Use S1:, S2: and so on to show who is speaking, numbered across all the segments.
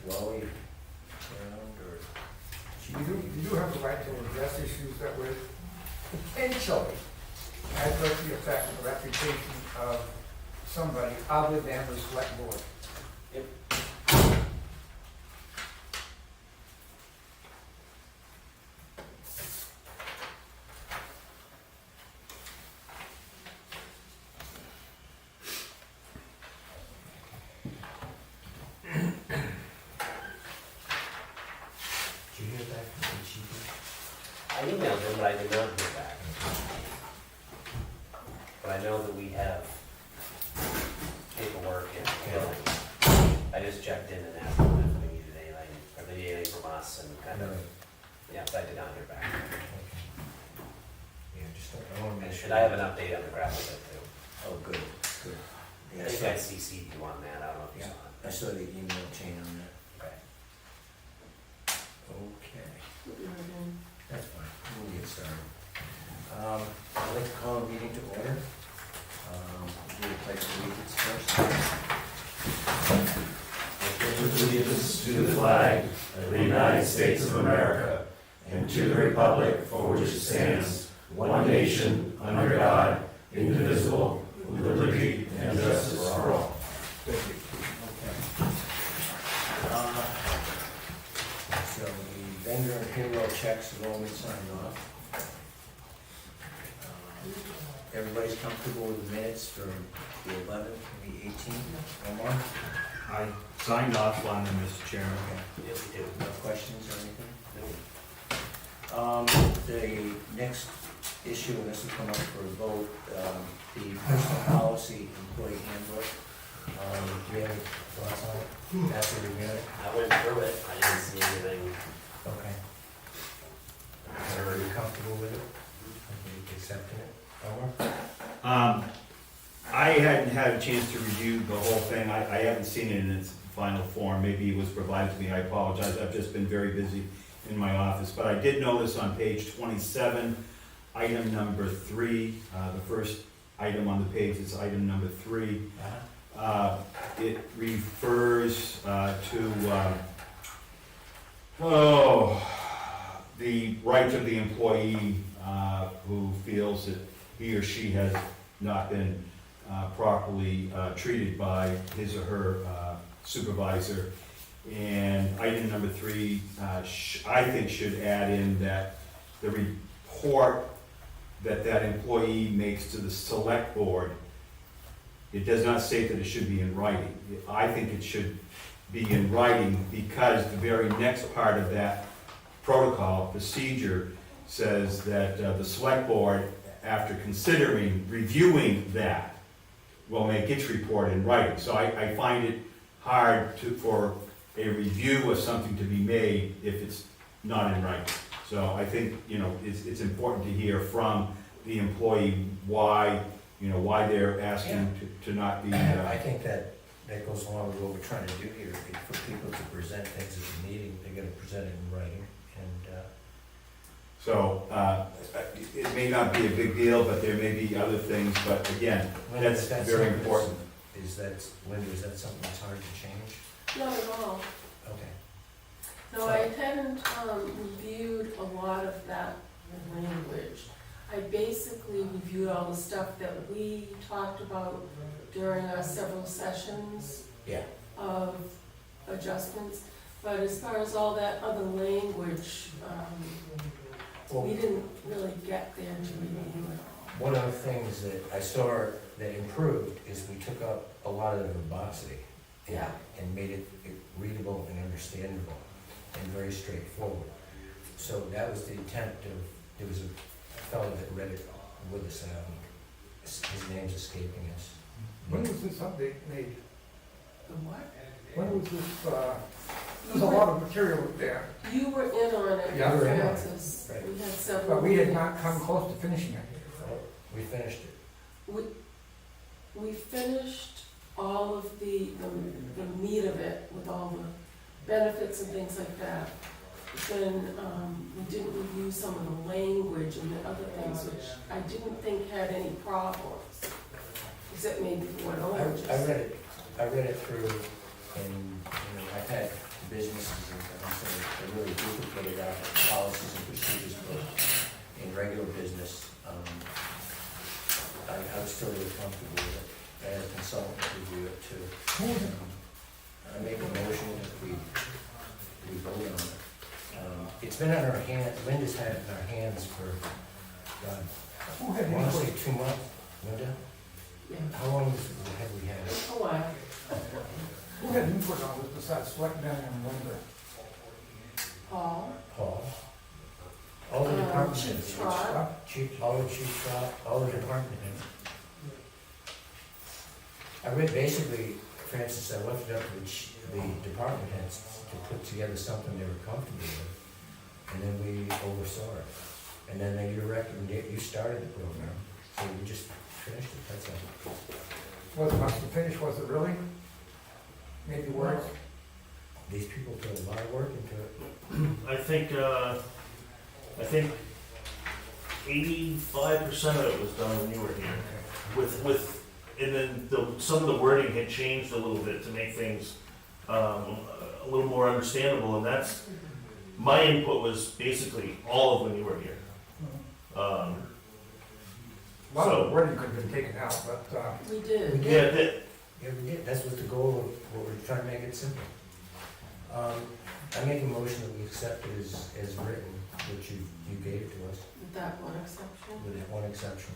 S1: Wally around, or?
S2: You do have the right to address issues that would potentially adversely affect the reputation of somebody other than the select board.
S3: Yep.
S1: Did you hear back from the chief?
S3: I emailed him, but I did not hear back. But I know that we have paperwork and billing. I just checked in and asked them if we needed anything, or they needed anything from us, and kind of, yeah, but I did not hear back.
S1: Yeah, just, I wanna make sure.
S3: And I have an update on the graphic too.
S1: Oh, good, good.
S3: I
S1: Yeah,
S3: think I CC'd you on that, I don't know if you
S1: Yeah,
S3: saw it.
S1: I saw the email chain on that.
S3: Okay.
S1: Okay, that's fine, we'll get started. I'd like to call a meeting to order. Do you like to read this first?
S4: With allegiance to the flag of the United States of America and to the republic for which it stands, one nation, under God, indivisible, with liberty and justice for all.
S1: Okay. So the vendor and payroll checks have all been signed off. Everybody's comfortable with the minutes from the 11th and the 18th, Omar?
S5: I signed off on them, Mr. Chairman.
S1: Okay.
S3: Yes, we do.
S1: No questions or anything?
S3: No.
S1: The next issue, and this will come up for a vote, the personal policy employee handbook. Do you have any thoughts on it? After reviewing it?
S3: I went through it, I didn't see anything.
S1: Okay. Are you comfortable with it? Are you accepting it? Omar?
S5: I hadn't had a chance to review the whole thing. I haven't seen it in its final form. Maybe it was provided to me. I apologize. I've just been very busy in my office. But I did notice on page 27, item number 3, the first item on the page is item number 3. It refers to the rights of the employee who feels that he or she has not been properly treated by his or her supervisor. And item number 3, I think should add in that the report that employee makes to the select board, it does not say that it should be in writing. I think it should be in writing because the very next part of that protocol procedure says that the select board, after considering, reviewing that, will make its report in writing. So I find it hard for a review of something to be made if it's not in writing. So I think, it's important to hear from the employee why they're asking to not be.
S1: I think that goes along with what we're trying to do here. For people to present things at the meeting, they're gonna present it in writing, and,
S5: So, it may not be a big deal, but there may be other things, but again,
S1: Linda,
S5: that's
S1: is that
S5: very
S1: something
S5: important.
S1: Linda, is that something that's hard to change?
S6: Not at all.
S1: Okay.
S6: No, I hadn't reviewed a lot of that language. I basically reviewed all the stuff that we talked about during our several sessions
S1: Yeah.
S6: of adjustments. But as far as all that other language, we didn't really get there to review it all.
S1: One of the things that I saw that improved is we took up a lot of the verbosity.
S6: Yeah.
S1: And made it readable and understandable and very straightforward. So that was the intent of, there was a fellow that read it with us, his name's escaping us.
S2: When was this update made?
S6: The what?
S2: When was this, there's a lot of material there,
S6: You were in on it,
S2: Yeah, I was in on it.
S6: Francis.
S1: Right.
S6: We had several.
S2: but we had
S6: meetings.
S2: not come close to finishing it.
S1: We finished it.
S6: We finished all of the meat of it with all the benefits and things like that. Then we didn't review some of the language and the other things, which I didn't think had any problems, except maybe one
S1: I
S6: oranges.
S1: read it through, and, I've had businesses in town, so they really duplicated our policies and procedures both in regular business. I would still be comfortable with it, and a consultant review it too. I make a motion that we vote on it. It's been in our hands, Linda's had it in our hands for, God,
S2: Who had
S1: I want to
S2: input,
S1: say 2 months. Linda,
S6: Yeah.
S1: how long have we had it?
S6: A while.
S2: who had input on this besides Selectmen and Linda?
S6: Paul,
S1: Paul? All the department
S6: Chief
S1: heads.
S6: Trot.
S1: Chief Trot, all the department heads. I read basically, Francis, I left it up to the department heads to put together something they were comfortable with. And then we oversaw it. And then you started the program, so we just finished it, that's all.
S2: Was it must have finished, was it really? Maybe words?
S1: These people put a lot of work into it.
S4: I think 85% of it was done when you were here. And then some of the wording had changed a little bit to make things a little more understandable, and that's, my input was basically all of when you were here.
S2: A lot of the wording could have been taken out, but,
S6: we did.
S1: Yeah, we did, that's what the goal of, what we're trying to make it simple. I make a motion that we accept it as written, which you gave to us,
S6: With that one exception,
S1: with that one exception.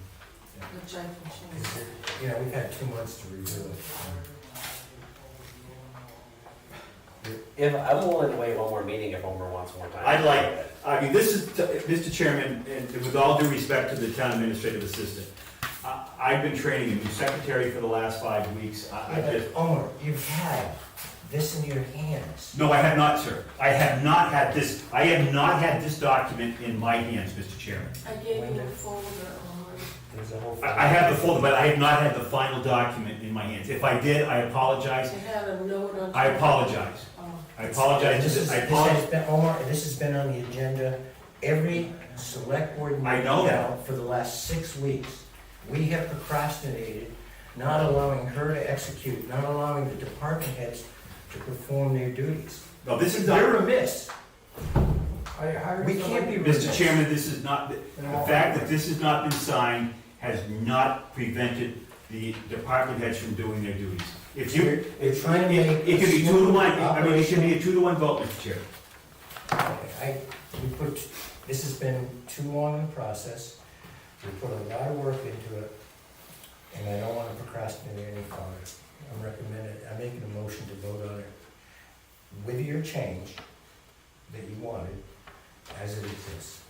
S6: which I can change.
S1: Is it- You know, we've had 2 months to review it.
S3: If, I'm willing to wait one more meeting if Homer wants more time.
S5: I'd like- I mean, this is, Mr. Chairman, and with all due respect to the town administrative assistant, I've been training a new secretary for the last 5 weeks. I just,
S1: Omar, you've had this in your hands.
S5: no, I have not, sir. I have not had this document in my hands, Mr. Chairman.
S6: I gave you a folder on,
S1: There's a whole.
S5: I have the folder, but I have not had the final document in my hands. If I did, I apologize.
S6: I had a note on.
S5: I apologize.
S6: Oh,
S5: I apologize.
S1: This
S5: I
S1: has
S5: apologize.
S1: been, Omar, this has been on the agenda every select board meeting.
S5: I know that.
S1: now for the last 6 weeks. We have procrastinated, not allowing her to execute, not allowing the department heads to perform their duties.
S5: No, this is
S1: They're
S5: not,
S1: remiss.
S2: I hired.
S1: We can't be
S5: Mr. Chairman, this is not, the
S2: In all
S5: fact that this has not been signed has not prevented the department heads from doing their duties. If you,
S1: We're trying to make.
S5: it could be 2 to 1, I mean, it could be a
S1: operation.
S5: 2 to 1 vote, Mr. Chairman.
S1: This has been too long in the process. We put a lot of work into it, and I don't want to procrastinate any farther. I'm making a motion to vote on it with your change that you wanted, as it exists.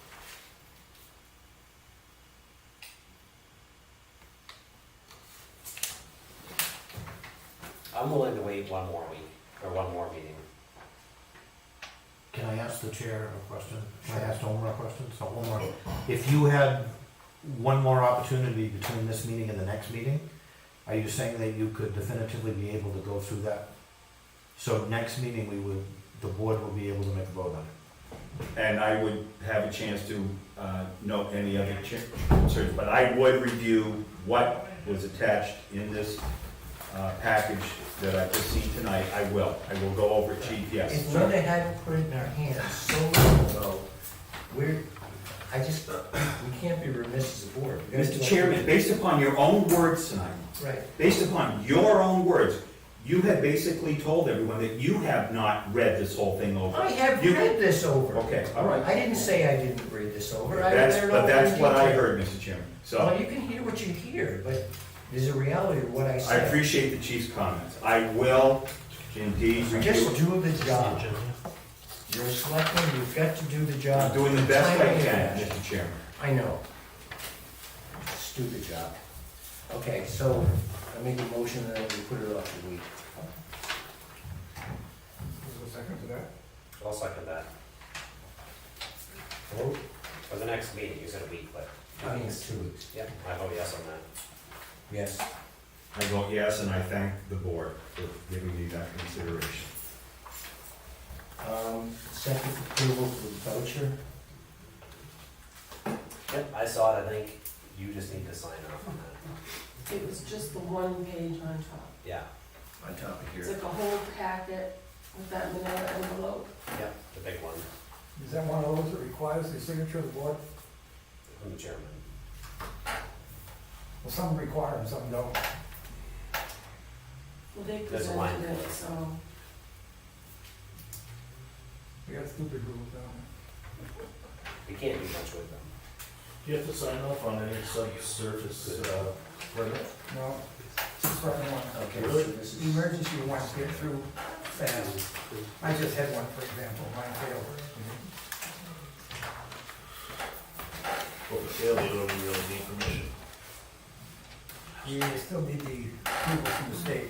S3: I'm willing to wait one more week, or one more meeting.
S7: Can I ask the chair a question? Can I ask Omar a question? So Omar, if you had one more opportunity between this meeting and the next meeting, are you saying that you could definitively be able to go through that? So next meeting, the board will be able to make a vote on it?
S5: And I would have a chance to note any other concerns, but I would review what was attached in this package that I've just seen tonight. I will go over it, Chief, yes.
S1: If Linda hadn't put it in our hands so long ago, we can't be remiss as a board. We gotta do
S5: Mr.
S1: what
S5: Chairman,
S1: we-
S5: based upon your own words tonight,
S1: Right.
S5: based upon your own words, you have basically told everyone that you have not read this whole thing over.
S1: I have
S5: You-
S1: read this over.
S5: Okay, all right.
S1: I didn't say I didn't read this over. I read it over
S5: But that's
S1: in
S5: what I
S1: detail.
S5: heard, Mr. Chairman.
S1: Well,
S5: So
S1: you can hear what you hear, but there's a reality of what I
S5: I
S1: said.
S5: appreciate the chief's comments. I will indeed
S1: Just
S5: review.
S1: do the job. You're a selectman, you've got to do the job.
S5: I'm doing the best I
S1: Timely
S5: can,
S1: fashion.
S5: Mr. Chairman.
S1: I know. Just do the job. Okay, so I make a motion that we put it off a week.
S2: Is there a second to that?
S3: I'll second that.
S1: Vote,
S3: For the next meeting, you said a week, but,
S1: I think it's 2 weeks.
S3: yep, I vote yes on that.
S1: Yes.
S5: I vote yes, and I thank the board for giving me that consideration.
S1: Second approval for the voucher.
S3: Yep, I saw it, I think you just need to sign off on that.
S6: it was just the one page on top.
S3: Yeah,
S1: On top of
S6: It's
S1: here.
S6: like a whole packet with that manila envelope.
S3: Yep, the big one,
S2: Is that one of those that requires the signature of the board?
S3: from the chairman.
S2: Well, some require them, some don't.
S6: Well, they
S3: There's a line
S6: presented
S3: for
S6: it,
S3: it.
S6: so,
S2: We got stupid rules down
S3: We can't do much with them.
S4: Do you have to sign off on any subsurface, permit?
S2: there. No, just certain ones.
S1: Okay,
S4: Really?
S1: so this
S2: The
S1: is,
S2: emergency ones get through fast. I just had one, for example, mine failed.
S4: Well, if it failed, you don't really need permission.
S2: You still need the approval from the state.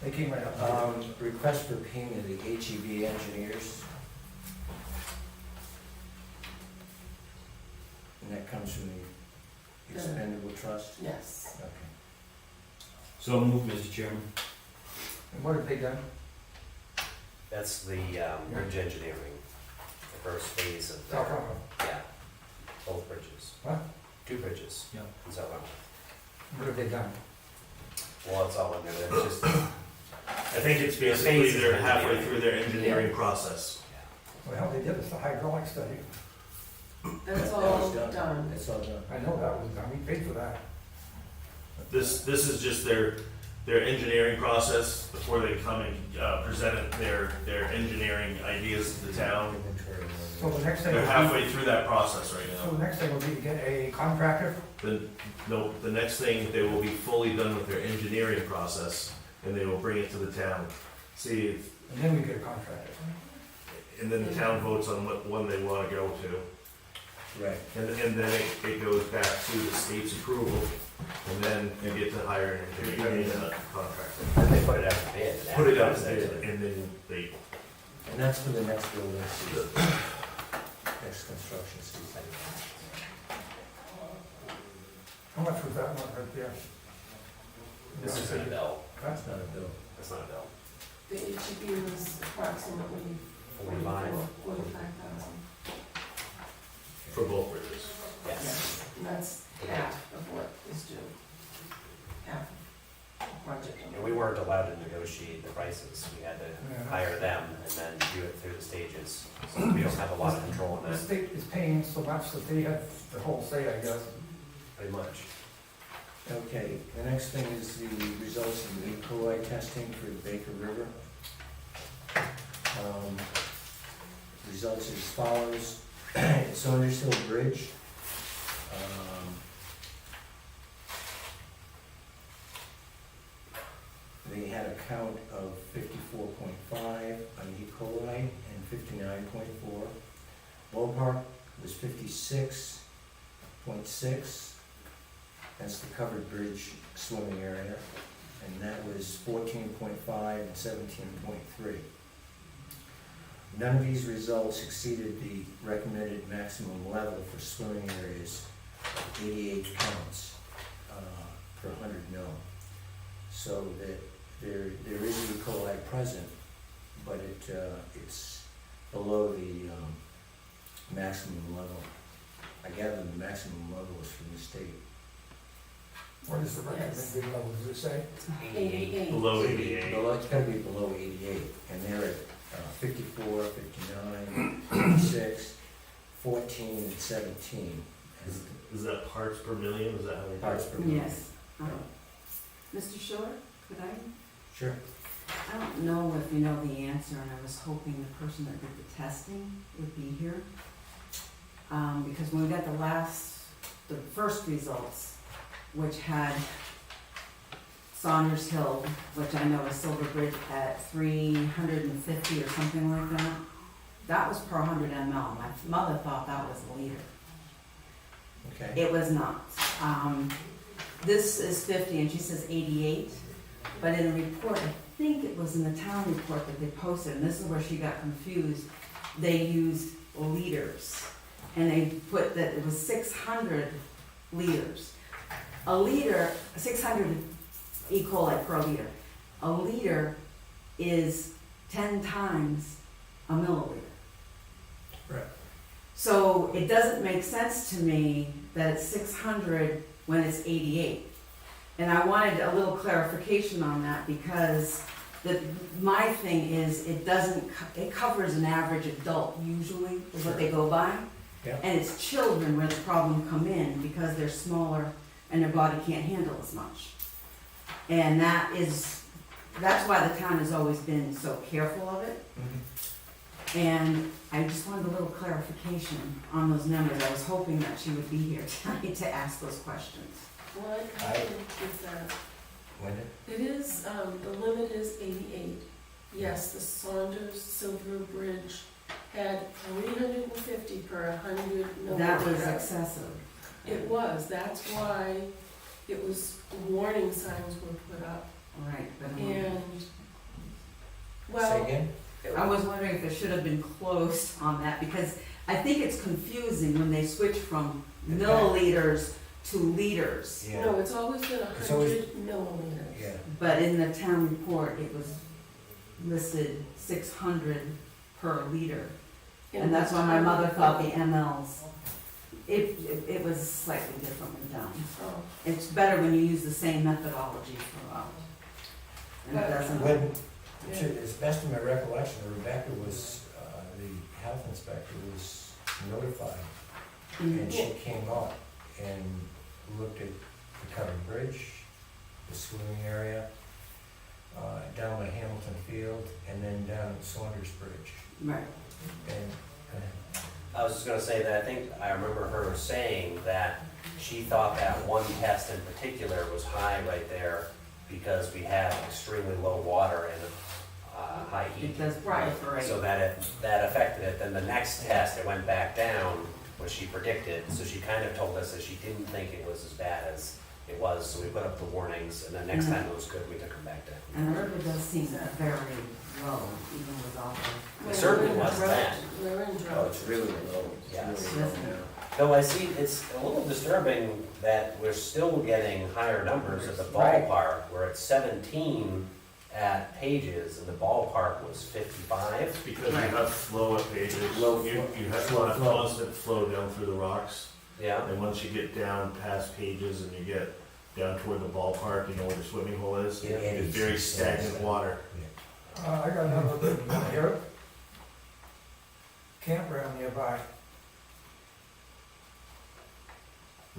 S2: They came right up.
S1: request for payment of the HEB engineers. And that comes from the expendable trust?
S6: yes.
S1: Okay.
S5: So moved, Mr. Chairman.
S2: And what have they done?
S3: That's the bridge engineering, the first phase of
S2: South
S3: their,
S2: Rutland.
S3: yeah, both bridges.
S2: What?
S3: 2 bridges.
S5: Yeah.
S3: In South Rutland.
S2: What have they done?
S3: Well, it's all in there, it's just,
S4: I think it's basically they're halfway through their engineering process.
S2: Well, they did us the hydraulic study.
S6: That's
S1: That
S6: all
S1: was
S6: done.
S1: That's all done.
S2: I know that was done, we paid for that.
S4: This is just their engineering process before they come and present their engineering ideas to the town.
S1: Inventory.
S2: So the next thing
S4: They're
S2: will be,
S4: halfway through that process right
S2: so
S4: now.
S2: the next thing will be to get a contractor.
S4: The next thing, they will be fully done with their engineering process, and they will bring it to the town. See,
S2: And then we get a contractor.
S4: and then the town votes on what one they wanna go to.
S1: Right.
S4: And then it goes back to the state's approval, and then you get to hire an engineering contractor.
S3: then they put it out to bid. and
S4: Put it out
S3: advertise
S4: there, and then they,
S1: And that's for the next building season, next construction season.
S2: How much was that one right there?
S3: This isn't a bill,
S1: That's not a bill.
S3: that's not a bill.
S6: The HEB was approximately
S3: 45,
S6: 45,000.
S4: for both bridges.
S3: yes.
S6: And that's half of what is due. Half of the project.
S3: And we weren't allowed to negotiate the prices, we had to
S2: Yeah.
S3: hire them and then do it through the stages. So we don't have a lot of control in
S2: The
S3: that,
S2: state is paying so much that they have the whole say, I guess.
S3: pretty much.
S1: Okay, the next thing is the results of the E. coli testing for the Baker River. Results as follows. Saunders Hill Bridge. They had a count of 54.5 on E. coli and 59.4. Ballpark was 56.6. That's the covered bridge swimming area, and that was 14.5 and 17.3. None of these results exceeded the recommended maximum level for swimming areas of 88 counts per 100 mil. So that there is E. coli present, but it's below the maximum level. I gather the maximum level is from the state.
S2: What is the recommended level, does it say?
S6: 88.
S4: Below 88.
S1: It's gotta be below 88, and they're at 54, 59, 56, 14, and 17
S4: Is that parts per million, is that how they?
S1: parts per million.
S8: Yes. Mr. Shore, could I?
S1: Sure.
S8: I don't know if you know the answer, and I was hoping the person that did the testing would be here. Because when we got the first results, which had Saunders Hill, which I know is Silver Bridge at 350 or something like that, that was per 100 ml. My mother thought that was a liter.
S1: Okay.
S8: It was not. This is 50 and she says 88, but in a report, I think it was in the town report that they posted, and this is where she got confused, they used liters. And they put that it was 600 liters. A liter, 600 E. coli per liter. A liter is 10 times a milliliter.
S1: Right.
S8: So it doesn't make sense to me that it's 600 when it's 88. And I wanted a little clarification on that because My thing is, it doesn't, it covers an average adult usually, is what they go by.
S1: Yeah.
S8: And it's children where the problem come in because they're smaller and their body can't handle as much. And that's why the town has always been so careful of it. And I just wanted a little clarification on those numbers. I was hoping that she would be here tonight to ask those questions.
S6: What is that?
S1: When did,
S6: It is, the limit is 88. Yes, the Saunders Silver Bridge had 350 per 100 milliliter.
S8: That was excessive.
S6: It was, that's why it was, warning signs were put up.
S8: Right, but
S6: And,
S1: say
S6: well,
S1: again?
S8: I was wondering if it should have been closed on that, because I think it's confusing when they switch from milliliters to liters.
S1: Yeah,
S6: no, it's always been
S1: It's always-
S6: 100 milliliters.
S1: yeah.
S8: But in the town report, it was listed 600 per liter. And that's why my mother thought the mLs, it was slightly differently done.
S6: Oh,
S8: It's better when you use the same methodology throughout. And it
S6: But-
S8: doesn't.
S1: When,
S6: yeah.
S1: to, as best of my recollection, Rebecca was, the health inspector was notified, and she came up and looked at the covered bridge, the swimming area, down by Hamilton Field, and then down at Saunders Bridge.
S8: Right.
S1: And, go ahead.
S3: I was just gonna say that I think I remember her saying that she thought that one test in particular was high right there because we had extremely low water and high heat.
S8: Because, right.
S3: So that affected it. Then the next test, it went back down, which she predicted. So she kind of told us that she didn't think it was as bad as it was. So we put up the warnings, and then next time it was good, we took them back down.
S8: And the river does seem very low, even with all the.
S3: It certainly wasn't
S6: We're in
S3: bad.
S6: We're in
S4: Oh,
S6: drought.
S4: it's really low. It's
S3: Yes.
S4: really low now.
S3: Though I see, it's a little disturbing that we're still getting higher numbers at the
S2: Right.
S3: ballpark. We're at 17 at Pages, and the ballpark was 55.
S4: Because you have flow at Pages, you have a constant flow down through the rocks.
S3: Yeah,
S4: And once you get down past Pages and you get down toward the ballpark, you know where the swimming hole is,
S1: Yeah.
S4: it's very stagnant water.
S2: I got another good one here. Campground nearby.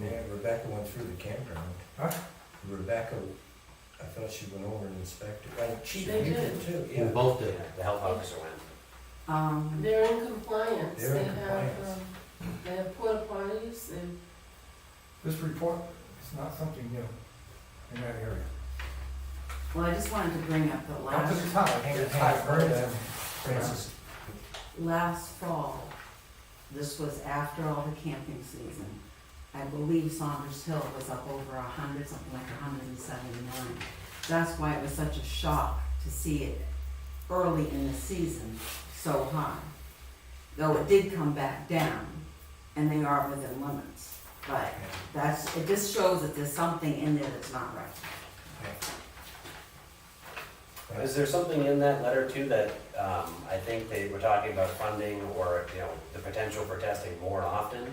S1: Yeah, Rebecca went through the campground.
S2: Huh?
S1: Rebecca, I thought she went over and inspected, she,
S6: They
S1: you
S6: did.
S1: did too,
S7: We
S1: yeah.
S7: both did.
S3: the health officer went.
S6: They're in compliance.
S1: They're in
S6: They have,
S1: compliance.
S6: They have porta potties, they,
S2: This report is not something new in that area.
S8: Well, I just wanted to bring up the
S2: Up to the top,
S1: Hang on,
S2: it's
S1: hang
S2: high
S1: on, heard
S2: burden.
S1: Francis,
S8: last fall, this was after all the camping season. I believe Saunders Hill was up over 100, something like 179. That's why it was such a shock to see it early in the season so high. Though it did come back down, and they are within limits. But it just shows that there's something in there that's not right.
S3: Is there something in that letter too that, I think they were talking about funding or, the potential for testing more often?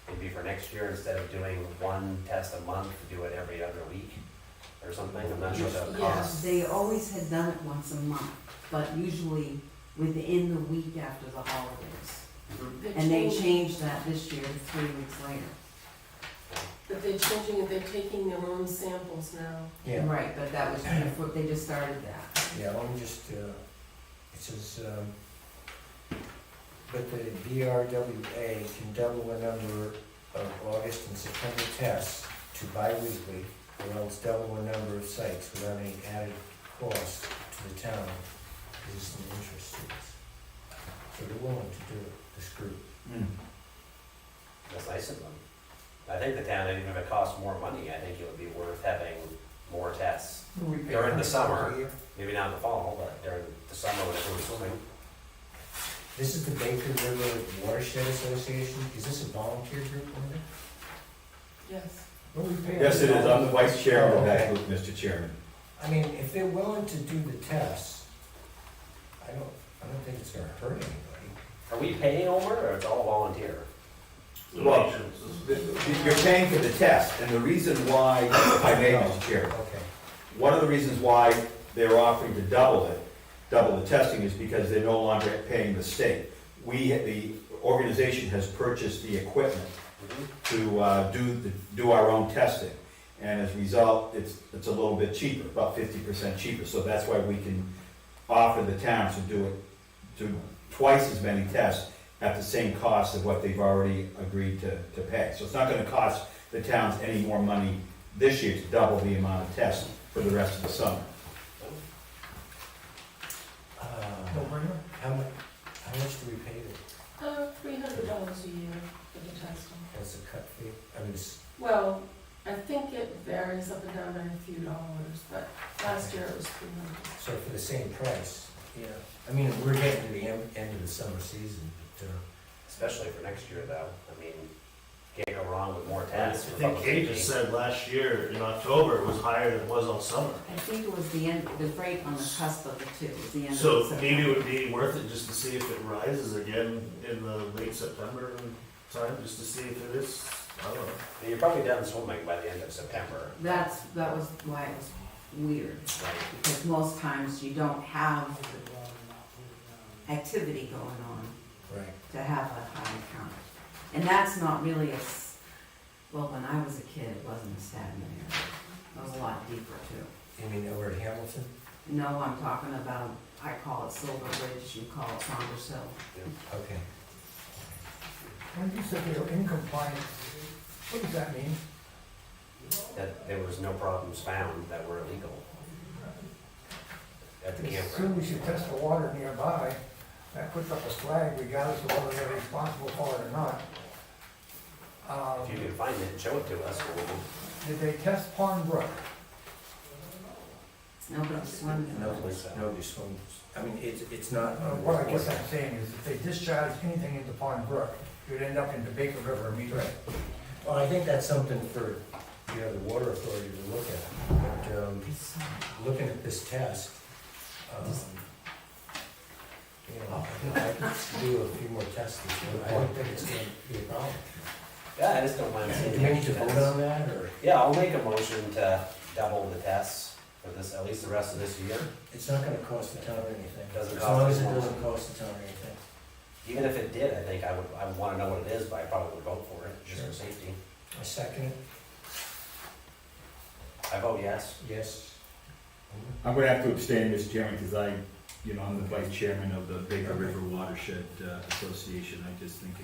S3: Maybe for next year, instead of doing one test a month, do it every other week or something? I'm not sure what the
S6: Yes.
S3: cost.
S8: They always had done it once a month, but usually within the week after the holidays.
S3: Mhm.
S8: And they changed that this year to 3 weeks later.
S6: But they're changing it, they're taking their own samples now.
S1: yeah,
S8: Right, but that was before, they just started that.
S1: yeah, let me just, it says, but the DRWA can double the number of August and September tests to bi-weekly, or else double the number of sites without any added cost to the town, existing interest students. So they're willing to do it, this group.
S3: That's nice of them. I think the town, even if it costs more money, I think it would be worth having more tests.
S2: We pay
S3: During the
S2: $100
S3: summer.
S2: a year.
S3: Maybe not in the fall, but during the summer when everyone's swimming.
S1: This is the Baker River Watershed Association, is this a volunteer group, Linda?
S6: Yes.
S2: What we pay
S5: Yes, it is. I'm the vice chairman of
S1: Oh,
S5: that
S1: okay.
S5: group, Mr. Chairman.
S1: I mean, if they're willing to do the tests, I don't think it's gonna hurt anybody.
S3: Are we paying over or it's all volunteer?
S5: Well, you're paying for the test, and the reason why, if I may, Mr. Chairman,
S1: Okay.
S5: one of the reasons why they're offering to double it double the testing is because they're no longer paying the state. The organization has purchased the equipment to do our own testing. And as a result, it's a little bit cheaper, about 50% cheaper. So that's why we can offer the towns to do twice as many tests at the same cost of what they've already agreed to pay. So it's not gonna cost the towns any more money this year to double the amount of tests for the rest of the summer.
S2: No brainer?
S1: How much do we pay them?
S6: $300 a year for the testing.
S1: That's a cut fee? I mean, it's,
S6: Well, I think it varies up and down by a few dollars, but last year it was 300.
S1: so for the same price, yeah. I mean, we're getting to the end of the summer season, but,
S3: Especially for next year though, I mean, can't go wrong with more tests.
S4: I
S3: for
S4: think
S3: public
S4: Kate
S3: safety.
S4: just said last year in October it was higher than it was all summer.
S8: I think it was the end, it was right on the cusp of it too, it was the end of
S4: So
S8: September.
S4: maybe it would be worth it just to see if it rises again in the late September time, just to see if it is, I don't know.
S3: And you're probably done swimming by the end of September.
S8: That was why it was weird, because most times you don't have activity going on
S1: right.
S8: to have a high count. And that's not really well, when I was a kid, it wasn't a stagnant area. It was a lot deeper too.
S1: You mean over at Hamilton?
S8: No, I'm talking about, I call it Silver Ridge, you call it Saunders Hill.
S1: Okay.
S2: When you said they were in compliance, what does that mean?
S3: That there was no problems found that were illegal at the
S2: As soon
S3: campground.
S2: as you test the water nearby, that puts up a flag regardless of whether they're responsible for it or not.
S3: If you can find it and show it to us, we'll,
S2: Did they test Pond Brook?
S8: Nobody swims in it.
S1: Nobody swims. I mean, it's not.
S2: What I guess I'm saying is if they discharge anything into Pond Brook, you'd end up in the Baker River immediately.
S1: Well, I think that's something for, the water authority to look at. But, looking at this test, I could do a few more tests this year. I don't think it's gonna be a problem.
S3: yeah, I just don't mind seeing.
S1: Do we need to vote on that, or?
S3: Yeah, I'll make a motion to double the tests for this, at least the rest of this year.
S1: It's not gonna cost the town anything.
S3: Doesn't
S1: As
S3: cost
S1: long as
S3: us
S1: it
S3: more.
S1: doesn't cost the town anything.
S3: Even if it did, I think I would wanna know what it is, but I probably would vote for it, just
S1: Sure.
S3: for safety.
S1: I second it,
S3: I vote yes.
S1: yes.
S5: I'm gonna have to abstain, Mr. Chairman, because I'm the vice chairman of the Baker River Watershed Association. I just think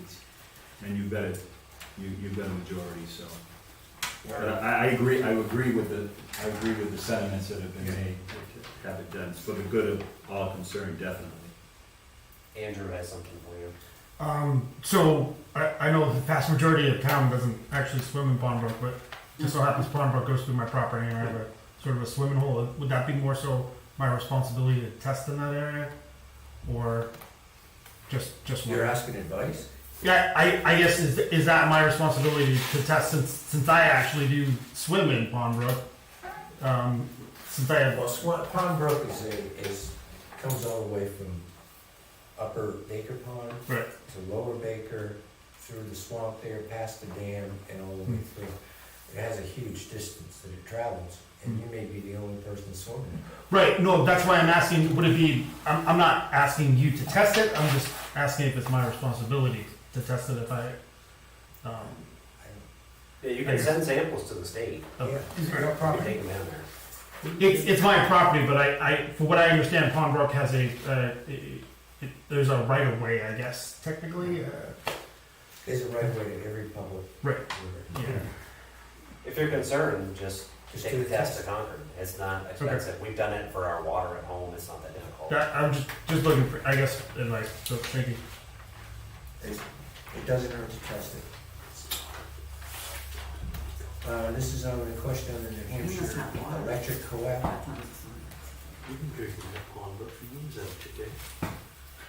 S5: you've got a majority, so. But I agree with the sentiments that have been made to have it done. It's for the good of all concerned, definitely.
S3: Andrew has something for you.
S9: So I know the vast majority of town doesn't actually swim in Pond Brook, but just so happens Pond Brook goes through my property and I have a sort of a swimming hole. Would that be more so my responsibility to test in that area? Or just
S1: You're asking advice?
S9: Yeah, I guess is that my responsibility to test since I actually do swim in Pond Brook? Since I have
S1: Well, Pond Brook comes all the way from Upper Baker Pond
S9: right.
S1: to Lower Baker, through the swamp there, past the dam, and all the way through. It has a huge distance that it travels, and you may be the only person swimming it.
S9: Right, no, that's why I'm asking, would it be, I'm not asking you to test it, I'm just asking if it's my responsibility to test it if I,
S3: Yeah, you can send samples to the state.
S9: okay.
S2: Is it your
S3: You can
S2: property?
S3: take them down there.
S9: It's my property, but for what I understand, Pond Brook has there's a right of way, I guess, technically,
S1: There's a right way to every public
S9: right,
S1: river.
S9: yeah.
S3: If you're concerned, just
S1: Just
S3: take
S1: do
S3: the
S1: the
S3: test
S1: test.
S3: to Concord. It's not expensive. We've done it for our water at home. It's not that difficult.
S9: I'm just looking for, I guess, advice, so thank you.
S1: It doesn't hurt to test it. This is on the question on the New
S8: You
S1: Hampshire
S8: must have water.
S1: Electric Co-op.
S8: That sounds fine.
S4: You can drink that pond, but if you use that today.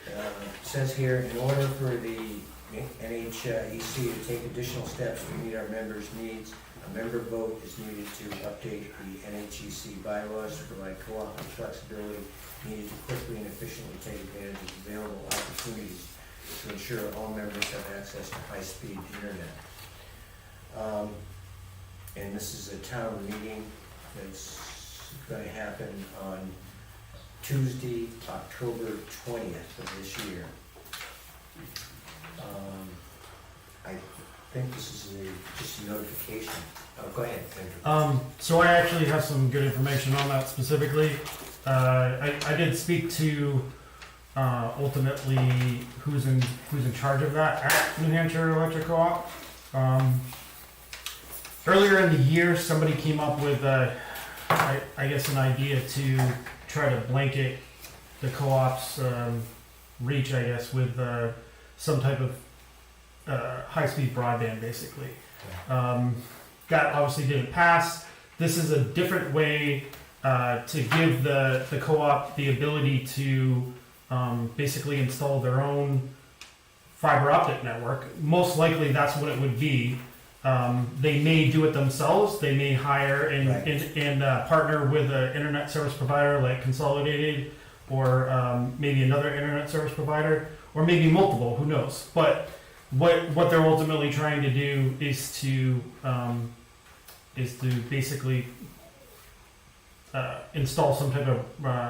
S1: It says here, in order for the NHEC to take additional steps to meet our members' needs, a member vote is needed to update the NHEC bylaws to provide co-op with flexibility needed to quickly and efficiently take advantage of available opportunities to ensure all members have access to high-speed internet. And this is a town meeting that's going to happen on Tuesday, October 20th of this year. I think this is just a notification. Oh, go ahead, Andrew.
S9: So I actually have some good information on that specifically. I did speak to ultimately who's in charge of that at New Hampshire Electric Co-op. Earlier in the year, somebody came up with I guess an idea to try to blanket the co-op's reach, I guess, with some type of high-speed broadband, basically. That obviously didn't pass. This is a different way to give the co-op the ability to basically install their own fiber optic network. Most likely that's what it would be. They may do it themselves. They may hire and partner with an internet service provider like Consolidated, or maybe another internet service provider, or maybe multiple, who knows. But what they're ultimately trying to do is to basically install some type of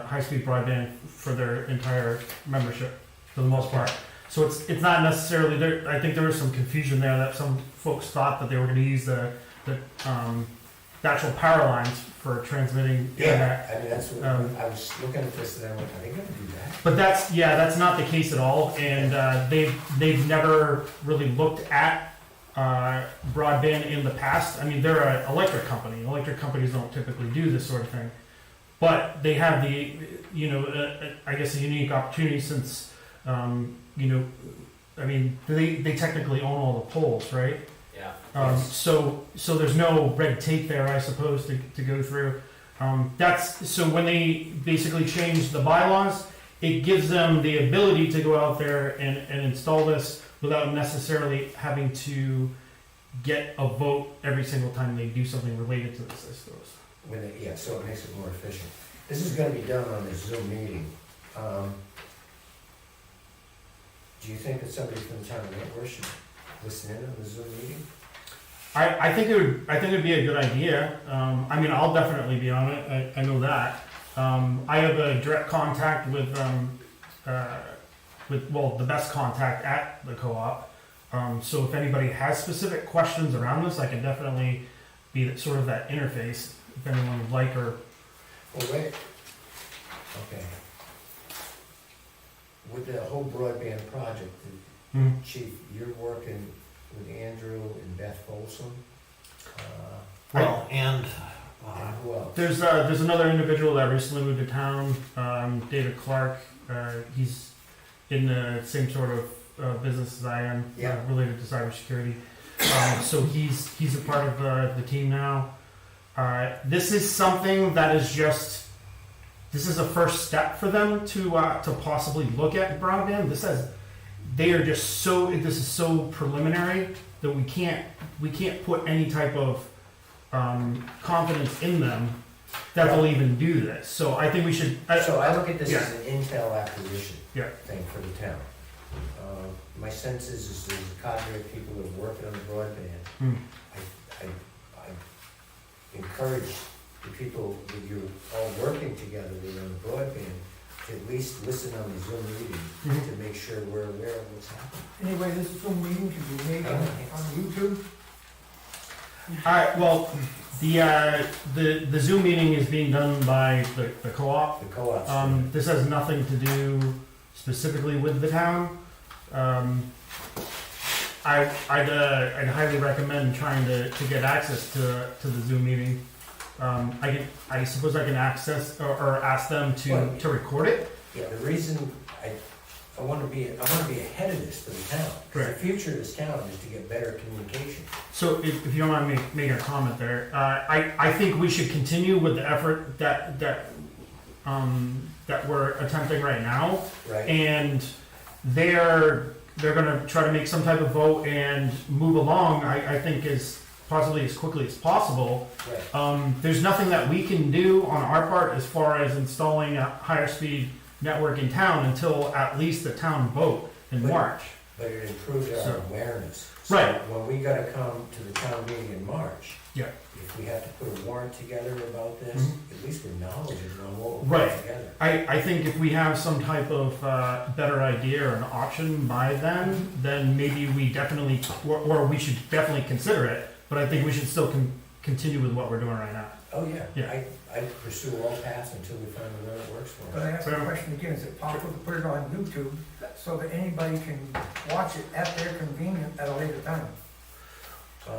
S9: high-speed broadband for their entire membership, for the most part. So it's not necessarily there. I think there was some confusion there that some folks thought that they were going to use the actual power lines for transmitting internet.
S1: I mean, that's what, I was looking at this and I went, are they gonna do that?
S9: But that's not the case at all, and they've never really looked at broadband in the past. I mean, they're an electric company. Electric companies don't typically do this sort of thing, but they have the I guess a unique opportunity since I mean they technically own all the poles, right?
S3: Yeah.
S9: So there's no red tape there, I suppose, to go through. So when they basically change the bylaws, it gives them the ability to go out there and install this without necessarily having to get a vote every single time they do something related to this, I suppose.
S1: So it makes it more efficient. This is gonna be done on this Zoom meeting. Do you think that somebody from the town of Wentworth should listen in on the Zoom meeting?
S9: I think it'd be a good idea. I mean, I'll definitely be on it. I know that. I have a direct contact with the best contact at the co-op. So if anybody has specific questions around this, I can definitely be sort of that interface if anyone would like. Or
S1: Oh, wait. Okay. With the whole broadband project, Chief, you're working with Andrew and Beth Folsom.
S7: Well, and
S1: And who else?
S9: there's another individual that recently moved to town, David Clark. He's in the same sort of business as I am,
S1: Yeah.
S9: related to cybersecurity. So he's a part of the team now. This is something that is this is a first step for them to possibly look at broadband. This is so preliminary that we can't put any type of confidence in them that they'll even do this. So I think we should.
S1: So I look at this
S9: Yeah.
S1: as an intel acquisition
S9: Yeah.
S1: thing for the town. My sense is there's a cadre of people that are working on the broadband. I encourage the people that you're all working together with on the broadband to at least listen on the Zoom meeting to make sure we're aware of what's happening.
S2: Anyway, this Zoom meeting should be made on YouTube.
S9: All right. Well, the Zoom meeting is being done by the co-op.
S1: The co-ops.
S9: This has nothing to do specifically with the town. I'd highly recommend trying to get access to the Zoom meeting. I suppose I can access or ask them to record it.
S1: Yeah, the reason I want to be ahead of this for the town. 'Cause the future of this town is to get better communication.
S9: So if you don't mind me making a comment there, I think we should continue with the effort that we're attempting right now.
S1: Right.
S9: And they're going to try to make some type of vote and move along, I think, possibly as quickly as possible.
S1: Right.
S9: There's nothing that we can do on our part as far as installing a higher speed network in town until at least the town vote in March.
S1: but it improved our
S9: So-
S1: awareness. So
S9: Right.
S1: when we gotta come to the town meeting in March.
S9: Yeah.
S1: If we have to put a warrant together about this,
S9: Mhm.
S1: at least we're knowledgeable on what we're
S9: Right.
S1: putting together.
S9: I think if we have some type of better idea or an option by then maybe we definitely, or we should definitely consider it, but I think we should still continue with what we're doing right now.
S1: Oh, yeah.
S9: Yeah.
S1: I pursue all paths until we find the one that works for
S2: But
S1: us.
S2: I ask the question again, is it possible to put it on YouTube so that anybody can watch it at their convenience at a later time?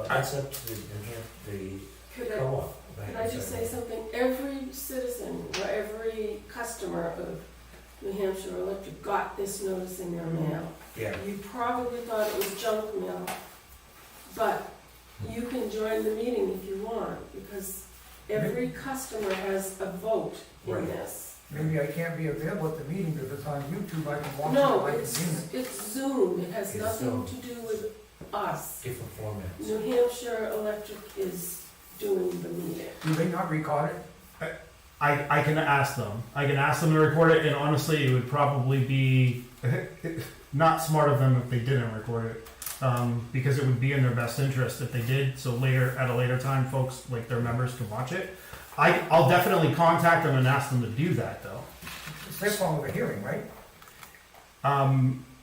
S1: That's up to the
S6: Could I,
S1: co-op.
S6: could I just say something? Every citizen, or every customer of New Hampshire Electric got this notice in their mail.
S1: Yeah,
S6: You probably thought it was junk mail, but you can join the meeting if you want, because every customer has a vote in
S1: Right.
S6: this.
S2: Maybe I can't be available at the meeting, but if it's on YouTube, I can watch it
S6: No,
S2: at my
S6: it's
S2: convenience.
S6: Zoom, it has
S1: It's
S6: nothing
S1: Zoom.
S6: to do with us.
S1: different formats.
S6: New Hampshire Electric is doing the meeting.
S2: Do they not record it?
S9: I can ask them. I can ask them to record it, and honestly, it would probably be not smart of them if they didn't record it, because it would be in their best interest if they did. So later, at a later time, folks like their members can watch it. I'll definitely contact them and ask them to do that, though.
S2: It's their form of a hearing, right?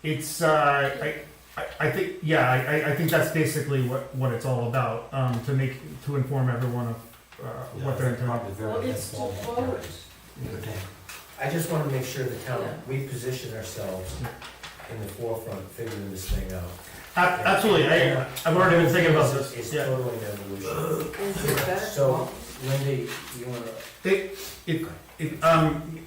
S9: It's I think yeah, I think that's basically what it's all about, to inform everyone of what they're intending.
S6: Well, it's to vote.
S1: I just wanna make sure the town,
S6: Yeah.
S1: we position ourselves in the forefront figuring this thing out.
S9: Absolutely, I've already been thinking about this.
S1: It's
S9: Yeah.
S1: totally an evolution.
S8: Is it better?
S1: So, Lindy, you wanna,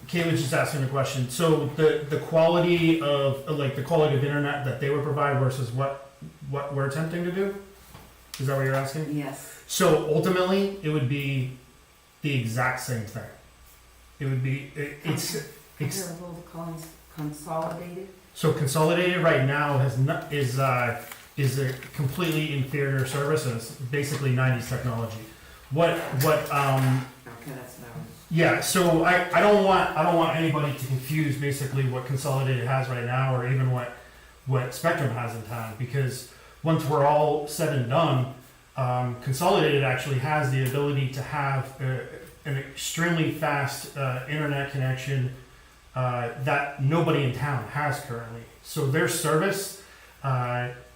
S9: Kate was just asking a question. So the quality of like the quality of internet that they would provide versus what we're attempting to do, is that what you're asking?
S8: Yes.
S9: So ultimately, it would be the exact same thing. It would be it's
S8: Comparable to consolidated?
S9: so consolidated right now is a completely inferior services, basically 90s technology. What
S8: Okay, that's what I was.
S9: Yeah, so I don't want anybody to confuse basically what Consolidated has right now, or even what Spectrum has in town, because once we're all said and done, Consolidated actually has the ability to have an extremely fast internet connection that nobody in town has currently. So their service,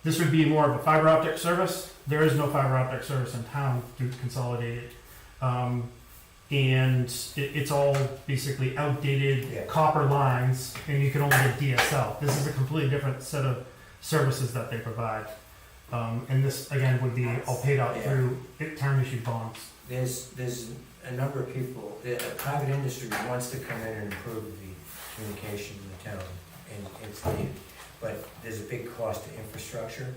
S9: this would be more of a fiber optic service. There is no fiber optic service in town through Consolidated. And it's all basically outdated
S1: Yeah.
S9: copper lines, and you can only get DSL. This is a completely different set of services that they provide. And this, again, would be all paid out through town-issued bonds.
S1: there's a number of people, the private industry wants to come in and improve the communication in the town, and it's needed. But there's a big cost to infrastructure,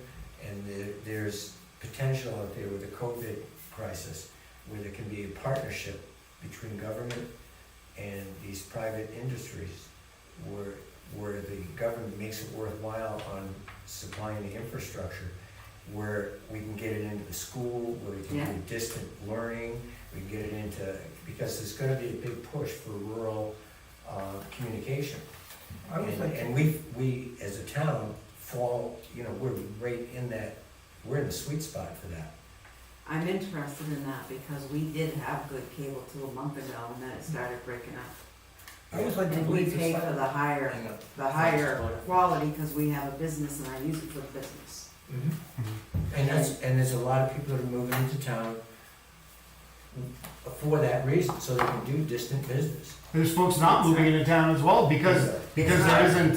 S1: and there's potential out there with the COVID crisis, where there can be a partnership between government and these private industries, where the government makes it worthwhile on supplying the infrastructure, where we can get it into the school, where we can
S8: Yeah.
S1: do distant learning, we can get it into, because there's gonna be a big push for rural communication.
S2: I was
S1: And
S2: thinking,
S1: we, as a town, fall, we're right in that, we're in the sweet spot for that.
S8: I'm interested in that because we did have good cable till a month ago and then it started breaking up.
S2: I was like to
S8: And we
S2: believe
S8: pay
S2: this.
S8: for the higher quality because we have a business and I use it for the business.
S1: And there's a lot of people that are moving into town for that reason, so they can do distant business.
S9: There's folks not moving into town as well because there isn't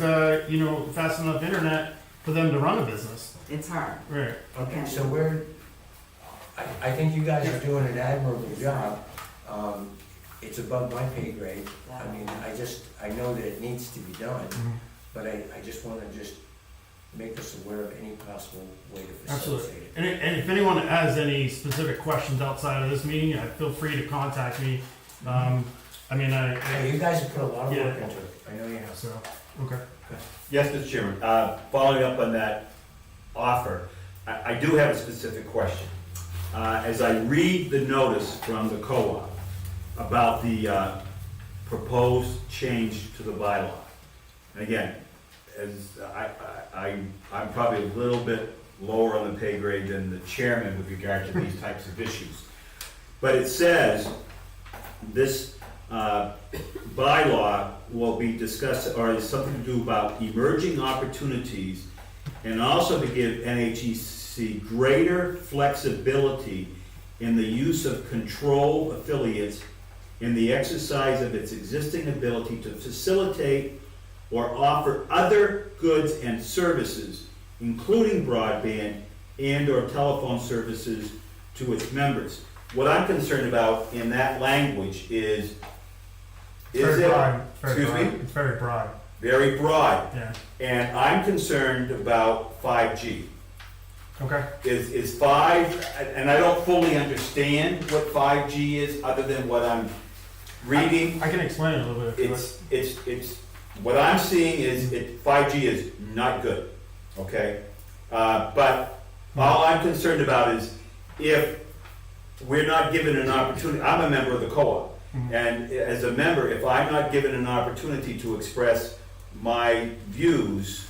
S9: fast enough internet for them to run a business.
S8: It's hard.
S9: Right.
S1: Okay, so I think you guys are doing an admirable job. It's above my pay grade. I mean, I know that it needs to be done, but I just wanna make us aware of any possible way to
S9: Absolutely.
S1: facilitate it.
S9: And if anyone has any specific questions outside of this meeting, feel free to contact me.
S1: Yeah, you guys have put a lot of work
S9: Yeah.
S1: into it, I know you have.
S9: So, okay.
S5: Yes, Mr. Chairman, following up on that offer, I do have a specific question. As I read the notice from the co-op about the proposed change to the bylaw, and again, I'm probably a little bit lower on the pay grade than the chairman with regard to these types of issues. But it says this bylaw will be discussed, or is something to do about emerging opportunities, and also to give NHEC greater flexibility in the use of control affiliates in the exercise of its existing ability to facilitate or offer other goods and services, including broadband and/or telephone services to its members. What I'm concerned about in that language is
S9: Very
S5: it,
S9: broad. Very
S5: excuse
S9: broad.
S5: me?
S9: It's very broad.
S5: Very broad,
S9: Yeah.
S5: and I'm concerned about 5G.
S9: Okay.
S5: Is 5, and I don't fully understand what 5G is, other than what I'm reading.
S9: I can explain it a little bit. If you
S5: It's, what I'm seeing is 5G is not good, okay? But all I'm concerned about is if we're not given an opportunity, I'm a member of the co-op, and as a member, if I'm not given an opportunity to express my views,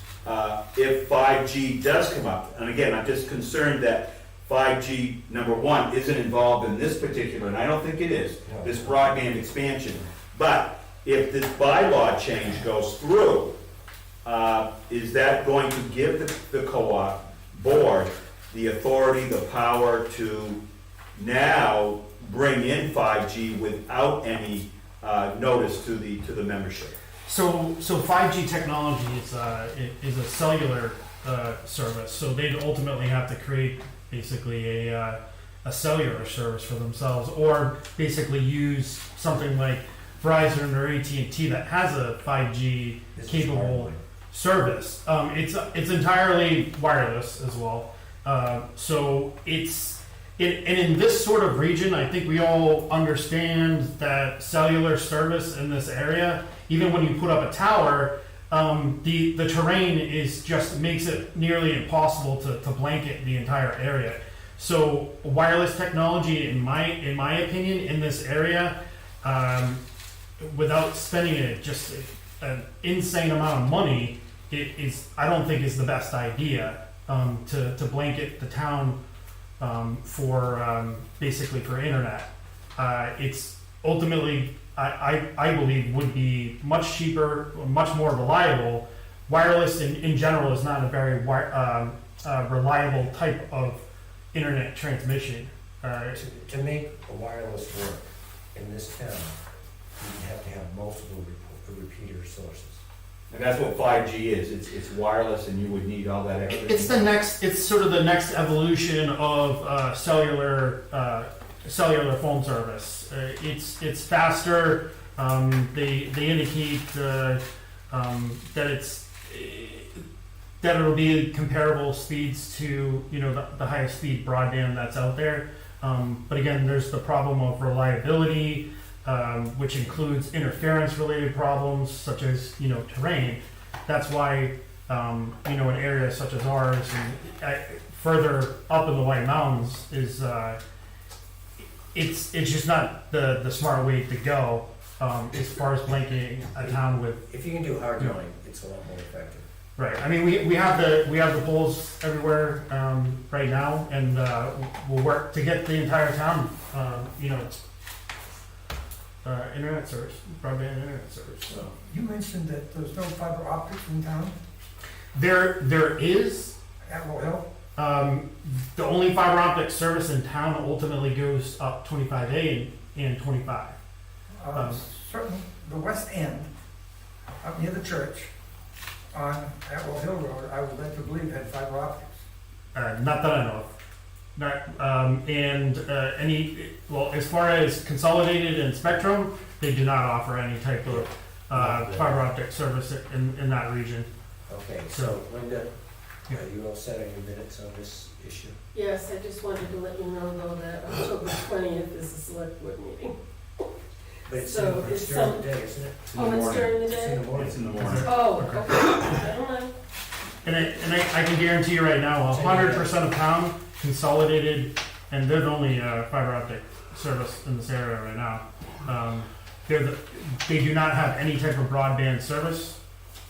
S5: if 5G does come up, and again, I'm just concerned that 5G, number one, isn't involved in this particular, and I don't think it is, this broadband expansion. But if this bylaw change goes through, is that going to give the co-op board the authority, the power to now bring in 5G without any notice to the membership?
S9: So 5G technology is a cellular service. So they'd ultimately have to create basically a cellular service for themselves, or basically use something like Verizon or AT&T that has a 5G capable service. It's entirely wireless as well. So in this sort of region, I think we all understand that cellular service in this area, even when you put up a tower, the terrain makes it nearly impossible to blanket the entire area. So wireless technology, in my opinion, in this area, without spending an insane amount of money, I don't think is the best idea to blanket the town basically for internet. It's ultimately, I believe, would be much cheaper, much more reliable. Wireless in general is not a very reliable type of internet transmission.
S1: To make a wireless work in this town, you have to have multiple repeater sources.
S5: And that's what 5G is. It's wireless, and you would need all that extra.
S9: It's sort of the next evolution of cellular phone service. It's faster. They indicate that it'll be comparable speeds to the highest speed broadband that's out there. But again, there's the problem of reliability, which includes interference-related problems such as terrain. That's why in areas such as ours and further up in the White Mountains is it's just not the smart way to go as far as blanketing a town with.
S1: If you can do hard drawing, it's a lot more effective.
S9: Right. I mean, we have the poles everywhere right now, and we'll work to get the entire town, internet service, broadband internet service. So
S2: You mentioned that there's no fiber optics in town,
S9: there is
S2: Atwell Hill.
S9: the only fiber optic service in town ultimately goes up 25A and 25.
S2: Certain, the west end, up near the church, on Atwell Hill Road, I would like to believe had fiber optics.
S9: Not that I know of. As far as Consolidated and Spectrum, they do not offer any type of fiber optic service in that region.
S1: Okay, so Linda, are you all set on your minutes on this issue?
S6: Yes, I just wanted to let you know though that October 20th is a select board meeting.
S1: But it's
S6: So
S1: it's
S6: it's
S1: during the day, isn't it?
S6: Oh, it's during the
S1: It's in
S6: day?
S1: the morning.
S5: It's in the morning.
S6: Oh, okay, never mind.
S9: And I can guarantee you right now, 100% of town, Consolidated, and they're the only fiber optic service in this area right now. They do not have any type of broadband service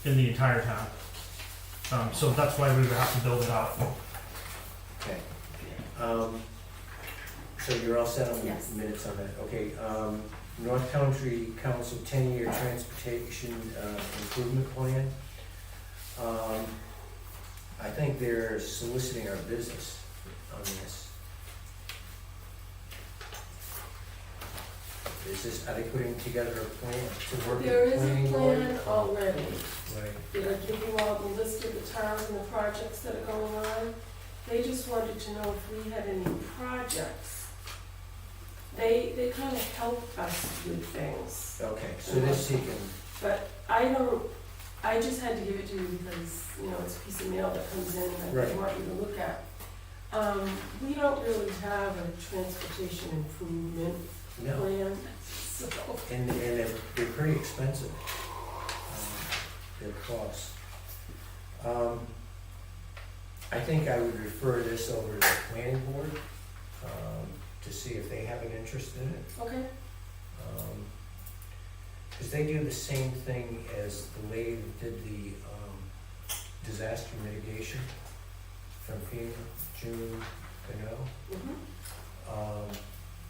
S9: in the entire town. So that's why we would have to build it out.
S1: Okay. So you're all set on
S8: Yes.
S1: the minutes on that? Okay, North Country Council 10-year transportation improvement plan. I think they're soliciting our business on this. Are they putting together a plan to work with
S6: There
S1: the
S6: is a
S1: planning board?
S6: plan already.
S1: Right.
S6: Did I give you all the list of the towns and the projects that are going on? They just wanted to know if we had any projects. They kind of help us with things,
S1: Okay, so they're seeking,
S6: but I just had to give it to you because, you know, it's a piece of mail that comes in and I
S1: Right.
S6: want you to look at. We don't really have a transportation improvement
S1: no,
S6: plan, so.
S1: and they're pretty expensive, their costs. I think I would refer this over to the planning board, to see if they have an interest in it.
S6: Okay,
S1: Because they do the same thing as the lady that did the disaster mitigation from FEMA, June Gano.
S6: mhm.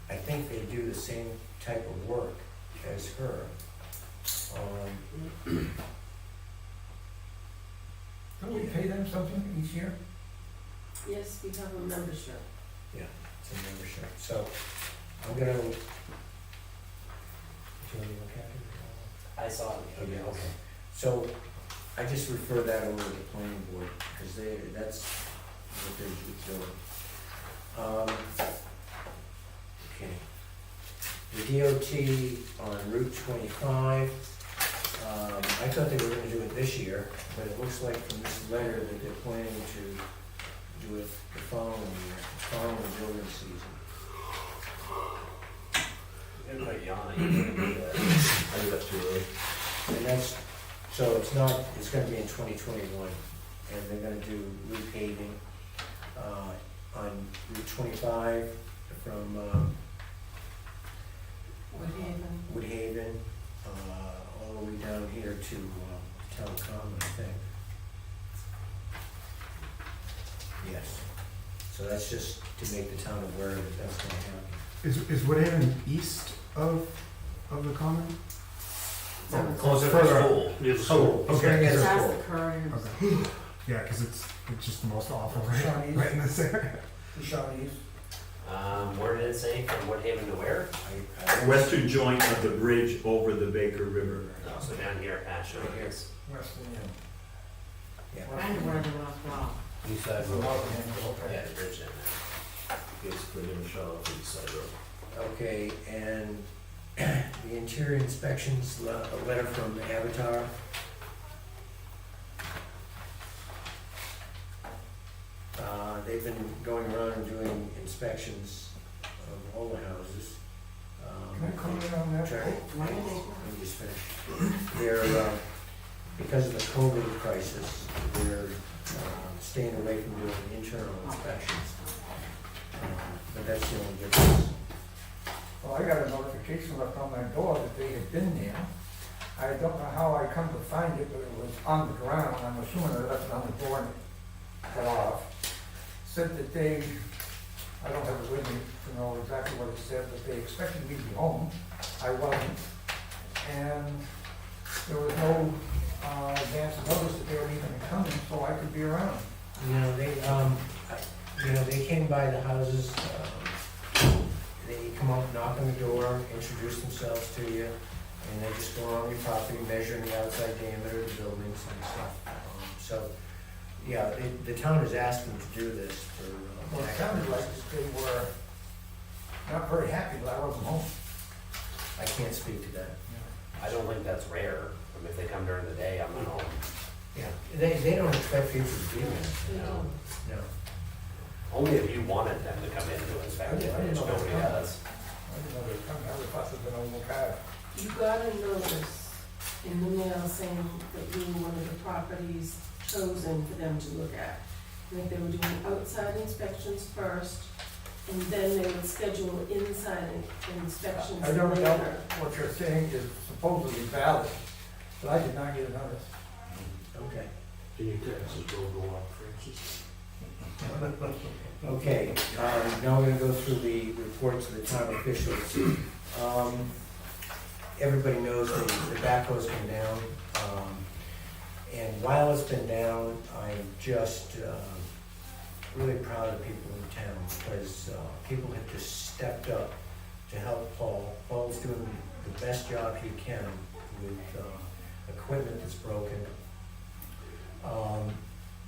S1: I think they do the same type of work as her.
S2: Don't we pay them something each year?
S6: Yes, we have a membership.
S1: It's a membership, so I'm gonna. Do you want to look at it?
S3: I saw it.
S1: Oh, yeah, okay. So I just refer that over to the planning board, because that's what they're doing. Okay. The DOT on Route 25, I thought they were gonna do it this year, but it looks like from this letter that they're planning to do it the following year, following the building season.
S3: You're gonna put you on it. You're gonna do that.
S4: I think that's too early.
S1: And that's, so it's gonna be in 2021, and they're gonna do repaving, on Route 25 from,
S6: Woodhaven.
S1: Woodhaven, all the way down here to, Town Common, I think. Yes, so that's just to make the town aware that that's gonna happen.
S9: Is Woodhaven east of the common?
S7: Closer to
S9: Further
S7: the
S9: up.
S7: school.
S9: Oh,
S1: It's
S9: okay.
S1: right near the
S8: That's
S1: school.
S8: the current.
S9: Okay. Yeah, because it's just the most awful, right? Right in this area.
S2: The Shawnees?
S3: Where did it say from Woodhaven to where?
S4: Western joint of the bridge over the Baker River.
S3: Oh, so down here at Passion.
S1: Right here.
S2: Western,
S1: Yeah.
S8: And where the rock wall.
S7: East side
S2: The
S7: road.
S2: northern end, okay.
S3: Yeah, the bridge down there.
S4: Basically, in the shot off the east side road.
S1: Okay, and the interior inspections, a letter from Avatar. They've been going around and doing inspections of all the houses.
S2: Can I comment on that?
S1: Sorry,
S8: Why did they?
S1: let me just finish. They're, because of the COVID crisis, they're staying away from doing internal inspections. But that's the only difference.
S2: Well, I got a notification left on my door that they had been there. I don't know how I come to find it, but it was on the ground. I'm assuming they left it on the door and it fell off. Said that they, I don't have it with me to know exactly what it said, but they expected me to be home. I wasn't. And there was no advance notice that they were even coming, so I could be around.
S1: They came by the houses, they come out, knock on the door, introduce themselves to you, and they just go around your property, measuring the outside diameter of the buildings and stuff. Yeah, the town has asked them to do this for.
S2: Well, it sounded like they were not very happy that I wasn't home.
S1: I can't speak to that.
S3: I don't think that's rare. I mean, if they come during the day, I'm not home.
S1: Yeah, they don't expect people to be there,
S6: They don't.
S1: no.
S3: Only if you wanted them to come in to inspect it,
S2: I didn't
S3: which
S2: know
S3: nobody
S2: they were
S3: does.
S2: I didn't know they were coming. I would have thought they'd been on the car.
S6: You got a notice in the mail saying that you were one of the properties chosen for them to look at. I think they were doing outside inspections first, and then they would schedule inside inspections
S2: I don't know
S6: later.
S2: what you're saying is supposedly valid, but I did not get a notice.
S1: Okay.
S4: Can your taxes go up, Francis?
S1: Okay, now we're gonna go through the reports of the town officials. Everybody knows the backhoe's been down, and while it's been down, I'm just really proud of people in town, because people have just stepped up to help Paul. Paul's doing the best job he can with equipment that's broken.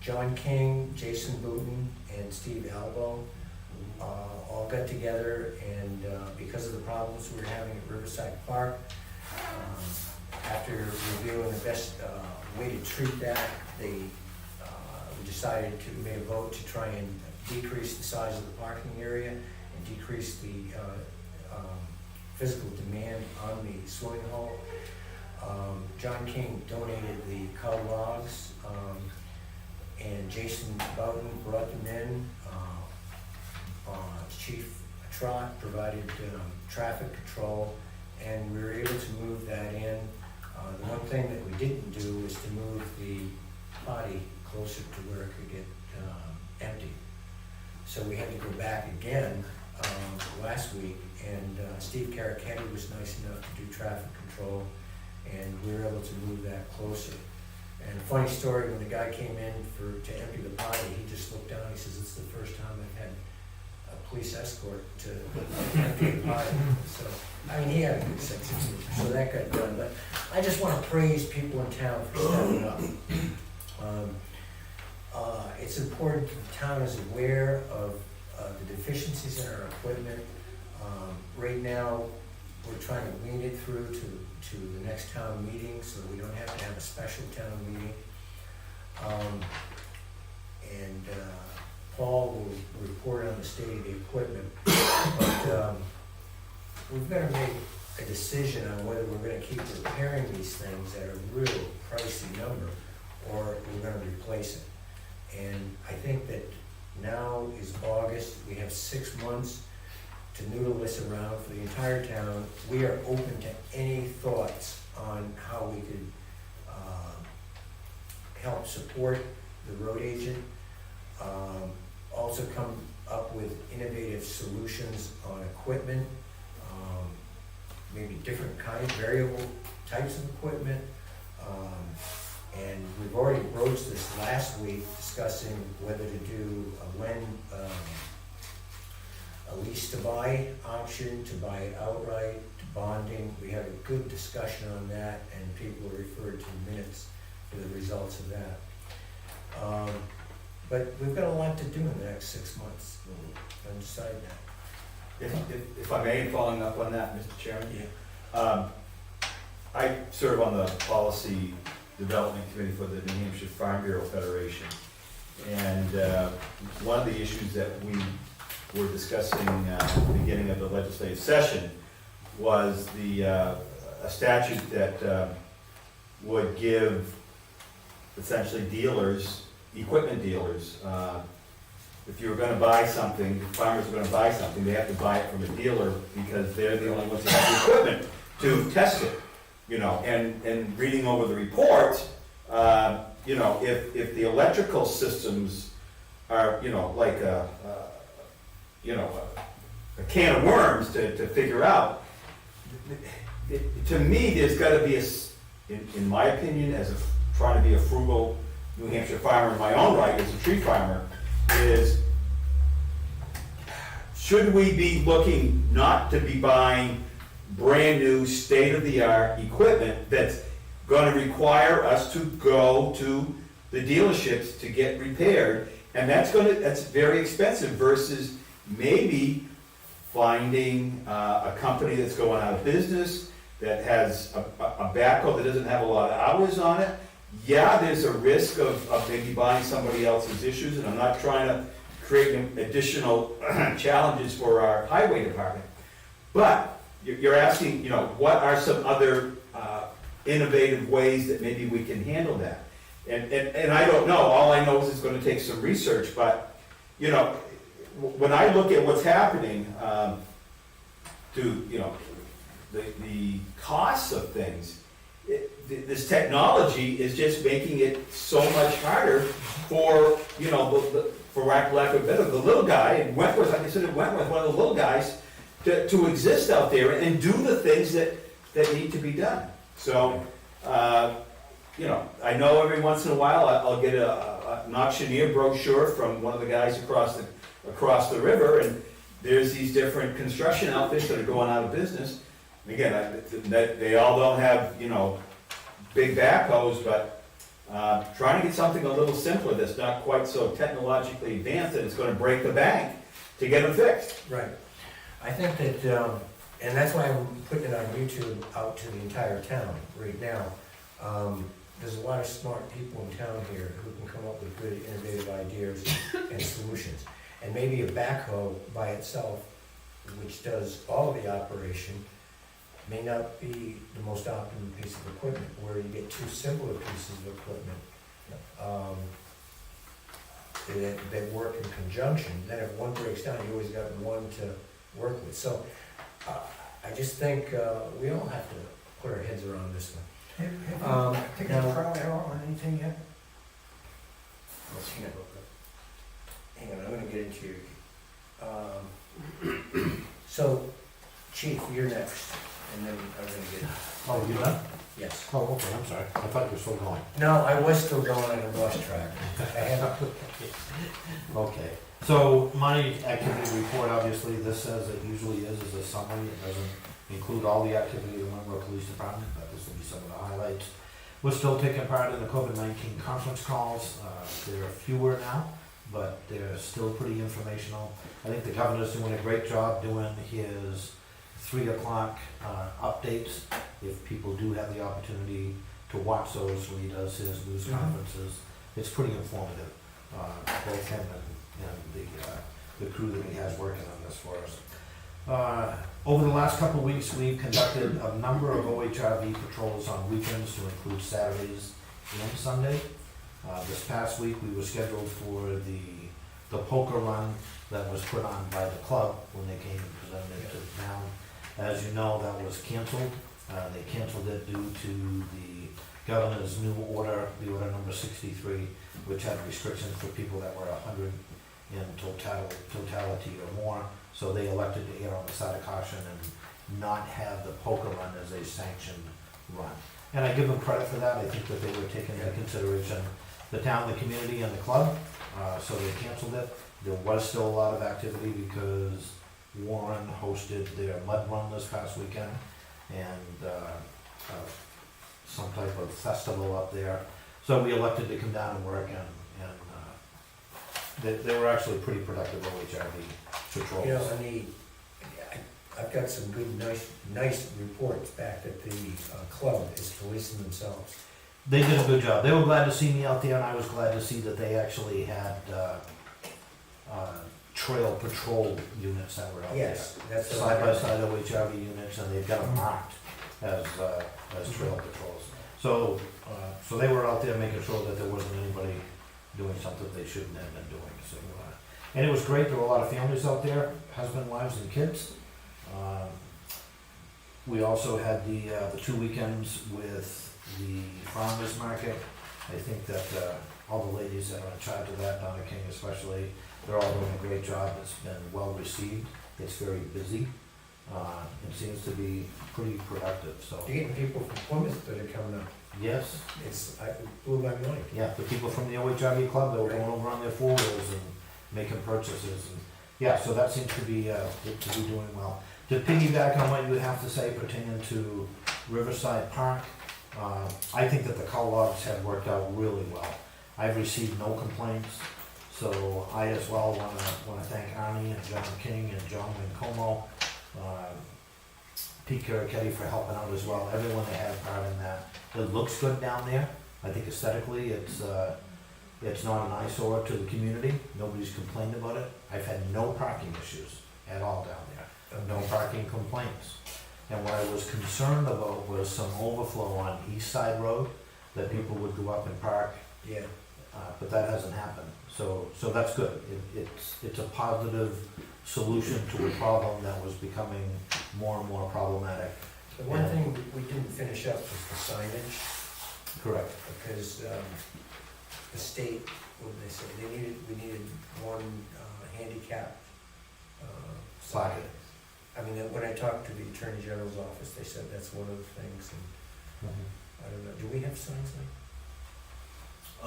S1: John King, Jason Booton, and Steve Albo all got together, and because of the problems we were having at Riverside Park, after reviewing the best way to treat that, we decided to make a vote to try and decrease the size of the parking area and decrease the physical demand on the swimming hole. John King donated the cow logs, and Jason Bowden brought them in. Chief Trot provided traffic control, and we were able to move that in. The one thing that we didn't do was to move the potty closer to where it could get empty. So we had to go back again last week, and Steve Caracetti was nice enough to do traffic control, and we were able to move that closer. And a funny story, when the guy came in to empty the potty, he just looked down, he says, "It's the first time I've had a police escort to empty the potty." So, I mean, he had a good sense of humor, so that got done. But I just want to praise people in town for stepping up. It's important that the town is aware of the deficiencies in our equipment. Right now, we're trying to wean it through to the next town meeting, so we don't have to have a special town meeting. Paul will report on the state of the equipment, but we've got to make a decision on whether we're going to keep repairing these things at a real pricey number, or we're going to replace it. And I think that now is August, we have 6 months to noodle this around for the entire town. We are open to any thoughts on how we could help support the road agent. Also come up with innovative solutions on equipment, maybe different kinds, variable types of equipment. And we've already broached this last week, discussing whether to do a lease to buy option, to buy it outright, to bonding. We had a good discussion on that, and people referred to minutes for the results of that. But we've got a lot to do in the next 6 months. Don't decide that.
S5: If I may, following up on that, Mr. Chairman?
S1: Yeah.
S5: I serve on the Policy Development Committee for the New Hampshire Farm Bureau Federation. And one of the issues that we were discussing at the beginning of the legislative session was a statute that would give essentially dealers, equipment dealers, if you were going to buy something, if farmers were going to buy something, they have to buy it from a dealer because they're the only ones that have the equipment to test it. You know, and reading over the report, you know, if the electrical systems are, you know, like a can of worms to figure out, to me, there's got to be in my opinion, as trying to be a frugal New Hampshire farmer in my own right, as a tree farmer, is should we be looking not to be buying brand new state-of-the-art equipment that's going to require us to go to the dealerships to get repaired, and that's very expensive versus maybe finding a company that's going out of business that has a backhoe that doesn't have a lot of hours on it. Yeah, there's a risk of maybe buying somebody else's issues, and I'm not trying to create additional challenges for our highway department, but you're asking, you know, what are some other innovative ways that maybe we can handle that? And I don't know. All I know is it's going to take some research. But, you know, when I look at what's happening to, you know, the costs of things, this technology is just making it so much harder for, you know, for lack of a better, the little guy in Wentworth, I consider Wentworth one of the little guys, to exist out there and do the things that need to be done. So, you know, I know every once in a while I'll get an auctioneer brochure from one of the guys across the river, and there's these different construction outfits that are going out of business. And again, they all don't have, you know, big backhoes, but trying to get something a little simpler that's not quite so technologically advanced that it's gonna break the bank to get them fixed.
S1: Right. I think that, and that's why I'm putting it on YouTube out to the entire town right now. There's a lot of smart people in town here who can come up with good innovative ideas and solutions. And maybe a backhoe by itself, which does all of the operation, may not be the most optimum piece of equipment, where you get two simpler pieces of equipment that work in conjunction. Then if one breaks down, you always got one to work with. So I just think we all have to put our heads around this one.
S2: Have you taken a trial out on anything yet?
S1: Hang on, I'm gonna get into your, so, Chief, you're next, and then I'm gonna get,
S7: Oh, you done?
S1: yes.
S7: Oh, okay, I'm sorry. I thought you were still going.
S1: No, I was still going on a lost track. I have,
S7: Okay, so my activity report, obviously, this says it usually is a summary. It doesn't include all the activity of the Wentworth Police Department, but this will be some of the highlights. We're still taking part in the COVID-19 conference calls. There are fewer now, but they're still pretty informational. I think the governor's doing a great job doing his 3 o'clock updates. If people do have the opportunity to watch those when he does his news conferences, it's pretty informative. Both him and the crew that he has working on this for us. Over the last couple of weeks, we've conducted a number of OHRV patrols on weekends to include Saturdays and Sunday. This past week, we were scheduled for the poker run that was put on by the club when they came and presented it to the town. As you know, that was canceled. They canceled it due to the governor's new order, the order number 63, which had restrictions for people that were 100 in totality or more. So they elected to err on the side of caution and not have the poker run as a sanctioned run. And I give them credit for that. I think that they were taking into consideration the town, the community, and the club. So they canceled it. There was still a lot of activity because Warren hosted their mud run this past weekend and some type of festival up there. So we elected to come down and work, and they were actually pretty productive OHRV patrols.
S1: you know, I've got some good, nice reports back that the club is policing themselves.
S7: They did a good job. They were glad to see me out there, and I was glad to see that they actually had trail patrol units that were out there.
S1: Yes, that's what
S7: Side by side OHRV units, and they've got them marked as trail patrols. So they were out there making sure that there wasn't anybody doing something they shouldn't have been doing. So, and it was great. There were a lot of families out there, husband, wives, and kids. We also had the 2 weekends with the farmers market. I think that all the ladies that are in charge of that, Donna King especially, they're all doing a great job. It's been well received. It's very busy. It seems to be pretty productive. So
S1: You're getting people from Plymouth that are coming up.
S7: yes,
S1: It blew my mind.
S7: yeah, the people from the OHRV club that were going over on their 4-wheels and making purchases, and yeah, so that seems to be doing well. To piggyback on what you have to say pertaining to Riverside Park, I think that the call logs have worked out really well. I've received no complaints, so I as well want to thank Arnie and John King and John Wincomo, Pete Carichetti for helping out as well. Everyone that had part in that. It looks good down there. I think aesthetically it's not an eyesore to the community. Nobody's complained about it. I've had no parking issues at all down there. No parking complaints. And what I was concerned about was some overflow on East Side Road, that people would go up and park,
S1: Yeah.
S7: but that hasn't happened. So that's good. It's a positive solution to a problem that was becoming more and more problematic
S1: The one thing we didn't finish up was the signage,
S7: Correct.
S1: because the state, what did they say, we needed one handicap sign.
S7: Plaque.
S1: I mean, when I talked to the Attorney General's office, they said that's one of the things, and I don't know, do we have signs like?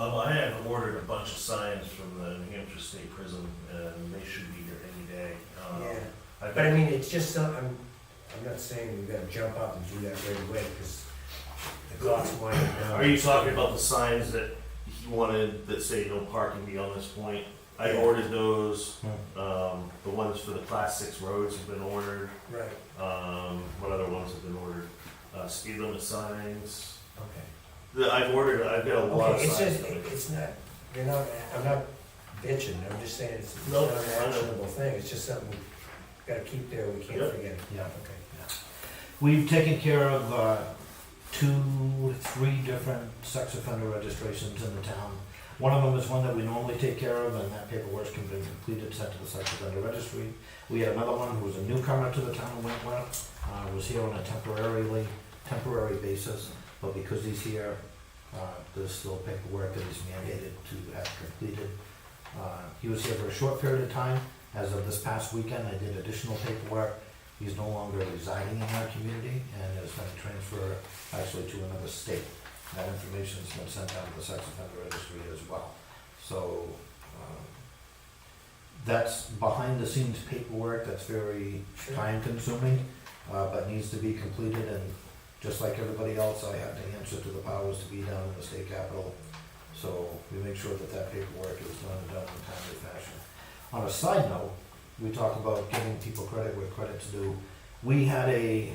S4: I have ordered a bunch of signs from the New Hampshire State Prison, and they should be here any day.
S1: Yeah,
S4: I've
S1: but I
S4: got-
S1: mean, it's just, I'm not saying we've gotta jump out and do that right away, because the clock's winding down.
S4: Are you talking about the signs that he wanted that say no parking beyond this point? I
S1: Yeah.
S4: ordered those. The ones for the class 6 roads have been ordered.
S1: Right,
S4: What other ones have been ordered? Speed limit signs.
S1: okay.
S4: I've got a lot of
S1: Okay, it's
S4: signs.
S1: just, it's not, I'm not bitching, I'm just saying it's
S4: No,
S1: not an
S4: I know.
S1: actionable thing, it's just something we gotta keep there, we can't
S4: Yep.
S1: forget it.
S7: Yeah.
S1: Okay.
S7: We've taken care of 2, 3 different sex offender registrations in the town. One of them is one that we normally take care of, and that paperwork's been completed, sent to the sex offender registry. We had another one who was a newcomer to the town of Wentworth, was here on a temporary basis, but because he's here, there's still paperwork that he's mandated to have completed. He was here for a short period of time. As of this past weekend, I did additional paperwork. He's no longer residing in our community and is going to transfer actually to another state. That information's been sent out to the sex offender registry as well. So, that's behind the scenes paperwork that's very
S1: Sure.
S7: time consuming, but needs to be completed, and just like everybody else, I have to answer to the powers to be down in the state capitol. So we make sure that that paperwork is done in a timely fashion. On a side note, we talk about giving people credit where credit's due. We had an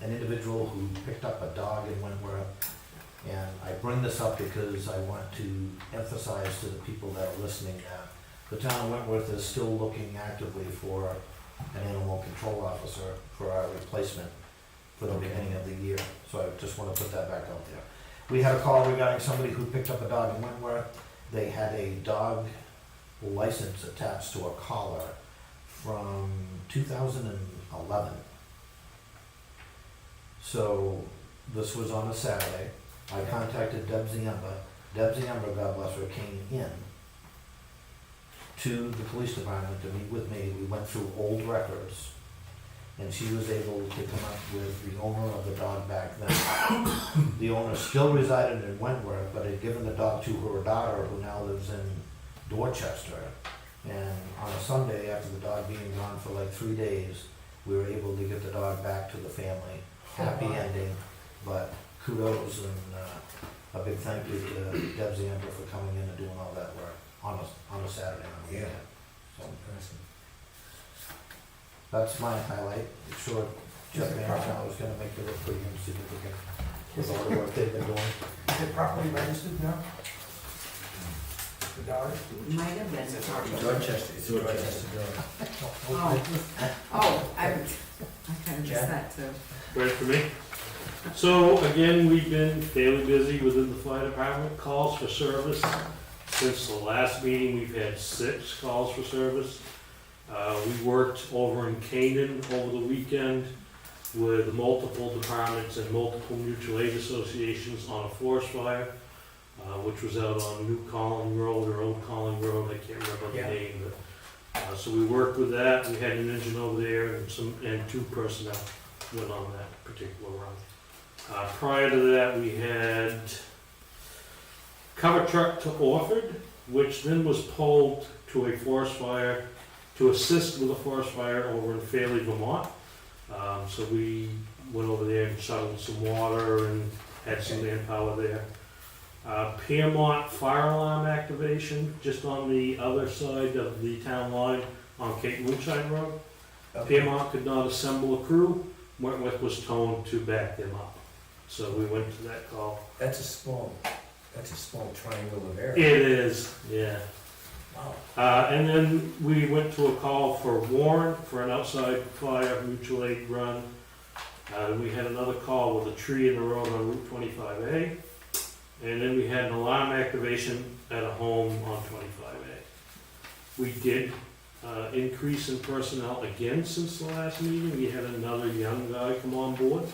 S7: individual who picked up a dog in Wentworth, and I bring this up because I want to emphasize to the people that are listening that the town of Wentworth is still looking actively for an animal control officer for our replacement for the beginning of the year. So I just want to put that back out there. We had a call regarding somebody who picked up a dog in Wentworth. They had a dog license attached to a collar from 2011. So this was on a Saturday. I contacted Deb Ziemba. Deb Ziemba, God bless her, came in to the police department to meet with me. We went through old records, and she was able to come up with the owner of the dog back then. The owner still resided in Wentworth, but had given the dog to her daughter, who now lives in Dorchester. And on a Sunday, after the dog being gone for like 3 days, we were able to get the dog back to the family. Happy ending, but kudos and a big thank you to Deb Ziemba for coming in and doing all that work on a Saturday. On the weekend. So
S1: Impressive.
S7: that's my highlight. I'm sure Jeff Manchell is gonna make it look pretty insignificant with all the work they've been doing.
S2: Is it properly registered now? The dog?
S8: Might have been.
S1: Dorchester, it's a Dorchester dog.
S8: I kind of missed that too.
S10: Right for me. So again, we've been fairly busy within the fire department. Calls for service. Since the last meeting, we've had 6 calls for service. We worked over in Canaan over the weekend with multiple departments and multiple mutual aid associations on a forest fire, which was out on New Colling Road or Old Colling Road. I can't remember the
S1: Yeah.
S10: name, but so we worked with that. We had an engine over there and 2 personnel went on that particular run. Prior to that, we had cover truck to Orford, which then was pulled to a forest fire to assist with a forest fire over in Fairleigh, Vermont. So we went over there and shuttled some water and had some manpower there. Piermont fire alarm activation, just on the other side of the town line on Cape Moonshine Road. Piermont could not assemble a crew. Wentworth was told to back them up. So we went to that call.
S1: That's a small triangle of area.
S10: It is, yeah.
S1: Wow.
S10: And then we went to a call for Warren for an outside fire mutual aid run. We had another call with a tree in the road on Route 25A. And then we had an alarm activation at a home on 25A. We did increase in personnel again since the last meeting. We had another young guy come on board.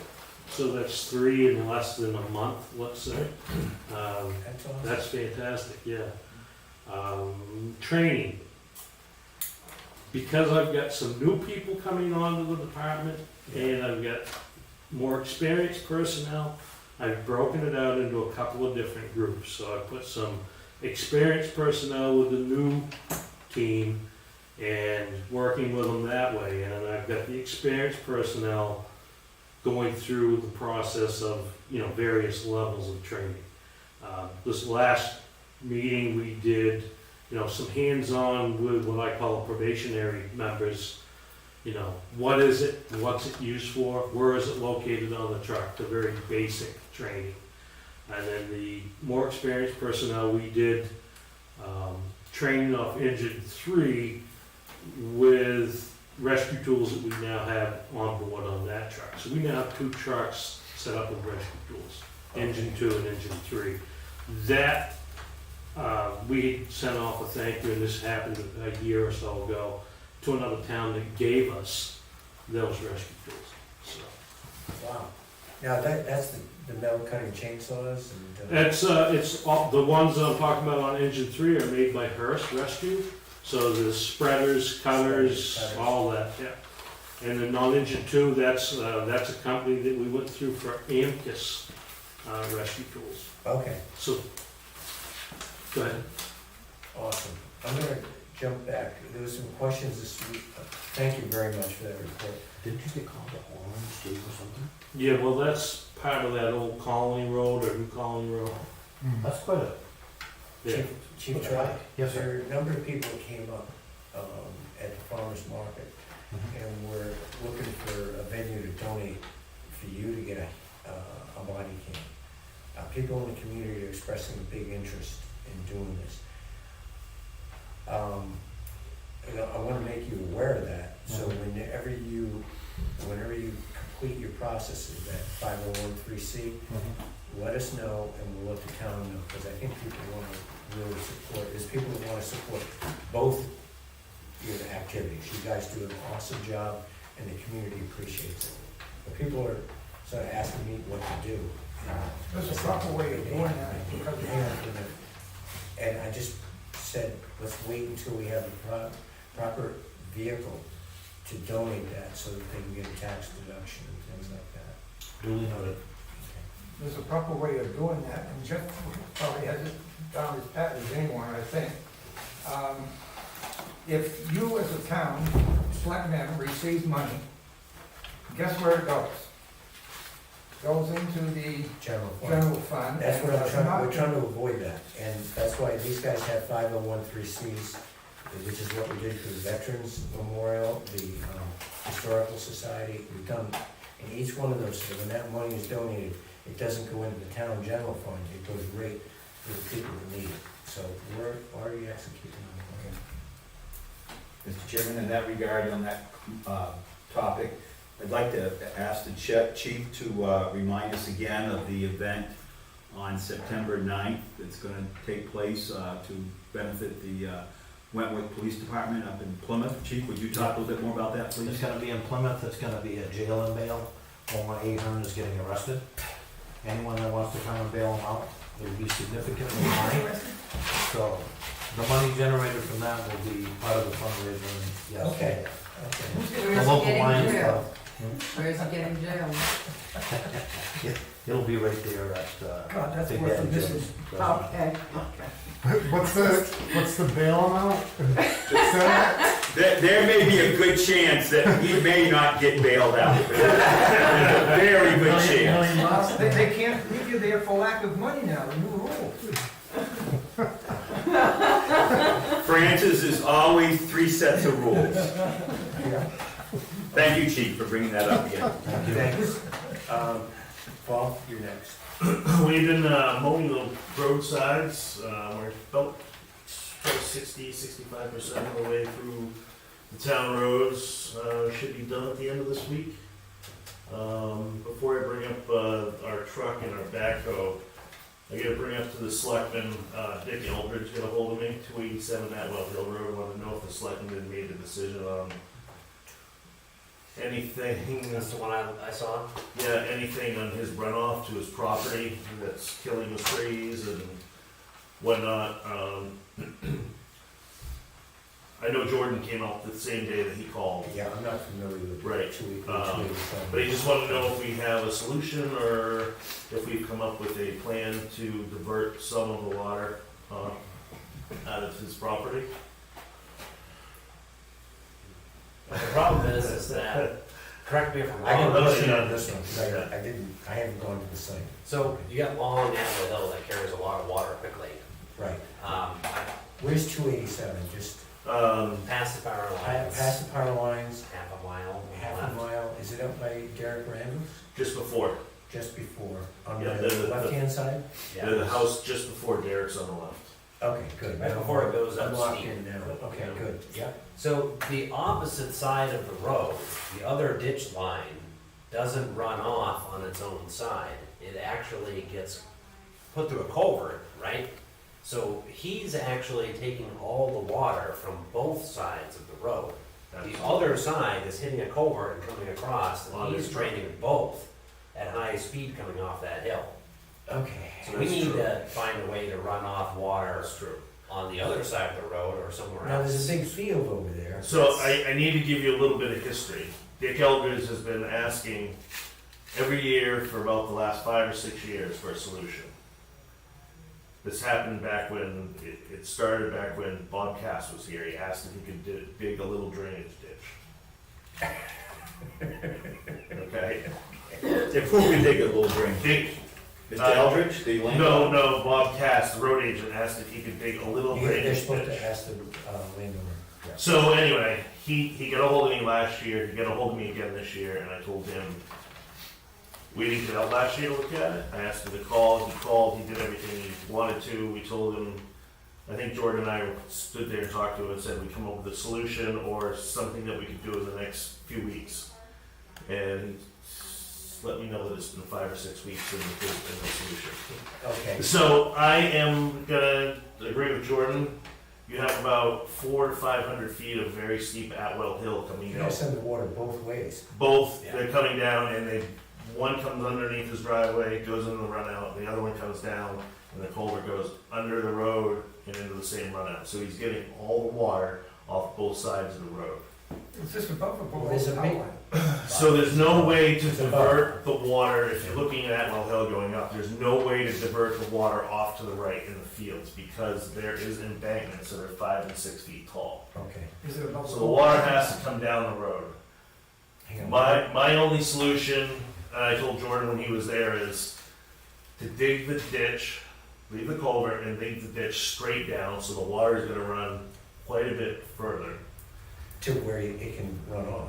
S10: So that's 3 in less than a month, let's say.
S1: That's awesome.
S10: That's fantastic, yeah. Training. Because I've got some new people coming onto the department and I've got more experienced personnel, I've broken it out into a couple of different groups. So I put some experienced personnel with the new team and working with them that way. And then I've got the experienced personnel going through the process of, various levels of training. This last meeting, we did, some hands-on with what I call probationary members. What is it? What's it used for? Where is it located on the truck? The very basic training. And then the more experienced personnel, we did training off engine 3 with rescue tools that we now have on board on that truck. So we now have 2 trucks set up with rescue tools, engine 2 and engine 3. That, we sent off a thank you, and this happened a year or so ago, to another town that gave us those rescue tools. So
S1: Wow. Now, that's the metal cutting chainsaws and.
S10: it's all, the ones that I'm talking about on engine 3 are made by Hearst Rescue. So the spreaders, cutters, all that, yeah. And then on engine 2, that's a company that we went through for Amcus rescue tools.
S1: Okay,
S10: So, go ahead.
S1: awesome. I'm gonna jump back. There was some questions this week. Thank you very much for that report.
S7: Didn't you get called to Orange State or something?
S10: Yeah, well, that's part of that old Colony Road or New Colony Road.
S7: That's quite a.
S10: Yeah.
S1: Chief Troy,
S7: Yes, sir.
S1: there are a number of people that came up at the farmer's market,
S7: Mhm.
S1: and we're looking for a venue to donate for you to get a body cam. People in the community are expressing a big interest in doing this. I want to make you aware of that, so whenever you complete your processes, that 501(c), let us know and we'll let the town know, because I think people want to really support, there's people that want to support both your activities. You guys do an awesome job and the community appreciates it. But people are sort of asking me what to do.
S2: There's a proper way of doing that, because
S1: And I just said, let's wait until we have a proper vehicle to donate that so that they can get a tax deduction and things like that.
S7: Duly noted.
S2: there's a proper way of doing that, and Jeff probably has it down as pat as anyone, I think. If you as a town, selectmen, receive money, guess where it goes? Goes into the
S1: General fund.
S2: general fund.
S1: That's what
S2: and
S1: we're trying to avoid that, and that's why these guys have 501(c)(3)s, which is what we did for the Veterans Memorial, the Historical Society. We've done, in each one of those, so when that money is donated, it doesn't go into the town general fund, it goes right to the people that need it. So we're already executing on it.
S5: Mr. Chairman, in that regard, on that topic, I'd like to ask the chief to remind us again of the event on September 9th that's going to take place to benefit the Wentworth Police Department up in Plymouth. Chief, would you talk a little bit more about that,
S7: It's
S5: please?
S7: gonna be in Plymouth, it's gonna be a jail and bail, Omar Ahern is getting arrested. Anyone that wants to come and bail him out, it will be significantly money. So, the money generated from that will be part of the fundraiser, yes.
S1: Okay.
S7: The
S8: Where's
S7: local
S8: he getting
S7: Lions
S8: jailed?
S7: Club.
S8: Where's he getting jailed?
S7: It'll be right there at,
S2: God, that's
S7: Big
S2: worth
S7: Daddy
S2: the
S7: Joe's
S2: visit.
S7: restaurant.
S8: Okay.
S9: What's the bail amount?
S5: There may be a good chance that he may not get bailed out. There's a very good chance.
S2: They can't leave you there for lack of money now, the new rule.
S5: Francis is always 3 sets of rules. Thank you, Chief, for bringing that up again.
S1: Thanks. Paul, you're next.
S11: We've been mowing the roadsides. We're about 65% of the way through the town roads. Should be done at the end of this week. Before I bring up our truck and our backhoe, I gotta bring up to the selectmen, Dick Eldridge got a hold of me, 287 Atwell Hill Road, wanted to know if the selectmen had made a decision on anything,
S3: That's the one I saw.
S11: yeah, anything on his runoff to his property that's killing the trees and whatnot. I know Jordan came out the same day that he called,
S1: Yeah, I'm not familiar with
S11: Right.
S1: 287.
S11: but he just wanted to know if we have a solution or if we've come up with a plan to divert some of the water out of his property.
S3: The problem is that, correct me if I'm
S1: I can
S3: wrong,
S1: listen
S11: yeah.
S1: on this one, because I haven't gone to the site.
S3: so you got long Atwell Hill that carries a lot of water quickly.
S1: Right.
S3: Um,
S1: Where's 287? Just
S3: past the power lines,
S1: past the power lines,
S3: half a mile,
S1: half a
S3: left.
S1: mile, is it up by Derek Randall's?
S11: Just before,
S1: Just before, on
S11: Yeah,
S1: the
S11: the-
S1: left-hand side?
S3: Yeah.
S11: the house just before Derek's on the left.
S1: Okay, good.
S3: Right before it goes
S1: I'm
S3: up
S1: locked
S3: steep.
S1: in now. Okay,
S11: Yeah.
S1: good, yeah.
S3: So the opposite side of the road, the other ditch line, doesn't run off on its own side. It actually gets put through a culvert, right? So he's actually taking all the water from both sides of the road. The other side is hitting a culvert and coming across,
S11: On
S3: and he's
S11: his
S3: draining both at high speed coming off that hill.
S1: Okay.
S3: So we
S11: That's
S3: need
S11: true.
S3: to find a way to run off water
S11: That's true.
S3: on the other side of the road or somewhere
S1: Now, there's
S3: else.
S1: a big field over there.
S11: So I need to give you a little bit of history. Dick Eldridge has been asking every year for about the last 5 or 6 years for a solution. This happened back when, it started back when Bob Cass was here. He asked if he could dig a little drainage ditch. Okay?
S5: If who can dig a little drain?
S11: Dick,
S5: Mr. Eldridge, the landowner?
S11: no, Bob Cass, the road agent, asked if he could dig a little
S1: They're
S11: drainage
S1: supposed
S11: ditch.
S1: to ask the landowner.
S11: So anyway, he got a hold of me last year, he got a hold of me again this year, and I told him, we didn't get out last year to look at it. I asked him to call, he called, he did everything he wanted to. We told him, I think Jordan and I stood there and talked to him and said we'd come up with a solution or something that we could do in the next few weeks. And he let me know that it's been 5 or 6 weeks in the solution.
S1: Okay.
S11: So I am gonna agree with Jordan. You have about 400 to 500 feet of very steep Atwell Hill coming
S1: You
S11: down.
S1: gotta send the water both ways.
S11: Both,
S3: Yeah.
S11: they're coming down and one comes underneath his driveway, goes into the runout, the other one comes down, and the culvert goes under the road and into the same runout. So he's getting all the water off both sides of the road.
S2: Is this above or below
S1: There's a
S2: the
S1: big-
S2: power line?
S11: So there's no way to
S1: It's above.
S11: divert the water, if you're looking at Atwell Hill going up, there's no way to divert the water off to the right in the fields because there is embankments that are 5 and 6 feet tall.
S1: Okay.
S2: Is it above?
S11: So the water has to come down the road.
S1: Hang on.
S11: My only solution, and I told Jordan when he was there, is to dig the ditch, leave the culvert and dig the ditch straight down so the water is gonna run quite a bit further
S1: To where it can run off.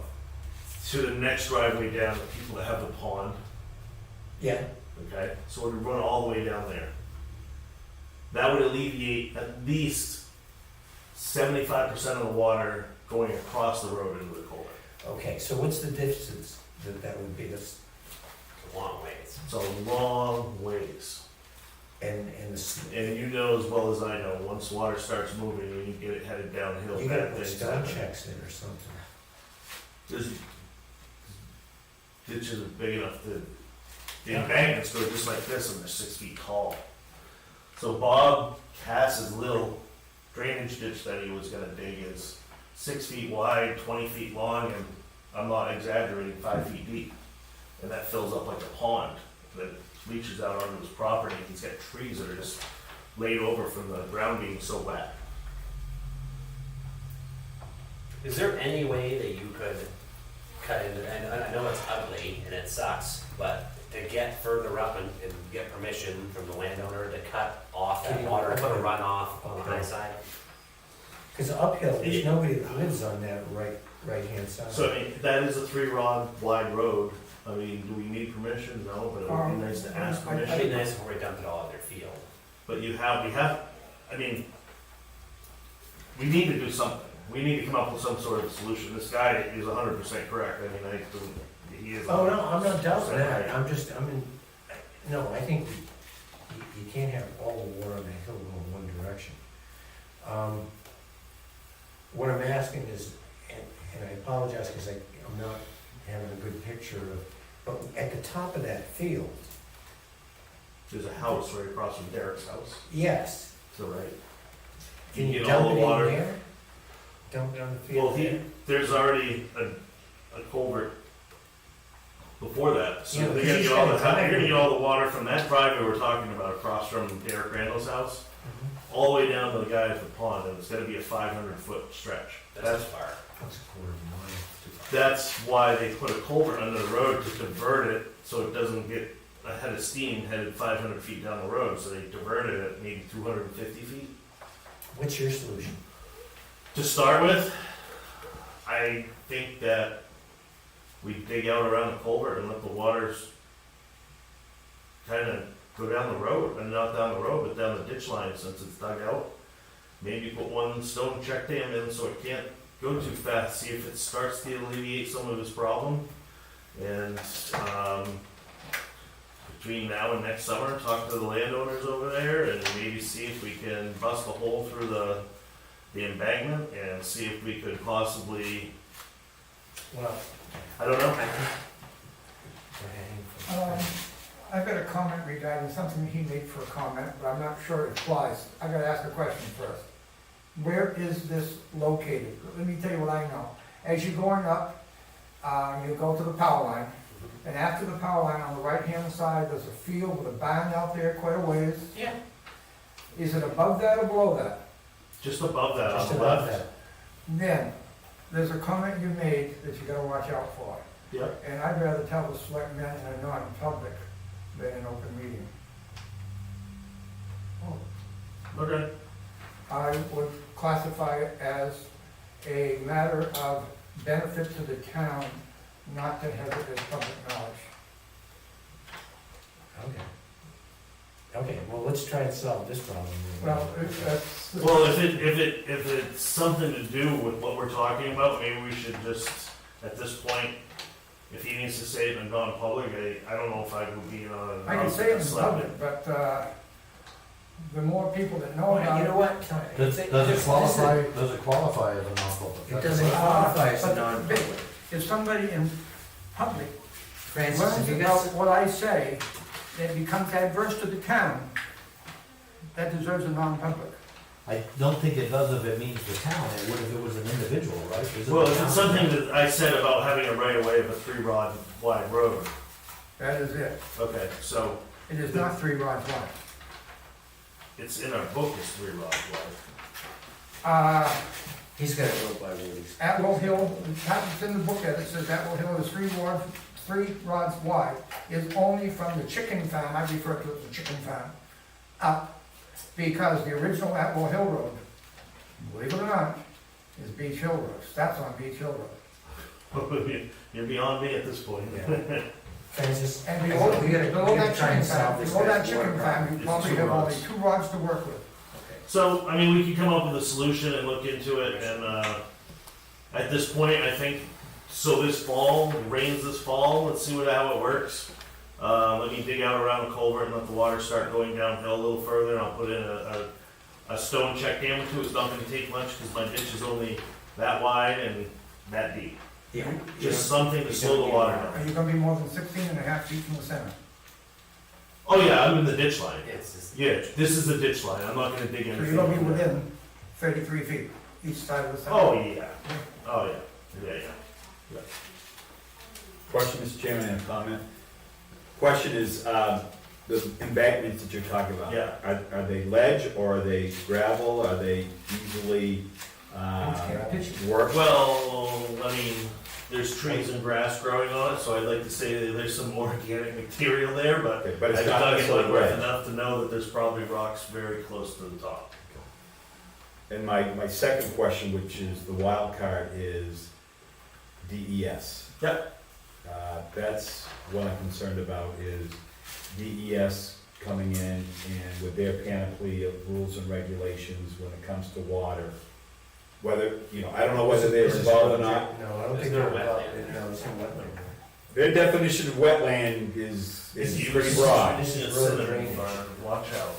S11: to the next driveway down, the people that have the pond,
S1: Yeah.
S11: okay? So it would run all the way down there. That would alleviate at least 75% of the water going across the road into the culvert.
S1: Okay, so what's the distance that would be? That's,
S3: It's a long ways.
S11: It's a long ways.
S1: and
S11: And you know as well as I know, once water starts moving and you get it headed downhill,
S1: you gotta
S11: bad
S1: put
S11: things
S1: stone
S11: happen.
S1: checks in or something.
S11: There's ditches are big enough to, the embankments go just like this and they're 6 feet tall. So Bob Cass's little drainage ditch that he was gonna dig is 6 feet wide, 20 feet long, and I'm not exaggerating, 5 feet deep. And that fills up like a pond that reaches out onto his property. He's got trees that are just laid over from the ground being so wet.
S3: Is there any way that you could cut into, and I know it's ugly and it sucks, but to get further up and get permission from the landowner to cut off that water to run off on the high side?
S1: Because uphill, there's nobody that lives on that right-hand side.
S11: So, I mean, that is a 3-rod wide road. I mean, do we need permission? No, but it would be nice to ask
S2: I-
S3: It'd be
S11: permission.
S3: nice if we dumped it all in their field.
S11: But we have, I mean, we need to do something. We need to come up with some sort of solution. This guy is 100% correct. I mean, he is.
S1: Oh, no, I'm not doubting
S11: 100%
S1: that.
S11: right.
S1: I think you can't have all the water on the hill going one direction. What I'm asking is, and I apologize because I'm not having a good picture of, but at the top of that field,
S11: There's a house right across from Derek's house,
S1: yes,
S11: to the right.
S1: can you
S11: get all
S1: dump
S11: the
S1: it in
S11: water.
S1: there? Dump it on the
S11: Well,
S1: field there?
S11: there's already a culvert before that, so
S1: Yeah,
S11: they're
S1: because
S11: gonna
S1: he's
S11: get all
S1: got
S11: the,
S1: a driveway.
S11: you're gonna get all the water from that driveway we're talking about across from Derek Randall's house, all the way down to the guy at the pond, and it's gonna be a 500-foot stretch.
S3: That's far.
S1: That's a quarter of a mile.
S11: That's why they put a culvert under the road to divert it, so it doesn't get a head of steam headed 500 feet down the road, so they diverted it maybe 250 feet.
S1: What's your solution?
S11: To start with, I think that we dig out around the culvert and let the waters kind of go down the road, and not down the road, but down the ditch line since it's dug out. Maybe put one stone check dam in so it can't go too fast, see if it starts to alleviate some of this problem. And between now and next summer, talk to the landowners over there and maybe see if we can bust a hole through the embankment and see if we could possibly,
S1: Well,
S11: I don't know.
S1: go ahead.
S2: I've got a comment regarding something he made for a comment, but I'm not sure it applies. I gotta ask a question first. Where is this located? Let me tell you what I know. As you're going up, you go to the power line, and after the power line, on the right-hand side, there's a field with a barn out there quite a ways.
S1: Yeah.
S2: Is it above that or below that?
S11: Just above that
S1: Just
S11: on the
S1: above
S11: left.
S1: that.
S2: Then, there's a comment you made that you gotta watch out for.
S11: Yep.
S2: And I'd rather tell the selectmen in a non-public than an open meeting.
S11: Okay.
S2: I would classify it as a matter of benefit to the town, not to have it as public knowledge.
S1: Okay. Okay, well, let's try and solve this problem.
S2: Well, that's.
S11: Well, if it's something to do with what we're talking about, maybe we should just, at this point, if he needs to say it in non-public, I don't know if I would be on a.
S2: I can say it in public, but, the more people that know
S1: Well,
S2: about
S1: you
S2: it.
S1: know what?
S7: Does it qualify as a non-public?
S1: It doesn't qualify as a
S2: But
S1: non-public.
S2: If somebody in public
S1: Francis,
S2: learns
S1: have you
S2: about
S1: got,
S2: what I say, and it becomes adverse to the town, that deserves a non-public.
S7: I don't think it does if it means the town, it would if it was an individual, right? Is it
S11: Well,
S7: the
S11: if
S7: town?
S11: it's something that I said about having a right of way of a 3-rod wide road,
S2: That is it.
S11: okay, so
S2: It is not 3 rods wide.
S11: it's in our book, it's 3 rods wide.
S1: he's got to go by Woody's.
S2: Atwell Hill, it's in the book that it says Atwell Hill is 3 rods wide, is only from the chicken farm, I refer to it as the chicken farm, up, because the original Atwell Hill Road, believe it or not, is Beach Hill Road, starts on Beach Hill Road.
S11: You're beyond me at this point.
S1: Yeah. Francis,
S2: And
S1: we
S2: below,
S1: gotta
S2: below that
S1: try and
S2: chicken
S1: solve
S2: farm,
S1: this
S2: below that
S1: guy's
S2: chicken
S1: water
S2: farm,
S1: problem.
S2: you
S11: It's
S2: probably
S11: 2
S2: have only
S11: rods.
S2: 2 rods to work with.
S1: Okay.
S11: So, I mean, we could come up with a solution and look into it, and, at this point, I think, so this fall, it rains this fall, let's see how it works. Let me dig out around the culvert and let the water start going downhill a little further, and I'll put in a stone check dam or two. It's not gonna take much, because my ditch is only that wide and that deep.
S1: Yeah.
S11: Just something to slow the water down.
S2: Are you gonna be more than 16.5 feet from the center?
S11: Oh yeah, I'm in the ditch line.
S3: It's just,
S11: Yeah, this is the ditch line, I'm not gonna dig
S2: So
S11: anything.
S2: you're gonna be
S11: in there.
S2: within 33 feet each side of the center?
S11: Oh, yeah, oh, yeah.
S5: Question, Mr. Chairman, and a comment. Question is, the embankments that you're talking about.
S11: Yeah.
S5: Are they ledge, or are they gravel, are they easily, worked?
S11: Well, I mean, there's trees and grass growing on it, so I'd like to say that there's some organic material there, but
S5: Okay, but
S11: I've
S5: it's not
S11: dug in
S5: necessarily
S11: Wentworth
S5: ledge.
S11: enough to know that there's probably rocks very close to the top.
S5: And my second question, which is the wild card, is DES.
S11: Yep.
S5: That's what I'm concerned about, is DES coming in and with their panoply of rules and regulations when it comes to water. Whether, I don't know whether they're involved or not.
S1: No, I don't think
S3: There's
S1: they're
S3: no
S1: involved.
S3: wetland.
S1: No, there's no wetland.
S5: Their definition of wetland is pretty broad.
S1: This is
S11: It's
S1: road
S11: cinnamon
S1: drainage.
S11: farm, watch out.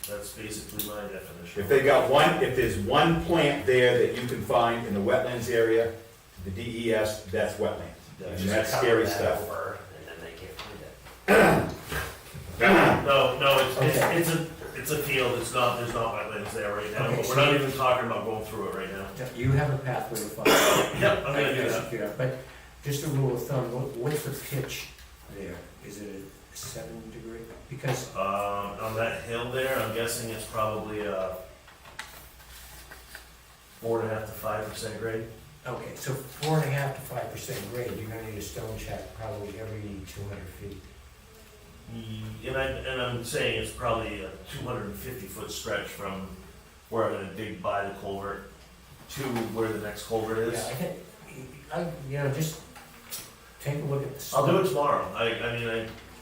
S11: That's basically my definition.
S5: If they got if there's one plant there that you can find in the wetlands area, the DES, that's wetland.
S3: They'll
S5: And
S3: just
S5: that's
S3: cover
S5: scary
S3: that
S5: stuff.
S3: over, and then they can't find it.
S11: No, it's a field, there's not wetlands there right now,
S1: Okay,
S11: but
S1: so
S11: we're not
S1: you-
S11: even talking about going through it right now.
S1: You have a pathway to follow.
S11: Yep, I'm gonna do that.
S1: Yeah, but just a rule of thumb, what's the pitch there? Is it a 7 degree? Because,
S11: On that hill there, I'm guessing it's probably a 4.5 to 5% grade.
S1: okay, so 4.5 to 5% grade, you're gonna need a stone check probably every 200 feet.
S11: And I'm saying it's probably a 250-foot stretch from where I'm gonna dig by the culvert to where the next culvert is.
S1: Yeah, I think, just take a look at the.
S11: I'll do it
S1: slope.
S11: tomorrow.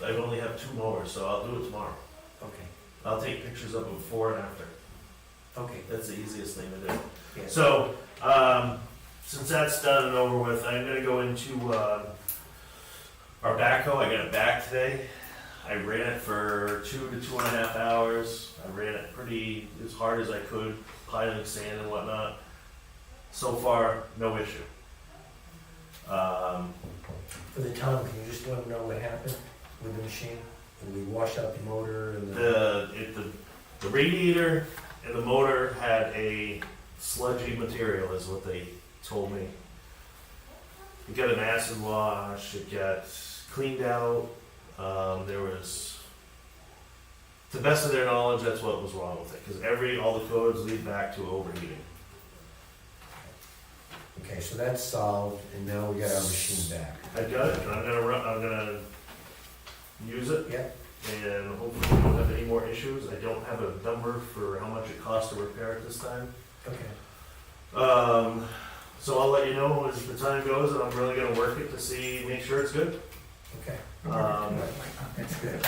S11: I only have 2 mowers, so I'll do it tomorrow.
S1: Okay,
S11: I'll take pictures of it before and after.
S1: okay,
S11: That's the easiest thing to do.
S1: yeah.
S11: So, since that's done and over with, I'm gonna go into, our backhoe. I got it back today. I ran it for 2 to 2.5 hours. I ran it pretty as hard as I could, piling sand and whatnot. So far, no issue.
S1: For the town, can you just let them know what happened with the machine? And we washed out the motor and
S11: The radiator and the motor had a sludgy material, is what they told me. It got an acid wash, it got cleaned out, there was, to the best of their knowledge, that's what was wrong with it, because all the codes lead back to overheating.
S1: Okay, so that's solved, and now we got our machine back.
S11: I got it, and I'm gonna use it,
S1: Yep,
S11: and hopefully we don't have any more issues. I don't have a number for how much it costs to repair it this time.
S1: okay.
S11: So I'll let you know as the time goes, and I'm really gonna work it to make sure it's good.
S1: Okay.
S2: That's good.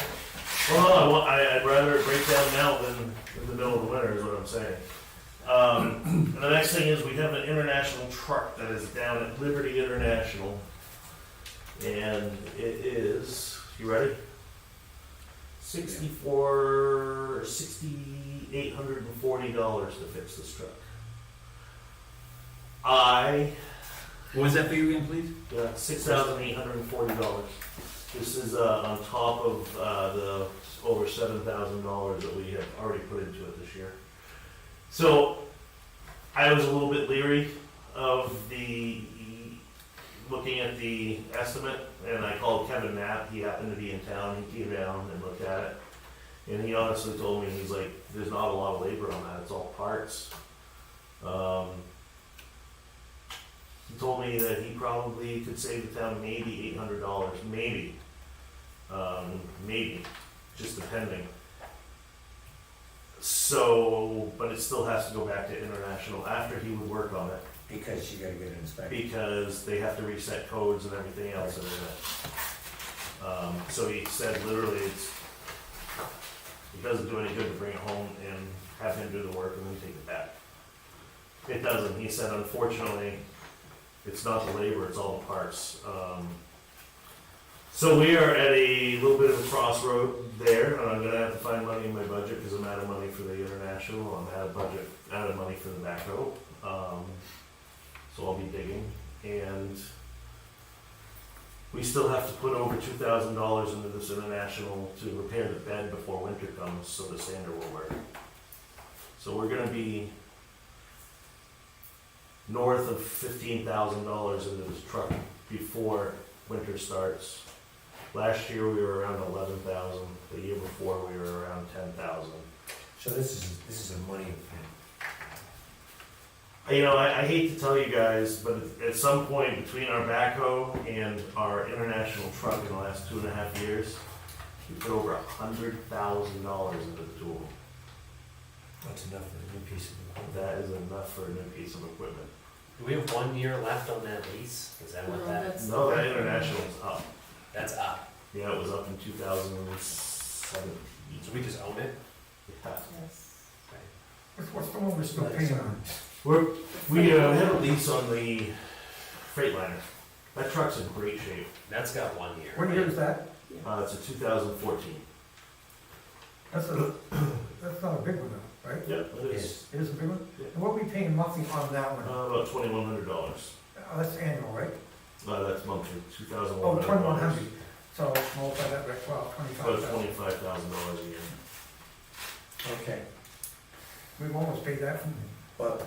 S11: Well, I'd rather it break down now than in the middle of the winter, is what I'm saying. And the next thing is we have an international truck that is down at Liberty International. And it is, you ready? $6,840 to fix this truck.
S5: What was that for you again, please?
S11: $6,840. This is on top of the over $7,000 that we have already put into it this year. So I was a little bit leery of looking at the estimate, and I called Kevin Knapp. He happened to be in town. He came down and looked at it, and he honestly told me, he's like, there's not a lot of labor on that. It's all parts. He told me that he probably could save the town maybe $800, maybe, just depending. So, but it still has to go back to international after he would work on it,
S1: Because you gotta get it inspected.
S11: because they have to reset codes and everything else in it. So he said literally it doesn't do any good to bring it home and have him do the work and then take it back. It doesn't. He said, unfortunately, it's not the labor, it's all the parts. So we are at a little bit of a crossroad there, and I'm gonna have to find money in my budget, because I'm out of money for the international, I'm out of money for the backhoe. So I'll be digging, and we still have to put over $2,000 into this international to repair the bed before winter comes, so the sander will work. So we're gonna be north of $15,000 into this truck before winter starts. Last year we were around 11,000. The year before we were around 10,000.
S1: So this is a money thing.
S11: You know, I hate to tell you guys, but at some point between our backhoe and our international truck in the last 2.5 years, we put over $100,000 into the tool.
S1: That's enough for a new piece of equipment.
S11: That is enough for a new piece of equipment.
S3: Do we have 1 year left on that lease? Is that what that?
S6: That's-
S11: No, that international is up.
S3: That's up.
S11: Yeah, it was up in 2007.
S3: So we just own it?
S11: Yeah.
S2: What's the one we're still paying on?
S11: We have a lease on the Freightliner. That truck's in great shape.
S3: That's got 1 year.
S2: What year is that?
S11: It's a 2014.
S2: That's not a big one though, right?
S11: Yep, it is.
S2: It is a big one?
S11: Yeah.
S2: And what we paying monthly on that one?
S11: About $2,100.
S2: That's annual, right?
S11: That's monthly, $2,100.
S2: Oh, 2,100. So multiply that by 12,
S11: About
S2: 25,000.
S11: $25,000 a year.
S1: Okay,
S2: We've almost paid that from
S1: well,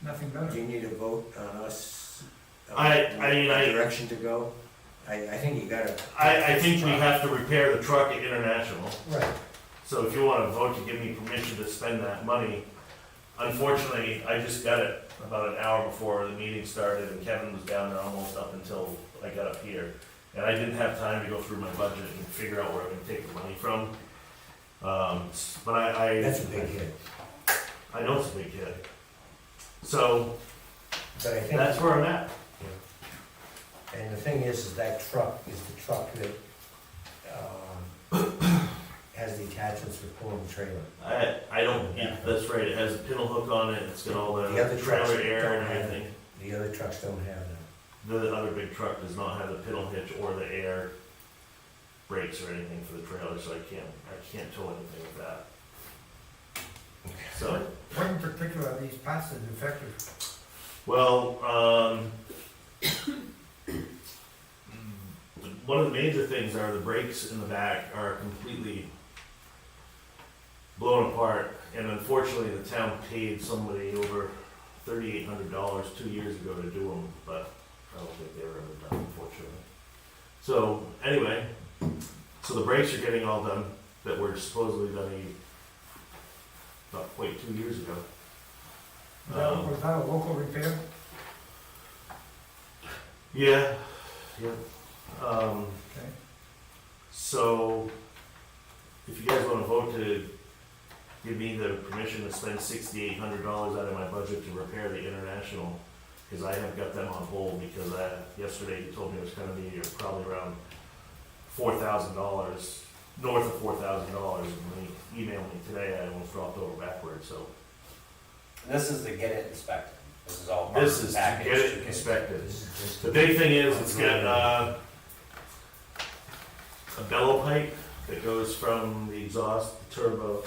S2: nothing
S1: do
S2: better.
S1: you need a vote on us?
S11: I-
S1: Direction to go? I think you gotta.
S11: I think we have to repair the truck at International.
S2: Right.
S11: So if you want to vote to give me permission to spend that money, unfortunately, I just got it about an hour before the meeting started, and Kevin was down there almost up until I got up here. And I didn't have time to go through my budget and figure out where I'm gonna take the money from. But
S1: That's a big hit,
S11: I know it's a big hit. So
S1: but I think.
S11: that's where I'm at.
S1: And the thing is that truck is the truck that, has the attachments for pulling the trailer.
S11: I don't, that's right, it has a pintle hook on it, it's got all
S1: The
S11: the
S1: other trucks
S11: trailer air
S1: don't
S11: and
S1: have
S11: everything.
S1: The other trucks don't have that.
S11: The other big truck does not have the pintle hitch or the air brakes or anything for the trailer, so I can't tow anything with that. So,
S2: What in particular are these parts that are defective?
S11: well, one of the major things are the brakes in the back are completely blown apart, and unfortunately, the town paid somebody over $3,800 2 years ago to do them, but I don't think they were ever done, unfortunately. So, anyway, so the brakes are getting all done, that were supposedly done about quite 2 years ago.
S2: Was that a local repair?
S11: Yeah.
S2: Okay.
S11: So, if you guys wanna vote to give me the permission to spend $6,800 out of my budget to repair the International, because I have got them on hold, because yesterday he told me it was gonna be probably around $4,000, north of $4,000, and when he emailed me today, I almost dropped over backwards, so.
S3: And this is to get it inspected. This is all part
S11: This
S3: of the
S11: is to
S3: package.
S11: get it inspected. The big thing is, it's got, a bellow pipe that goes from the exhaust, the turbo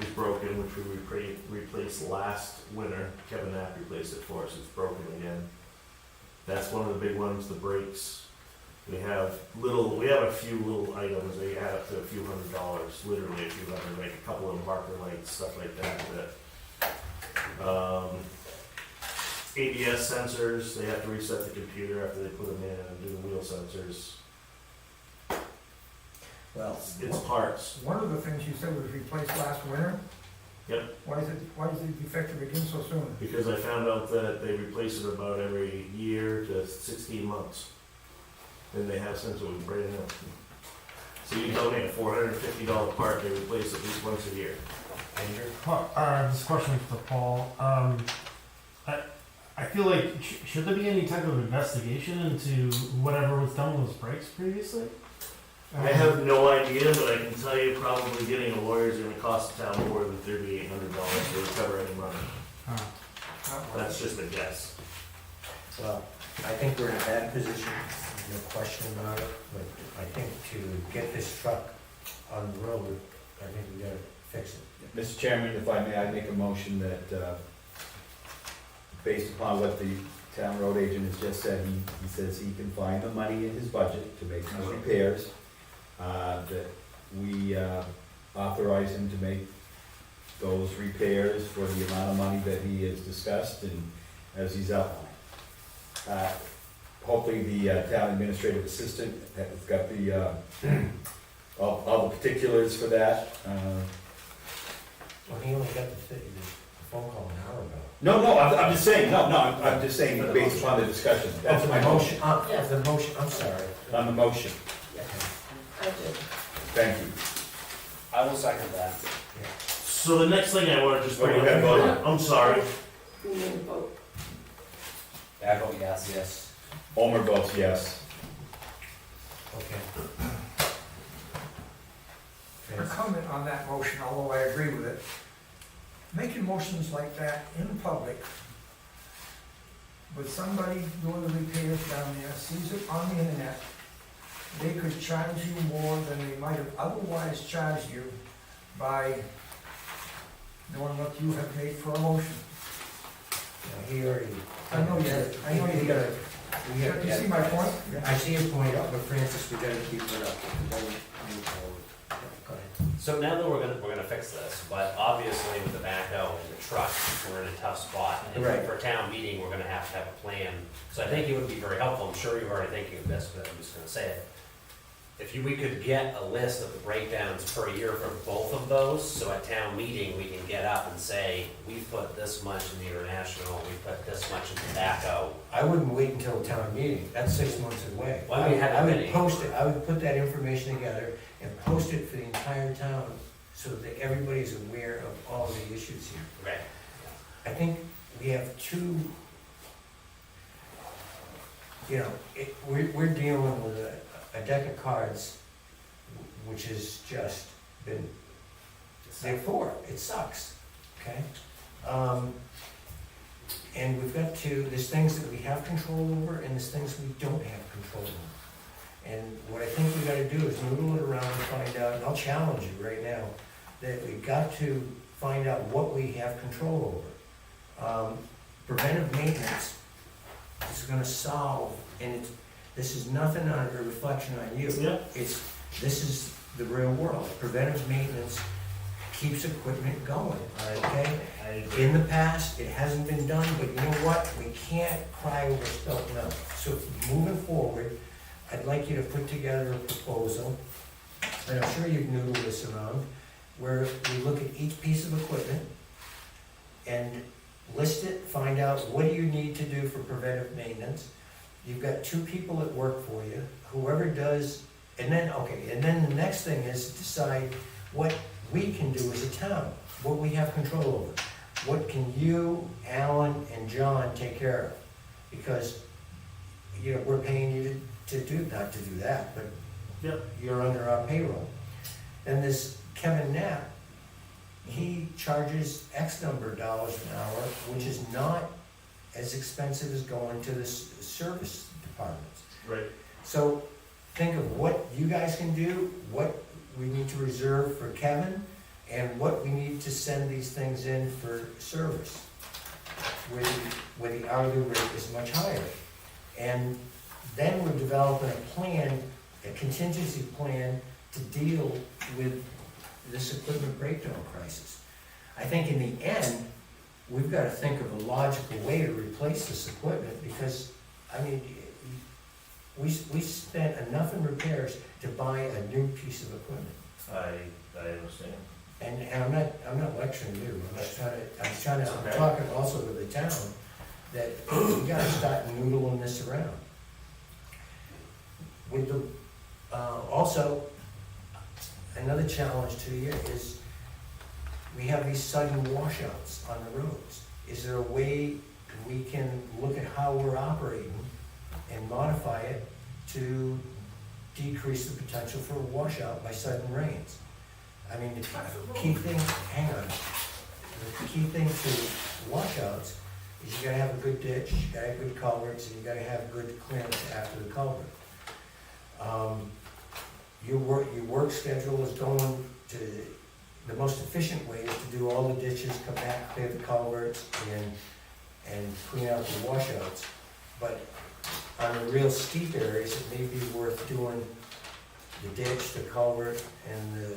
S11: is broken, which we replaced last winter. Kevin Knapp replaced it for us, it's broken again. That's one of the big ones, the brakes. We have a few little items, they add up to a few $100s, literally a few hundred, like a couple of marker lights, stuff like that. ABS sensors, they have to reset the computer after they put them in and do the wheel sensors.
S1: Well,
S11: It's parts.
S2: One of the things you said was replaced last winter?
S11: Yep.
S2: Why is it defective again so soon?
S11: Because I found out that they replace it about every year to 16 months. And they have since it was brand new. So you tell me a $450 part, they replace at least once a year.
S1: Andrew?
S9: This question is for Paul. I feel like, should there be any type of investigation into whatever was done with those brakes previously?
S11: I have no idea, but I can tell you probably getting a lawyer is gonna cost the town more than $3,800 to recover any money. That's just a guess.
S1: Well, I think we're in a bad position, no question about it, but I think to get this truck on the road, I think we gotta fix it.
S5: Mr. Chairman, if I may, I make a motion that, based upon what the town road agent has just said, he says he can find the money in his budget to make these repairs, that we authorize him to make those repairs for the amount of money that he has discussed and as he's outlined. Hopefully the town administrative assistant has got the, all the particulars for that.
S1: Well, he only got the phone call an hour ago.
S5: No, I'm just saying, I'm just saying based upon the discussion. That's my motion.
S1: Of the motion, I'm sorry.
S5: On the motion.
S6: I did.
S5: Thank you.
S3: I will second that.
S11: So the next thing I wanna just bring
S5: Oh, we gotta
S11: up,
S5: vote.
S11: I'm sorry.
S6: We need a vote.
S3: Yeah, I vote yes.
S1: Yes,
S5: Omer votes yes.
S1: okay.
S2: A comment on that motion, although I agree with it. Making motions like that in public but somebody doing the repairs down there sees it on the internet, they could charge you more than they might have otherwise charged you by knowing what you have made for a motion.
S1: He already.
S2: I know you have, I know you got it. You see my point?
S1: I see your point, but Francis, we gotta keep it up. We gotta move forward. Go ahead.
S3: So now that we're gonna fix this, but obviously with the backhoe and the truck, we're in a tough spot. And
S1: Right.
S3: for a town meeting, we're gonna have to have a plan. So I think it would be very helpful, I'm sure you're already thinking of this, but I'm just gonna say it. If we could get a list of the breakdowns per year for both of those, so at town meeting, we can get up and say, we put this much in the international, we put this much in tobacco.
S1: I wouldn't wait until town meeting, that's 6 months away.
S3: Why don't we have
S1: I
S3: a
S1: would
S3: meeting?
S1: post it, I would put that information together and post it for the entire town so that everybody's aware of all the issues here.
S3: Right.
S1: I think we have two, we're dealing with a deck of cards, which has just been, therefore, it sucks, okay? And we've got there's things that we have control over and there's things we don't have control over. And what I think we gotta do is noodle it around and find out, and I'll challenge you right now, that we've got to find out what we have control over. Preventive maintenance is gonna solve, and this is nothing on a reflection on you.
S11: Yeah.
S1: This is the real world. Preventive maintenance keeps equipment going, okay?
S11: I agree.
S1: In the past, it hasn't been done, but you know what? We can't cry over spilt milk. So moving forward, I'd like you to put together a proposal, and I'm sure you've noodled this around, where we look at each piece of equipment and list it, find out what do you need to do for preventive maintenance. You've got 2 people that work for you, whoever does, and then the next thing is decide what we can do as a town, what we have control over. What can you, Alan, and John take care of? Because, we're paying you not to do that, but
S11: Yep.
S1: you're under our payroll. And this Kevin Knapp, he charges X number of dollars an hour, which is not as expensive as going to the service departments.
S11: Right.
S1: So think of what you guys can do, what we need to reserve for Kevin, and what we need to send these things in for service, where the hourly rate is much higher. And then we're developing a plan, a contingency plan to deal with this equipment breakdown crisis. I think in the end, we've got to think of a logical way to replace this equipment, because, we spent enough in repairs to buy a new piece of equipment.
S11: I understand.
S1: And I'm not lecturing you, I'm
S11: Okay.
S1: talking also to the town, that we gotta start noodling this around. With also, another challenge to you is, we have these sudden washouts on the roads. Is there a way we can look at how we're operating and modify it to decrease the potential for a washout by sudden rains? The key thing, hang on, the key thing to washouts is you gotta have a good ditch, you gotta have good culverts, and you gotta have good clearance after the culvert. Your work schedule is going to, the most efficient way is to do all the ditches, come back, clear the culverts, and clean out the washouts. But on the real steep areas, it may be worth doing the ditch, the culvert, and the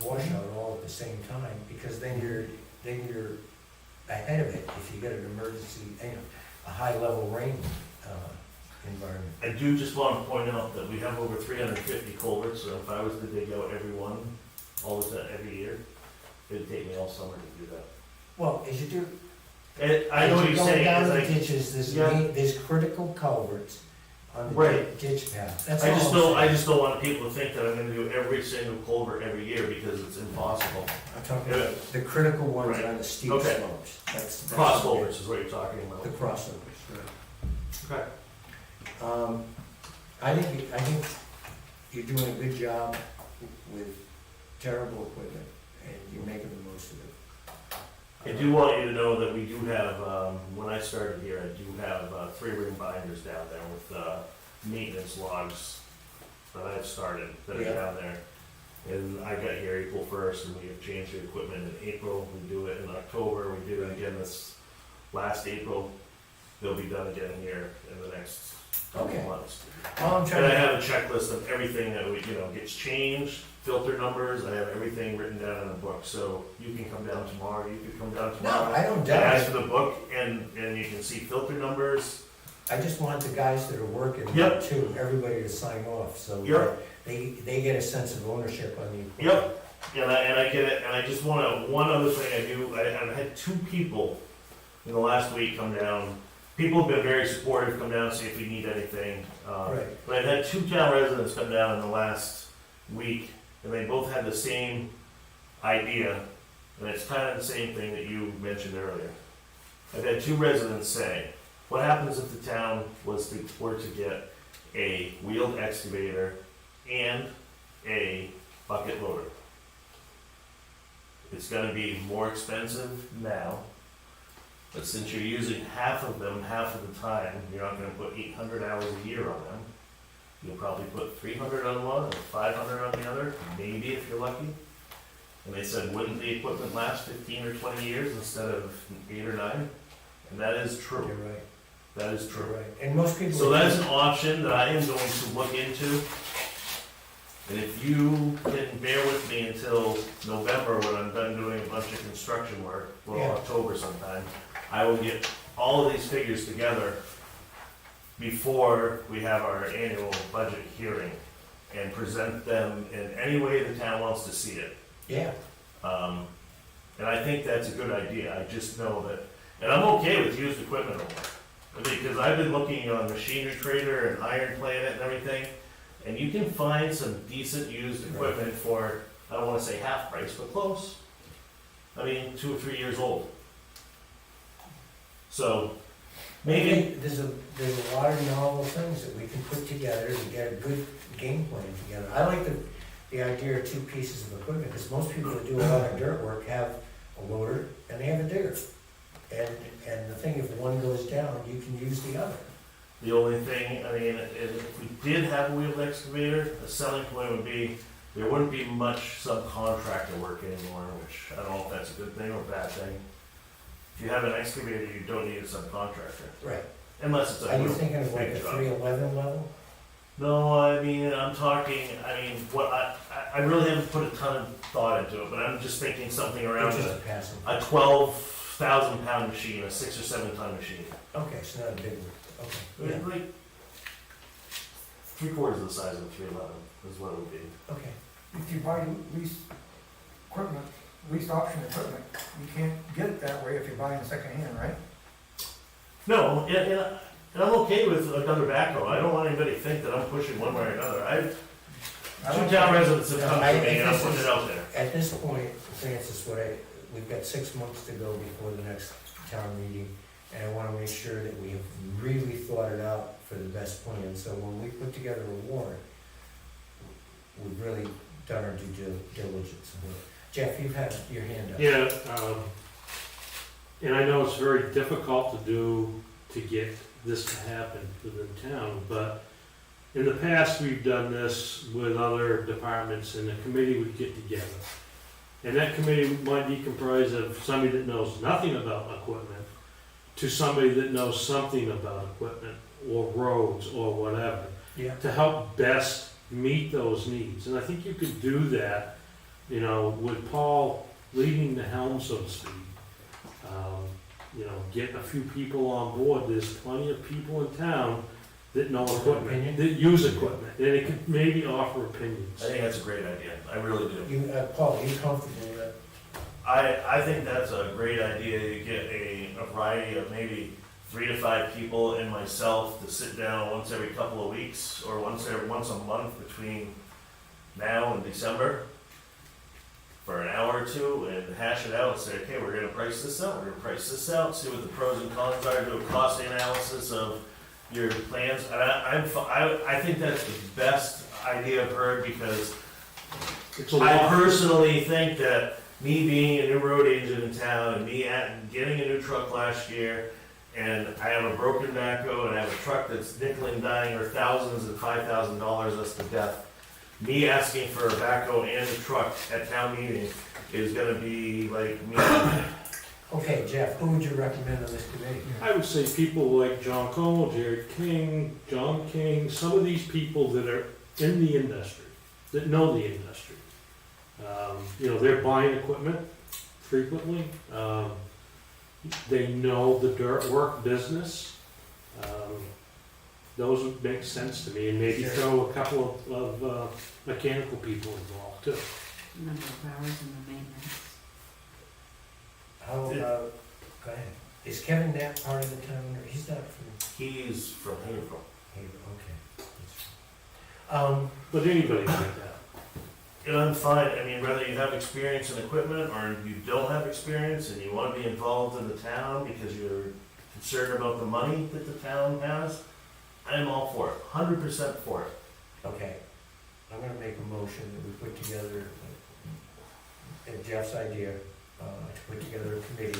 S1: washout all at the same time, because then you're ahead of it if you get an emergency, a high level rain environment.
S11: I do just want to point out that we have over 350 culverts, so if I was to dig out every one, every year, it'd take me all summer to do that.
S1: Well, as you do,
S11: I know what you're saying,
S1: down
S11: is
S1: the
S11: like,
S1: ditches,
S11: Yeah.
S1: there's critical culverts on the
S11: Right.
S1: ditch path. That's
S11: I
S1: all
S11: just
S1: I'm
S11: don't, I
S1: saying.
S11: just don't want people to think that I'm gonna do every single culvert every year, because it's impossible.
S1: I'm talking about the critical ones
S11: Right.
S1: on the steep
S11: Okay.
S1: slopes. That's
S11: Cross culverts is what you're talking
S1: The
S11: about.
S1: crossovers, right.
S11: Okay.
S1: I think you're doing a good job with terrible equipment, and you're making the most of it.
S11: I do want you to know that we do have, when I started here, I do have 3-ring binders down there with maintenance logs that I've started that are
S1: Yeah.
S11: down there. And I got here April 1st, and we have changed the equipment in April. We do it in October. We did it again this last April. They'll be done again here in the next couple
S1: Okay.
S11: months.
S1: All I'm
S11: And
S1: trying
S11: I
S1: to,
S11: have a checklist of everything that gets changed, filter numbers. I have everything written down in a book. So you can come down tomorrow. You could come down
S1: no,
S11: tomorrow.
S1: I don't
S11: And
S1: doubt
S11: ask
S1: it.
S11: for the book, and you can see filter numbers.
S1: I just want the guys that are working
S11: Yep.
S1: too, everybody to sign off, so
S11: Yep.
S1: they get a sense of ownership on the equipment.
S11: Yep, and I get it, and I just want one other thing I do, I've had 2 people in the last week come down. People have been very supportive, come down and see if we need anything.
S1: Right.
S11: But I've had 2 town residents come down in the last week, and they both had the same idea, and it's kind of the same thing that you mentioned earlier. I've had 2 residents say, what happens if the town were to get a wheeled excavator and a bucket loader? It's gonna be more expensive now, but since you're using half of them half of the time, you're not gonna put 800 hours a year on them. You'll probably put 300 on one and 500 on the other, maybe if you're lucky. And they said, wouldn't the equipment last 15 or 20 years instead of 8 or 9? And that is
S1: You're
S11: true.
S1: right,
S11: That is
S1: you're
S11: true.
S1: right. And most people.
S11: So that's an option that I am going to look into. And if you can bear with me until November, when I'm done doing a bunch of construction work, or
S1: Yeah.
S11: October sometime, I will get all of these figures together before we have our annual budget hearing and present them in any way the town wants to see it.
S1: Yeah,
S11: And I think that's a good idea. I just know that, and I'm okay with used equipment over. Because I've been looking on Machinery Trader and Iron Planet and everything, and you can find some decent used equipment for, I don't wanna say half price, but close. I mean, 2 or 3 years old. So, maybe,
S1: there's a lot of novel things that we can put together to get a good game plan together. I like the idea of 2 pieces of equipment, because most people that do a lot of dirt work have a loader and they have a digger. And the thing, if one goes down, you can use the other.
S11: the only thing, I mean, if we did have a wheeled excavator, the selling point would be, there wouldn't be much subcontractor work anymore, which I don't know if that's a good thing or a bad thing. If you have an excavator, you don't need a subcontractor,
S1: Right.
S11: unless it's a
S1: Are you
S11: real
S1: thinking of like
S11: big
S1: a
S11: job.
S1: 311 level?
S11: No, I mean, what I really haven't put a ton of thought into it, but I'm just thinking something
S1: Or
S11: around
S1: just
S11: a
S1: a passing?
S11: 12,000 pound machine, a 6 or 7 ton machine.
S1: Okay, so not a big one, okay, yeah,
S11: Like 3/4 of the size of a 311 is what it would be.
S1: okay.
S2: If you buy leased equipment, leased option equipment, you can't get it that way if you're buying secondhand, right?
S11: No, and I'm okay with another backhoe. I don't want anybody to think that I'm pushing one way or another.
S2: I
S11: 2
S2: don't-
S11: town residents have
S1: No,
S11: come
S1: I
S11: to me
S1: think
S11: and I'm
S1: this
S11: putting
S1: is-
S11: it out there.
S1: At this point, Francis, we've got 6 months to go before the next town meeting, and I wanna make sure that we have really thought it out for the best plan, so when we put together a warrant, we've really done our due diligence. Jeff, you've had your hand up.
S10: Yeah, and I know it's very difficult to get this to happen within town, but in the past, we've done this with other departments, and the committee would get together. And that committee might be comprised of somebody that knows nothing about equipment to somebody that knows something about equipment, or roads, or whatever,
S1: Yeah.
S10: to help best meet those needs. And I think you could do that, with Paul leading the helm, so to speak. Get a few people on board. There's plenty of people in town that know equipment,
S1: Opinion?
S10: that use equipment, and it could maybe offer opinions.
S11: I think that's a great idea. I really do.
S1: You, Paul, are you comfortable with that?
S11: I think that's a great idea to get a variety of maybe 3 to 5 people and myself to sit down once every couple of weeks or once a month between now and December for an hour or 2 and hash it out and say, okay, we're gonna price this out, see what the pros and cons are, do a cost analysis of your plans. And I think that's the best idea I've heard, because
S10: It's a
S11: I
S10: lot.
S11: personally think that me being a new road agent in town and me getting a new truck last year, and I have a broken backhoe and I have a truck that's nickel and diming or thousands and $5,000 us to death. Me asking for a backhoe and a truck at town meeting is gonna be like me.
S1: Okay, Jeff, who would you recommend on this committee?
S10: I would say people like John Cole, Jared King, John King, some of these people that are in the industry, that know the industry. You know, they're buying equipment frequently. They know the dirt work business. Those would make sense to me, and maybe throw a couple of mechanical people involved too.
S8: Number of hours in the maintenance.
S1: How about, go ahead. Is Kevin Knapp part of the town, or he's not from
S11: He's from Haverhill.
S1: Haverhill? Okay.
S10: But anybody like that.
S11: And I'm fine, I mean, whether you have experience in equipment or you don't have experience and you wanna be involved in the town because you're concerned about the money that the town has, I'm all for it, 100% for it.
S1: Okay, I'm gonna make a motion that we put together, at Jeff's idea, to put together a committee,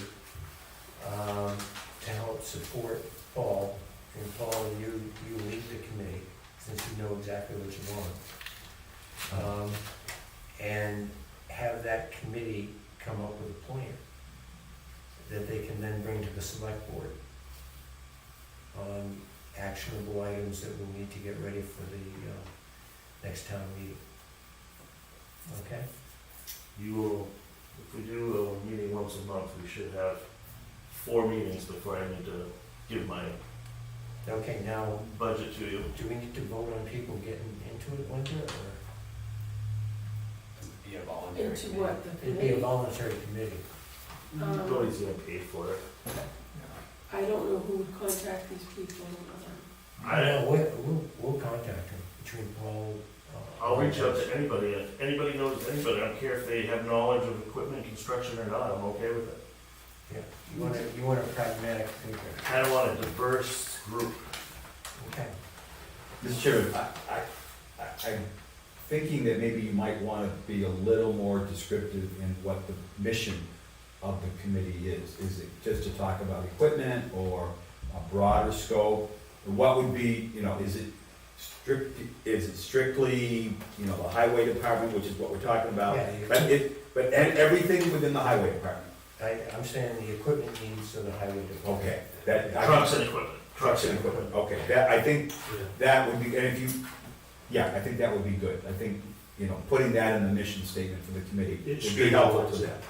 S1: to help support Paul. And Paul, you lead the committee, since you know exactly what you want. And have that committee come up with a plan that they can then bring to the select board on actionable items that we'll need to get ready for the next town meeting. Okay?
S11: You will, if we do a meeting once a month, we should have 4 meetings before I need to give my
S1: Okay, now,
S11: budget to you.
S1: do we need to vote on people getting into it, Winter, or?
S3: Be a voluntary.
S6: Into what, the
S1: It'd be a
S6: committee?
S1: voluntary committee.
S11: Nobody's getting paid for it.
S6: I don't know who would contact these people.
S1: No, we'll contact them, between Paul.
S11: I'll reach out to anybody, if anybody knows anybody, I don't care if they have knowledge of equipment, construction or not, I'm okay with it.
S1: Yeah, you want a pragmatic thinker.
S11: I don't want a diverse group.
S1: Okay.
S5: Mr. Chairman, I'm thinking that maybe you might want to be a little more descriptive in what the mission of the committee is. Is it just to talk about equipment or a broader scope? What would be, is it strictly, the highway department, which is what we're talking about?
S1: Yeah,
S5: But everything within the highway department?
S1: I'm saying the equipment needs of the highway department.
S5: Okay.
S11: Trucks and equipment.
S5: Trucks and equipment, okay, that, I think
S10: Yeah.
S5: that would be, and if you, I think that would be good. I think, putting that in the mission statement for the committee
S10: It
S5: would be helpful to
S10: streamlines
S5: them.
S10: it.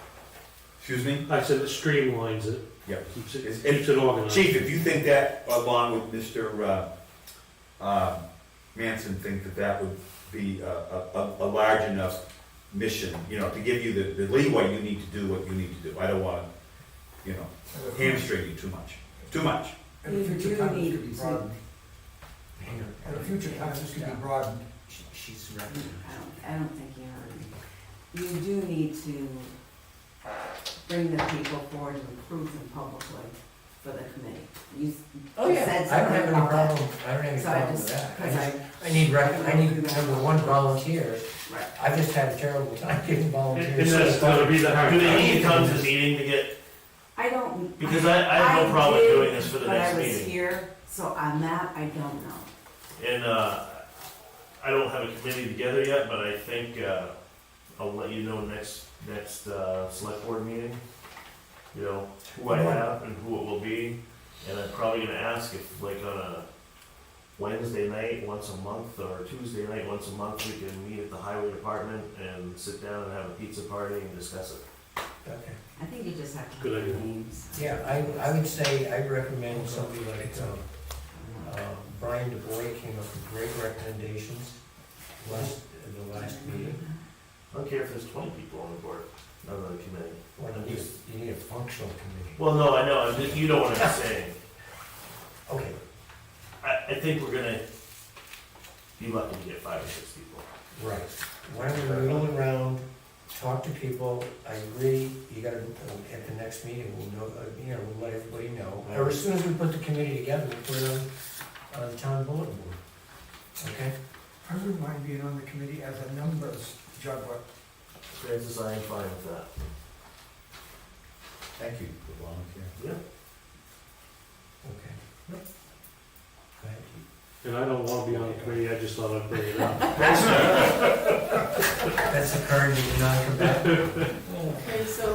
S5: Excuse me?
S10: I said it streamlines it.
S5: Yeah.
S10: Keeps
S5: It's-
S10: it organized.
S5: Chief, if you think that, along with Mr. Manson, think that would be a large enough mission, to give you the leeway you need to do what you need to do. I don't want to, hamstring you too much. Too much.
S2: At a
S8: You
S2: future
S8: do
S2: time, this
S8: need
S2: could be
S8: to-
S2: broadened. At a future time, this could be broadened.
S1: She's
S8: I
S1: right.
S8: don't think you heard me. You do need to bring the people forward and approve them publicly for the committee. You
S1: Oh, yeah,
S8: said
S1: I don't have
S8: something
S1: any
S8: about that.
S1: problem, I don't have any
S8: So I
S1: problem
S8: just,
S1: with that.
S8: because
S1: I need number one, volunteers.
S8: right.
S1: I've just had a terrible time getting
S10: And
S1: volunteers.
S10: that's gonna be the hard
S11: Do they
S10: part.
S11: need to come to the meeting to get,
S8: I don't.
S11: because I have no problem
S8: did,
S11: doing this for the next
S8: But I was
S11: meeting.
S8: here, so on that, I don't know.
S11: And, I don't have a committee together yet, but I think, I'll let you know next, select board meeting. Who I have and who it will be, and I'm probably gonna ask if, like, on a Wednesday night, once a month, or Tuesday night, once a month, we can meet at the highway department and sit down and have a pizza party and discuss it.
S1: Okay.
S8: I think you just have to
S10: Good
S8: have
S10: idea.
S8: names.
S1: Yeah, I would say, I'd recommend somebody like, Brian DeBoy came up with great recommendations the last meeting.
S11: I don't care if there's 20 people on the board, not on the committee.
S1: Well, you need a functional committee.
S11: Well, no, I know, you know what I'm saying.
S1: Okay,
S11: I think we're gonna be lucky to get 5 or 6 people.
S1: right. Why don't we roll around, talk to people, I agree, you gotta, at the next meeting, we'll know, we'll let everybody know. Or as soon as we put the committee together, we'll put it on the town bulletin board. Okay?
S2: I wouldn't mind being on the committee as a numbers juggler.
S11: Francis, I am fine with that.
S5: Thank you for volunteering.
S11: Yeah.
S1: Okay. Go ahead.
S10: And I don't wanna be on the committee, I just thought I'd bring it up.
S1: That's the current non-combatant.
S6: Okay, so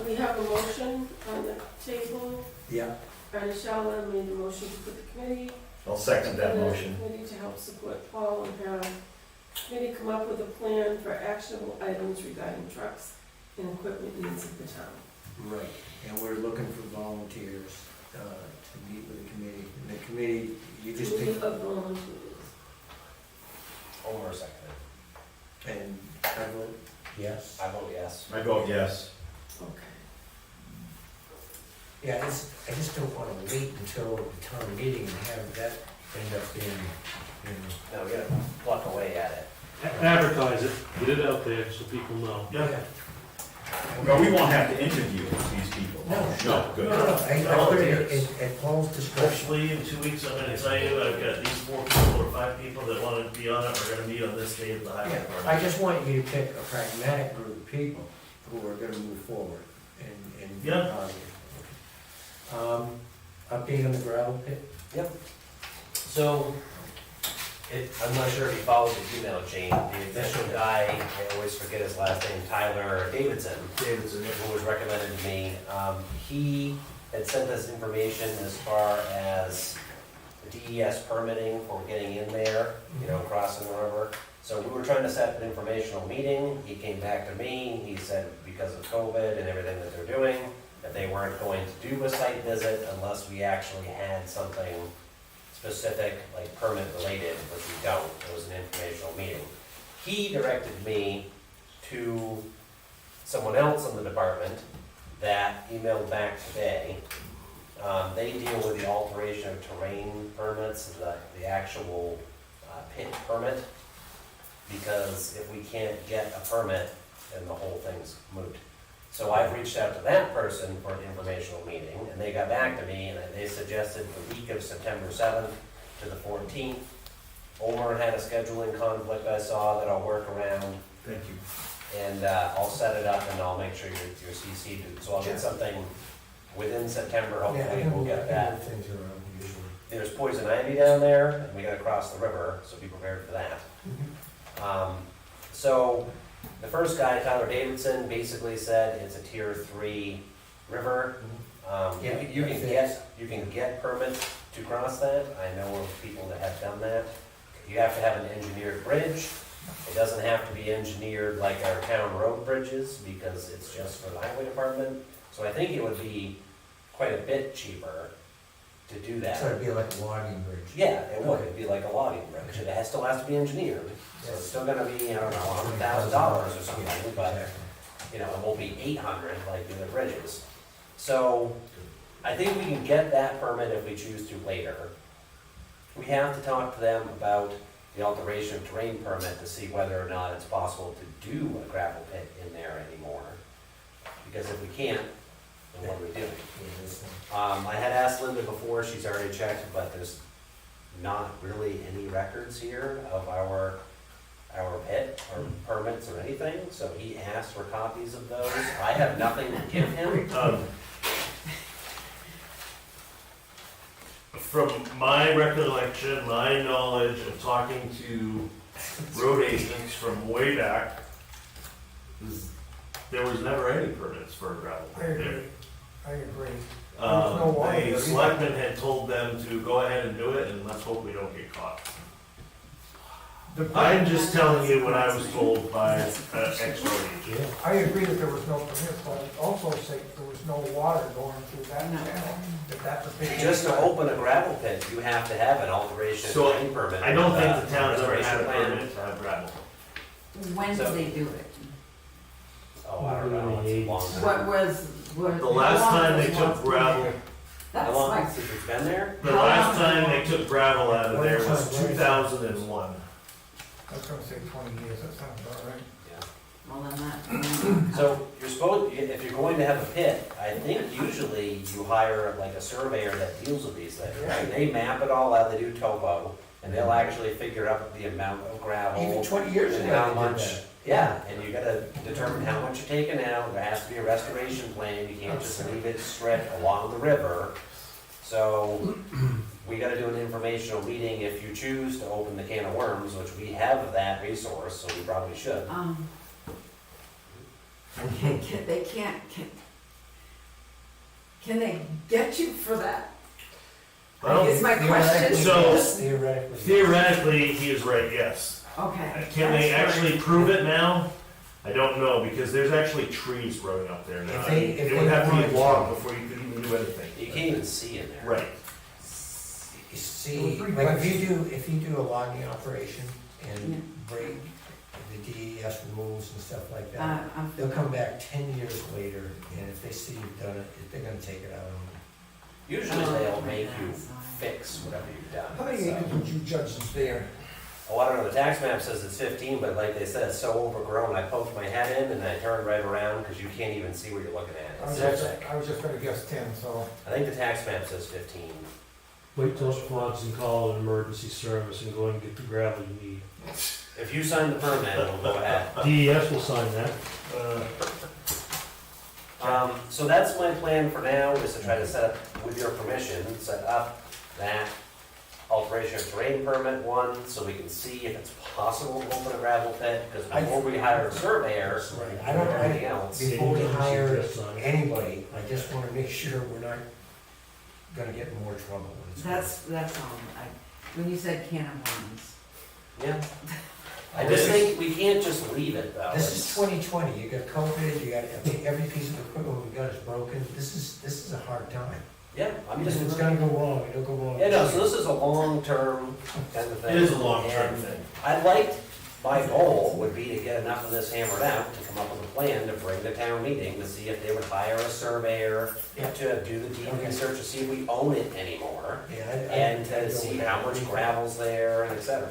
S6: we have a motion on the table.
S1: Yeah.
S6: Brenda Shalla made the motion to put the committee.
S5: I'll second that
S6: and the
S5: motion.
S6: Committee to help support Paul and have committee come up with a plan for actionable items regarding trucks and equipment needs of the town.
S1: Right, and we're looking for volunteers to meet with the committee. And the committee, you just
S6: Committee
S1: take,
S6: of volunteers.
S3: Homer seconded.
S1: and I vote yes.
S3: I vote yes.
S5: I vote yes.
S6: Okay.
S1: Yeah, I just don't wanna wait until the town meeting and have that end up being,
S3: No, we gotta pluck away at it.
S10: Advertise it, get it out there so people know.
S11: Yeah.
S5: No, we won't have to interview these people.
S1: No.
S5: No, good.
S1: I put it at Paul's discretion.
S11: Hopefully, in 2 weeks, I'm gonna tell you, I've got these 4 people or 5 people that wanna be on it, we're gonna meet on this day at the highway
S1: Yeah,
S11: department.
S1: I just want you to pick a pragmatic group of people who are gonna move forward and.
S11: Yeah.
S1: Update on the gravel pit?
S3: So, I'm not sure if you followed the email chain, the official guy, I always forget his last name, Tyler Davidson,
S11: Davidson, yeah.
S3: who was recommended to me, he had sent us information as far as the DES permitting for getting in there, you know, crossing the river. So we were trying to set up an informational meeting, he came back to me, he said because of COVID and everything that they're doing, that they weren't going to do a site visit unless we actually had something specific, like permit related, which we don't, it was an informational meeting. He directed me to someone else in the department that emailed back today. They deal with the alteration of terrain permits, the actual pit permit, because if we can't get a permit, then the whole thing's moot. So I've reached out to that person for an informational meeting, and they got back to me, and they suggested the week of September 7th to the 14th. Omar had a scheduling conflict I saw that I'll work around,
S5: Thank you.
S3: and I'll set it up and I'll make sure you're CC'd. So I'll get something within September, hopefully we'll get that.
S1: Things around usually.
S3: There's poison ivy down there, and we gotta cross the river, so be prepared for that. So the first guy, Tyler Davidson, basically said it's a tier 3 river.
S1: Yeah,
S3: You can get permits to cross that. I know of people that have done that. You have to have an engineered bridge. It doesn't have to be engineered like our town road bridges because it's just for the highway department. So I think it would be quite a bit cheaper to do that.
S1: So it'd be like a logging bridge.
S3: Yeah, it would, it'd be like a logging bridge, it still has to be engineered, so it's still gonna be, I don't know, $100,000 or something, but, you know, it won't be 800 like the other bridges. So, I think we can get that permit if we choose to later. We have to talk to them about the alteration of terrain permit to see whether or not it's possible to do a gravel pit in there anymore. Because if we can't, then what are we doing? I had asked Linda before, she's already checked, but there's not really any records here of our pit or permits or anything, so he asked for copies of those. I have nothing to give him.
S11: From my recollection, my knowledge of talking to road agents from way back, there was never any permits for a gravel
S2: I
S11: pit
S2: agree,
S11: there.
S2: I agree. There's no water there
S11: The
S2: either.
S11: selectmen had told them to go ahead and do it, and let's hope we don't get caught. I'm just telling you what I was told by an ex-road agent.
S2: I agree that there was no permit, but I also say there was no water going through that channel, that's a big.
S3: Just to open a gravel pit, you have to have an alteration of
S11: So,
S3: terrain permit.
S11: I don't
S3: with,
S11: think the town's ever had a
S3: restoration plan.
S11: permit to have gravel.
S8: When
S3: So-
S8: did they do it?
S3: Oh, I don't know, it's a long time.
S8: What was, what?
S11: The last
S8: how long
S11: time they
S8: was
S11: took
S8: once
S11: gravel,
S8: there?
S3: How
S8: That's
S3: long
S8: like,
S3: since it's been there?
S11: the last time they took gravel out of there was 2001.
S2: I was gonna say 20 years, that sounds about right.
S8: well, then that.
S3: So you're supposed, if you're going to have a pit, I think usually you hire like a surveyor that deals with these things, right? They map it all out, they do topo, and they'll actually figure out the amount of gravel.
S1: Even 20 years
S3: And
S1: ago,
S3: how
S1: they did
S3: much,
S1: that.
S3: Yeah, and you gotta determine how much you're taking out, there has to be a restoration plan, you can't just leave it stretch along the river. So, we gotta do an informational meeting if you choose to open the can of worms, which we have that resource, so we probably should.
S8: Can they get you for that?
S11: Well,
S8: Is my question.
S11: So-
S1: Theoretically.
S11: he is right, yes.
S8: Okay.
S11: Can they
S8: That's
S11: actually
S8: right.
S11: prove it now? I don't know, because there's actually trees growing up there now.
S1: If
S11: It would
S1: they
S11: have to
S1: wanted
S11: be
S1: to.
S11: logged before you could even do anything.
S3: You can't even see in there.
S11: Right.
S1: You see, like if you do a logging operation and break the DES rules and stuff like that, they'll come back 10 years later, and if they see you've done it, they're gonna take it out on you.
S3: Usually they'll make you fix whatever you've done.
S2: How many
S3: so.
S2: acres would you judge is there?
S3: Oh, I don't know, the tax map says it's 15, but like they said, it's so overgrown, I poked my head in and I turned right around, because you can't even see what you're looking at. It's so thick.
S2: I was just gonna guess 10, so.
S3: I think the tax map says 15.
S10: Wait till it floods and call an emergency service and go and get the gravel you need.
S3: If you sign the permit, we'll go ahead.
S10: DES will sign that.
S3: So that's my plan for now, is to try to set up, with your permission, set up that alteration of terrain permit one, so we can see if it's possible to open a gravel pit, because before we hire a surveyor,
S1: I don't,
S3: anything else.
S1: before we hire
S10: Just sign it.
S1: anybody, I just wanna make sure we're not gonna get in more trouble.
S8: That's all. When you said can of worms.
S3: Yeah. I just think we can't just leave it though.
S1: This is 2020, you got COVID, you got, every piece of equipment we got is broken, this is a hard time.
S3: Yeah, I'm
S1: Because
S3: just.
S1: it's gonna go wrong, it'll go wrong.
S3: Yeah, no, so this is a long-term kind of thing.
S11: It is a long-term
S3: And
S11: thing.
S3: I'd like, my goal would be to get enough of this hammered out, to come up with a plan to bring to town meeting, to see if they would hire a surveyor
S1: Yeah.
S3: to do the deep
S1: Okay.
S3: research, to see if we own it anymore,
S1: Yeah,
S3: and
S1: I
S3: to
S1: go
S3: see
S1: with
S3: how
S1: that.
S3: much gravel's there, and et cetera.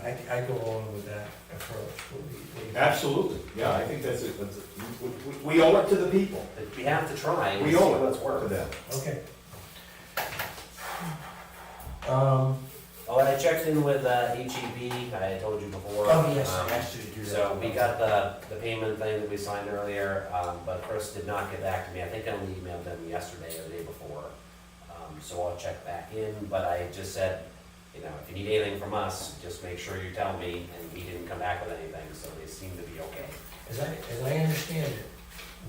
S1: I go along with that approach. What do you-
S5: Absolutely, yeah, I think we owe it to the people.
S3: But we have to try and
S5: We
S3: see
S5: owe it
S3: what's
S5: to
S3: worth.
S5: them.
S1: Okay.
S3: Oh, and I checked in with HEB, I told you before.
S1: Oh, yes, I
S3: Um,
S1: asked you to do that.
S3: So we got the payment thing that we signed earlier, but Chris did not get back to me. I think I only emailed them yesterday or the day before. So I'll check back in, but I just said, you know, if you need anything from us, just make sure you tell me, and he didn't come back with anything, so they seem to be okay.
S1: As I understand it,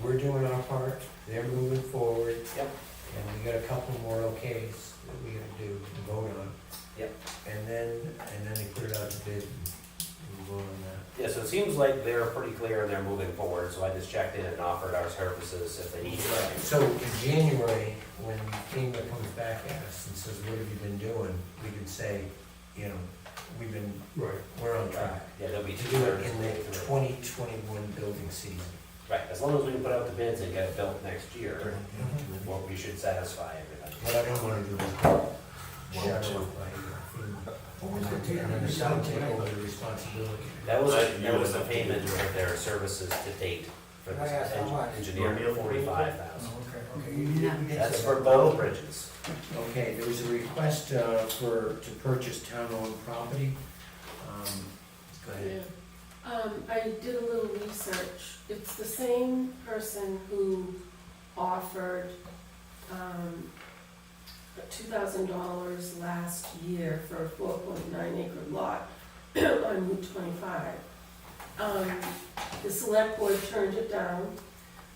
S1: we're doing our part, they're moving forward.
S3: Yep.
S1: And we got a couple more okays that we gotta do to vote on.
S3: Yep.
S1: And then they put it out to bid and vote on that.
S3: Yeah, so it seems like they're pretty clear and they're moving forward, so I just checked in and offered our services if they need anything.
S1: So in January, when FEMA comes back at us and says, what have you been doing? We can say, you know, we're on track.
S3: Yeah, there'll be
S1: To
S3: two
S1: do it
S3: thirds.
S1: in the 2021 building season.
S3: Right, as long as we can put out the bids and get it built next year, well, we should satisfy everything.
S1: What I don't wanna do is shadow by FEMA. And then the town take over the responsibility.
S3: That was
S11: Right,
S3: the payment for their services to date for
S2: Can I ask how much?
S3: this engineer, 45,000.
S2: Oh, okay, you did
S3: That's
S2: say
S3: for
S2: that.
S3: both bridges.
S1: Okay, there was a request to purchase town-owned property. Go ahead.
S6: Yeah. I did a little research. It's the same person who offered, $2,000 last year for a 4.9 acre lot on Route 25. The select board turned it down.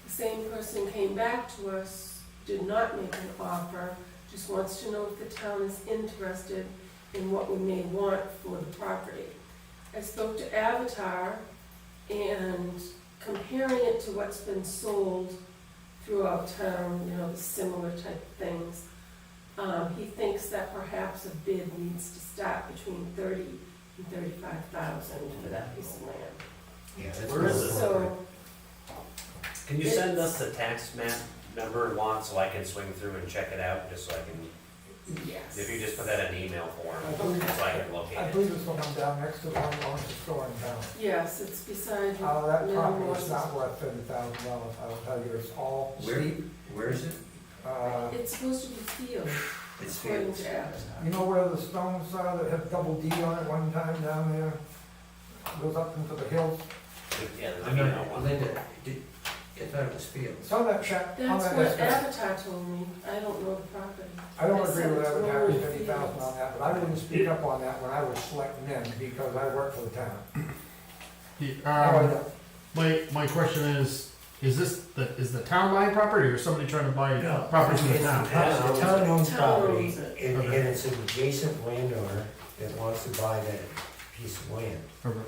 S6: The same person came back to us, did not make an offer, just wants to know if the town is interested in what we may want for the property. I spoke to Avatar, and comparing it to what's been sold throughout town, you know, the similar type of things, he thinks that perhaps a bid needs to start between 30 and 35,000 for that piece of land.
S1: Yeah, that's
S3: Where is
S1: more
S3: it?
S1: appropriate.
S6: So,
S3: Can you send us the tax map number, Lon, so I can swing through and check it out, just so I can,
S6: yes.
S3: if you just put that in an email form,
S2: I believe-
S3: so I can locate
S2: I
S3: it.
S2: believe it's the one down next to the one orange store in town.
S6: Yes, it's beside
S2: That
S6: Middle
S2: property is
S6: Morris.
S2: not worth $30,000, I'll tell you, it's all
S1: Where,
S2: steep.
S1: where is it?
S6: It's supposed to be field,
S1: It's
S6: according
S1: Fields.
S6: to Avatar.
S2: You know where the stones are that have double D on it one time down there? goes up into the hills.
S3: Yeah, there's a
S1: I'm
S3: female
S1: not,
S3: one.
S1: Linda, I thought it was fields.
S2: It's on that check, on
S6: That's
S2: that
S6: what
S2: estimate.
S6: Avatar told me, I don't know the property.
S2: I don't
S6: I
S2: agree
S6: said
S2: with
S6: it's
S2: that,
S6: rural
S2: having 50,000
S6: fields.
S2: on that, but I wouldn't speak up on that when I was selecting in, because I work for the town. Now I don't.
S9: My question is the town buying property or somebody trying to buy
S1: No,
S9: property from the
S1: it's
S9: town?
S1: The town owns
S6: Town
S1: property,
S6: owns it.
S1: and
S9: Okay.
S1: it's an adjacent landowner that wants to buy that piece of land,
S9: Okay.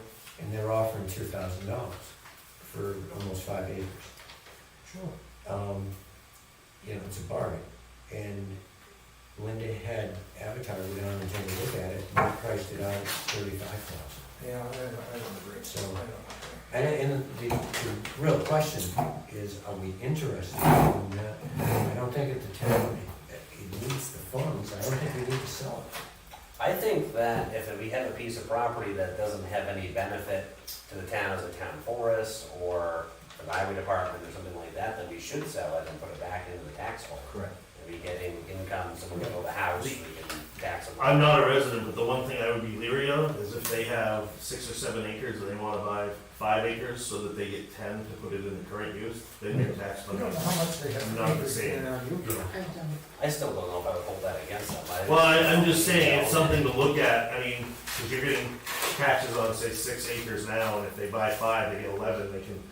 S1: and they're offering $2,000 for almost 5 acres.
S2: Sure.
S1: You know, it's a bargain, and Linda had Avatar go down and take a look at it, and they priced it out at $35,000.
S2: Yeah, I don't agree.
S1: So-
S2: I don't agree.
S1: And the real question is, are we interested in that? I don't think at the town, it needs the funds, I don't think we need to sell it.
S3: I think that if we have a piece of property that doesn't have any benefit to the town as a town forest or the highway department or something like that, then we should sell it and put it back into the tax roll.
S1: Correct.
S3: And be getting income, someone can build a house, we can tax them.
S11: I'm not a resident, but the one thing I would be leery of is if they have 6 or 7 acres and they wanna buy 5 acres so that they get 10 to put it in the current use, then your tax
S2: You
S11: money.
S2: don't know how much they have.
S11: Not the
S2: acres
S11: same.
S2: in, you do.
S6: I don't.
S3: I still don't know if I would hold that against them.
S11: Well, I'm just saying, it's something to look at, I mean, if you're getting taxes on, say, 6 acres now, and if they buy 5, they get 11, they can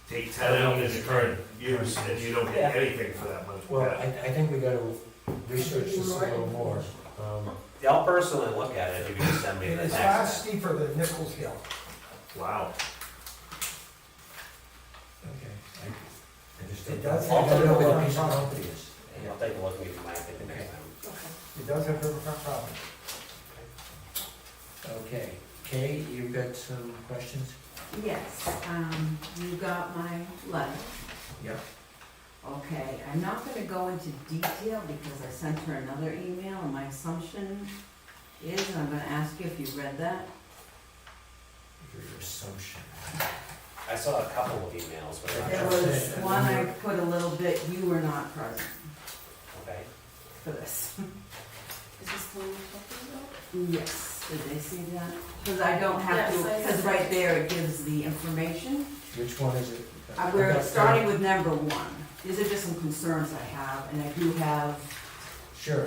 S11: take 10 out in the current use, and you don't get anything for that money.
S1: Well, I think we gotta research this a little more.
S3: Yeah, I'll personally look at it if you can just send me the
S2: It's far
S3: tax.
S2: steeper than Nichols Hill.
S11: Wow.
S1: Okay. I just
S2: It
S1: don't.
S2: does
S1: I
S2: have
S1: don't know where the
S2: riverfront
S1: piece of
S2: property.
S1: property is.
S3: And I'll take a look and give you my opinion next time.
S2: It does have riverfront property.
S1: Okay, Kay, you've got some questions?
S8: Yes, you got my letter.
S1: Yep.
S8: Okay, I'm not gonna go into detail because I sent her another email and my assumption is, and I'm gonna ask you if you read that.
S1: Your assumption.
S3: I saw a couple of emails, but
S8: There was one I put a little bit, you were not present
S3: okay.
S8: for this.
S6: Is this the one you're talking about?
S8: Yes, did they see that? Because I don't have to,
S6: Yes, I
S8: because
S6: see.
S8: right there it gives the information.
S1: Which one is it?
S8: We're starting with number 1. These are just some concerns I have, and I do have.
S1: Sure.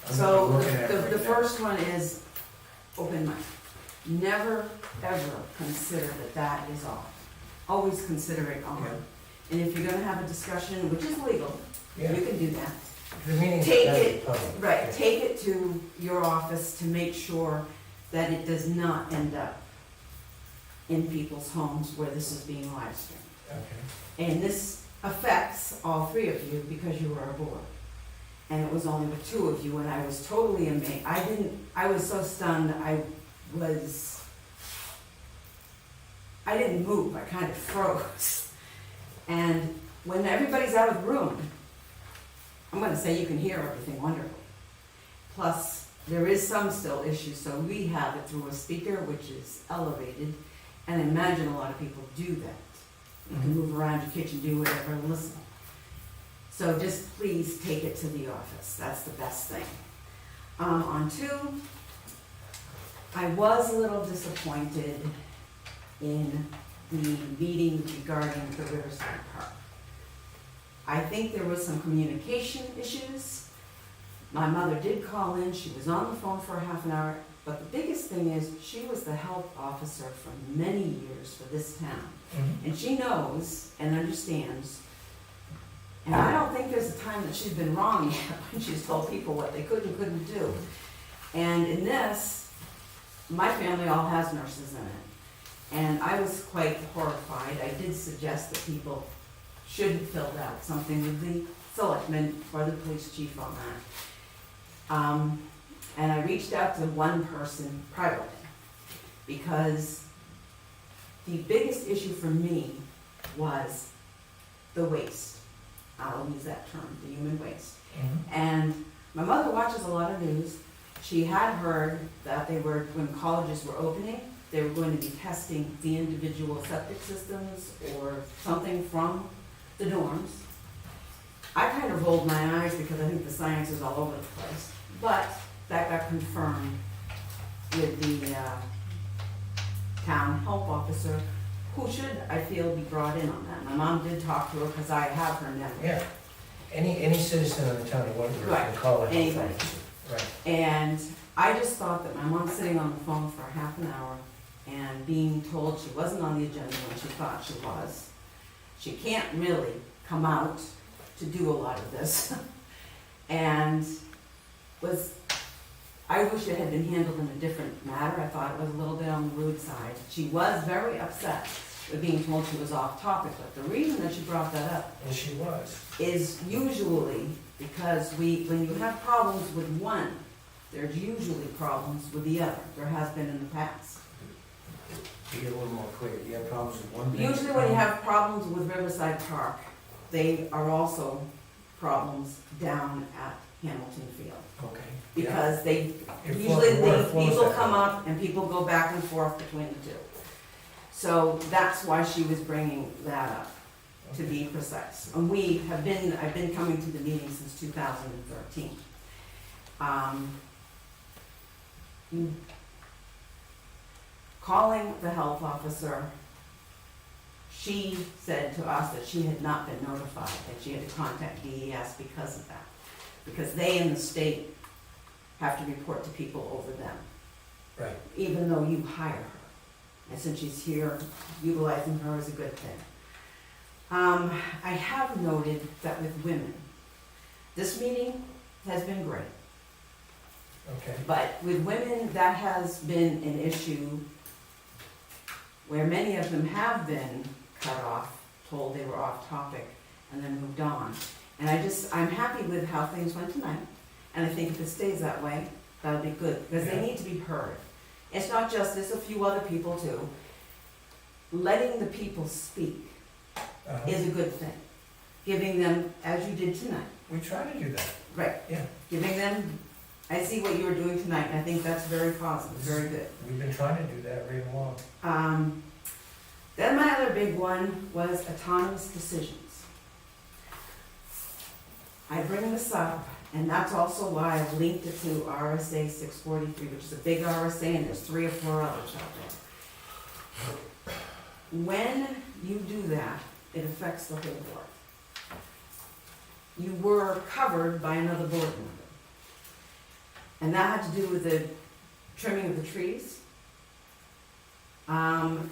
S1: I'm
S8: So
S1: looking at it
S8: the
S1: right now.
S8: first one is open mind. Never, ever consider that is off. Always consider it on.
S1: Okay.
S8: And if you're gonna have a discussion, which is legal, you
S1: Yeah,
S8: can do that.
S1: the meeting's
S8: Take
S1: open to
S8: it-
S1: the public.
S8: Right, take it to your office to make sure that it does not end up in people's homes where this is being live streamed.
S1: Okay.
S8: And this affects all 3 of you because you were aboard. And it was only the 2 of you, and I was totally amazed. I was so stunned, I didn't move, I kind of froze. And when everybody's out of the room, I'm gonna say you can hear everything wonderful. Plus, there is some still issues, so we have it through a speaker, which is elevated, and I imagine a lot of people do that. You can move around your kitchen, do whatever, and listen. So just please take it to the office, that's the best thing. On 2, I was a little disappointed in the meeting regarding the Riverside Park. I think there was some communication issues. My mother did call in, she was on the phone for a half an hour, but the biggest thing is, she was the health officer for many years for this town.
S1: Mhm.
S8: And she knows and understands, and I don't think there's a time that she's been wrong yet when she's told people what they could and couldn't do. And in this, my family all has nurses in it. And I was quite horrified. I did suggest that people should have filled out something with the selectmen or the police chief on that. And I reached out to one person privately, because the biggest issue for me was the waste. I'll use that term, the human waste.
S1: Mhm.
S8: And my mother watches a lot of news. She had heard that when colleges were opening, they were going to be testing the individual septic systems or something from the dorms. I kind of rolled my eyes because I think the science is all over the place. But that got confirmed with the town health officer, who should, I feel, be brought in on that. My mom did talk to her, because I have her number.
S1: Yeah. Any citizen in the town of Wentworth
S8: Right.
S1: can call a health
S8: Anybody.
S1: officer. Right.
S8: And I just thought that my mom sitting on the phone for half an hour and being told she wasn't on the agenda when she thought she was. She can't really come out to do a lot of this. And I wish it had been handled in a different manner. I thought it was a little bit on the rude side. She was very upset with being told she was off topic, but the reason that she brought that up
S1: And she was.
S8: is usually because when you have problems with one, there's usually problems with the other. There has been in the past.
S1: Be a little more clear. You have problems with one thing.
S8: Usually when you have problems with Riverside Park, they are also problems down at Hamilton Field.
S1: Okay.
S8: Because they,
S1: It
S8: usually
S1: flows
S8: people
S1: that
S8: come
S1: way.
S8: up and people go back and forth between the two. So that's why she was bringing that up, to be precise. And I've been coming to the meeting since 2013. Calling the health officer, she said to us that she had not been notified, that she had to contact DES because of that. Because they in the state have to report to people over them,
S1: Right.
S8: even though you hire her. And since she's here, utilizing her is a good thing. I have noted that with women, this meeting has been great,
S1: Okay.
S8: but with women, that has been an issue where many of them have been cut off, told they were off topic, and then moved on. And I'm happy with how things went tonight, and I think if it stays that way, that'll be good, because they
S1: Yeah.
S8: need to be heard. It's not just, there's a few other people too. Letting the people speak
S1: Uh-huh.
S8: is a good thing. Giving them, as you did tonight,
S1: We try to do that.
S8: right,
S1: Yeah.
S8: giving them, I see what you were doing tonight, and I think that's very positive, very good.
S1: We've been trying to do that right along.
S8: Then my other big one was autonomous decisions. I bring this up, and that's also why I've linked it to RSA 643, which is a big RSA, and there's 3 or 4 others out there. When you do that, it affects the whole board. You were covered by another board member. And that had to do with the trimming of the trees.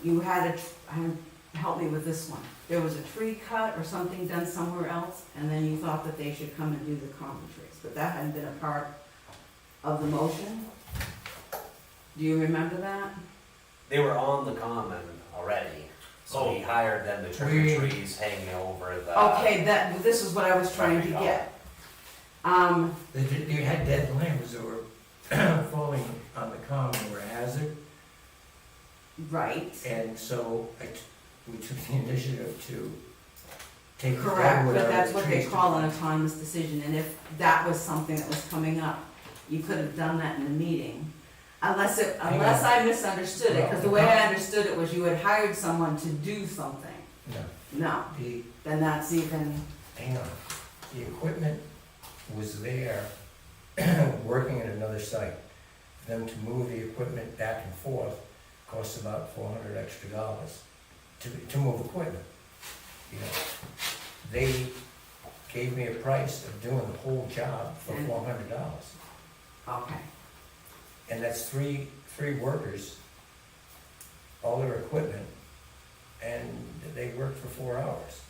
S8: You had help me with this one. There was a tree cut or something done somewhere else, and then you thought that they should come and do the common trees, but that hadn't been a part of the motion. Do you remember that?
S3: They were on the common already, so we hired them to trim the trees hanging over the.
S8: Okay, this is what I was trying to get.
S1: You had dead limbs that were falling on the common were a hazard,
S8: Right,
S1: and so we took the initiative to take.
S8: correct,
S1: forward
S8: but
S1: our
S8: that's what they
S1: trees.
S8: call an autonomous decision, and if that was something that was coming up, you could have done that in the meeting. Unless I misunderstood it, because the way I understood it was you had hired someone to do something.
S1: No,
S8: No, then that's even,
S1: hang on. The equipment was there, working at another site. For them to move the equipment back and forth costs about $400 extra to move equipment. You know, they gave me a price of doing the whole job for
S8: And-
S1: $400.
S8: okay.
S1: And that's three workers, all their equipment, and they worked for 4 hours.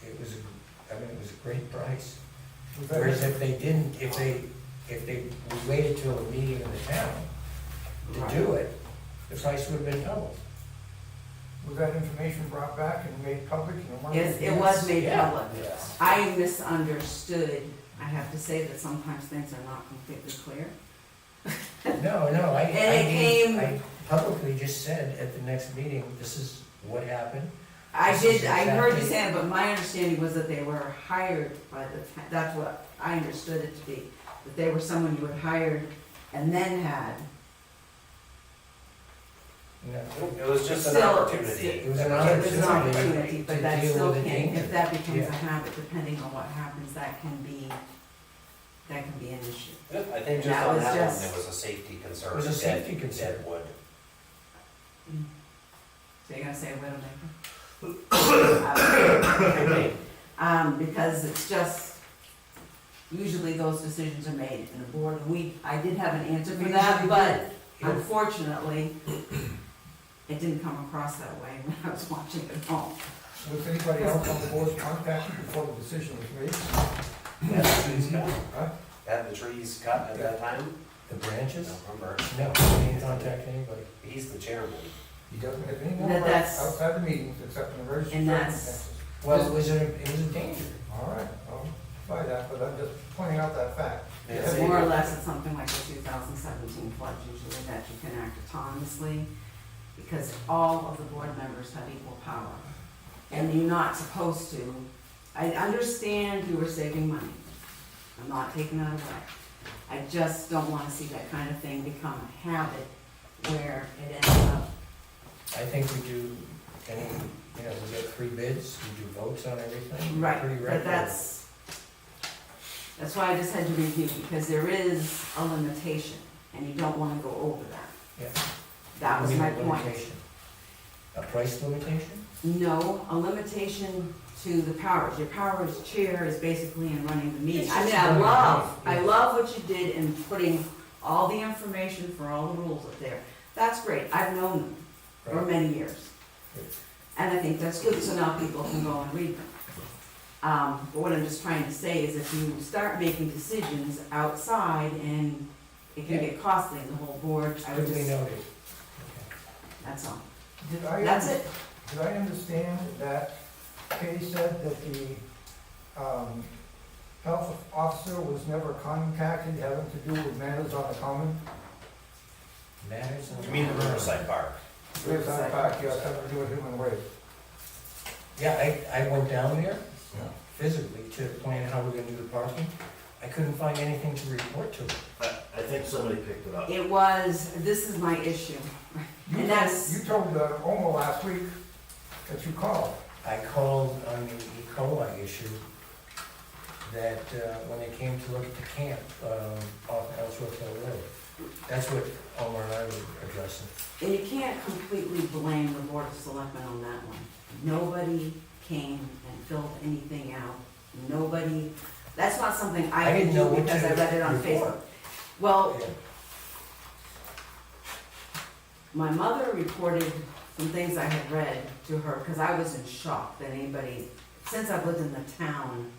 S1: It was a great price.
S2: Was that-
S1: Whereas if they didn't, if they we waited till a meeting in the town to do it, the price would have been doubled.
S2: Was that information brought back and made public? And one of
S8: Yes,
S2: the-
S8: it was made
S1: Yeah.
S8: public.
S1: Yes.
S8: I misunderstood. I have to say that sometimes things are not completely clear.
S1: No,
S8: And it came-
S1: I publicly just said at the next meeting, this is what happened.
S8: I
S1: This is
S8: heard you
S1: exactly-
S8: saying, but my understanding was that they were hired by that's what I understood it to be. That they were someone you had hired and then had.
S1: No,
S3: It was just an
S8: Still,
S3: opportunity.
S1: it was an
S8: It was an
S1: opportunity
S8: opportunity, but
S1: to
S8: that
S1: deal
S8: still
S1: with the
S8: can,
S1: danger.
S8: if that becomes
S1: Yeah.
S8: a habit, depending on what happens, that can be an issue.
S3: I think just
S8: That
S3: on
S8: was
S3: that one,
S8: just-
S3: there was a safety concern.
S1: It was a
S3: of
S1: safety concern.
S3: Dead wood.
S8: So you're gonna say widowmaker? Because it's just, usually those decisions are made in the board. I did have an answer for that, but unfortunately, it didn't come across that way when I was watching it at home.
S2: Was anybody else on the board contacted before the decision was made?
S3: Had the trees cut?
S2: Huh?
S3: Had the trees cut at that time?
S1: The branches?
S3: I don't remember.
S1: No, he didn't contact anybody.
S3: He's the chairman.
S2: He doesn't have any more
S8: That-
S2: rights
S8: that's-
S2: outside the meetings except in emergency
S8: And that's-
S2: circumstances.
S1: Well, it was a danger.
S2: All right, I'll try that, but I'm just pointing out that fact.
S3: Yeah,
S2: Yes,
S8: More or less, it's something like the 2017 pledge usually that you can act autonomously, because all of the board members have equal power. And you're not supposed to. I understand you were saving money. I'm not taking that away. I just don't want to see that kind of thing become a habit where it ends up.
S1: I think we do, we get 3 bids, we do votes on everything.
S8: Right,
S1: Pretty
S8: but
S1: regularly.
S8: that's why I just had to review, because there is a limitation, and you don't want to go over that.
S1: Yeah.
S8: That was
S1: You mean
S8: my
S1: a
S8: point.
S1: limitation? A price limitation?
S8: No, a limitation to the powers. Your powers chair is basically in running the meeting.
S1: It's
S8: I mean,
S1: just
S8: I
S1: running the
S8: love
S1: meeting, yeah.
S8: what you did in putting all the information for all the rules up there. That's great. I've known them for
S1: Right.
S8: many years.
S1: Good.
S8: And I think that's good, so now people can go and read them. But what I'm just trying to say is if you start making decisions outside and it can
S1: Yeah.
S8: get costly in the whole board, I would
S1: Duly
S8: just,
S1: noted.
S8: that's all.
S2: That's
S8: it.
S2: Did I understand that Kay said that the health officer was never contacted having to do with matters on the common?
S1: Matters and.
S3: You mean the Riverside Park?
S2: Lives on the back, yes, having to do with human waste.
S1: Yeah, I went down there physically to plan how we're gonna do the parking. I couldn't find anything to report to.
S11: I think somebody picked it up.
S8: It was, this is my issue. And that's-
S2: You told Omo last week that you called.
S1: I called on the E. coli issue that, when they came to look at the camp, off Ellsworth Hill Road. That's what Omar and I were addressing.
S8: And you can't completely blame the Board of Selectmen on that one. Nobody came and filled anything out. Nobody, that's not something
S1: I
S8: I can
S1: didn't know
S8: do
S1: what
S8: because
S1: to
S8: I read it on
S1: report.
S8: Facebook. Well,
S1: Yeah.
S8: my mother reported some things I had read to her because I was in shock that anybody, since I've lived in the town,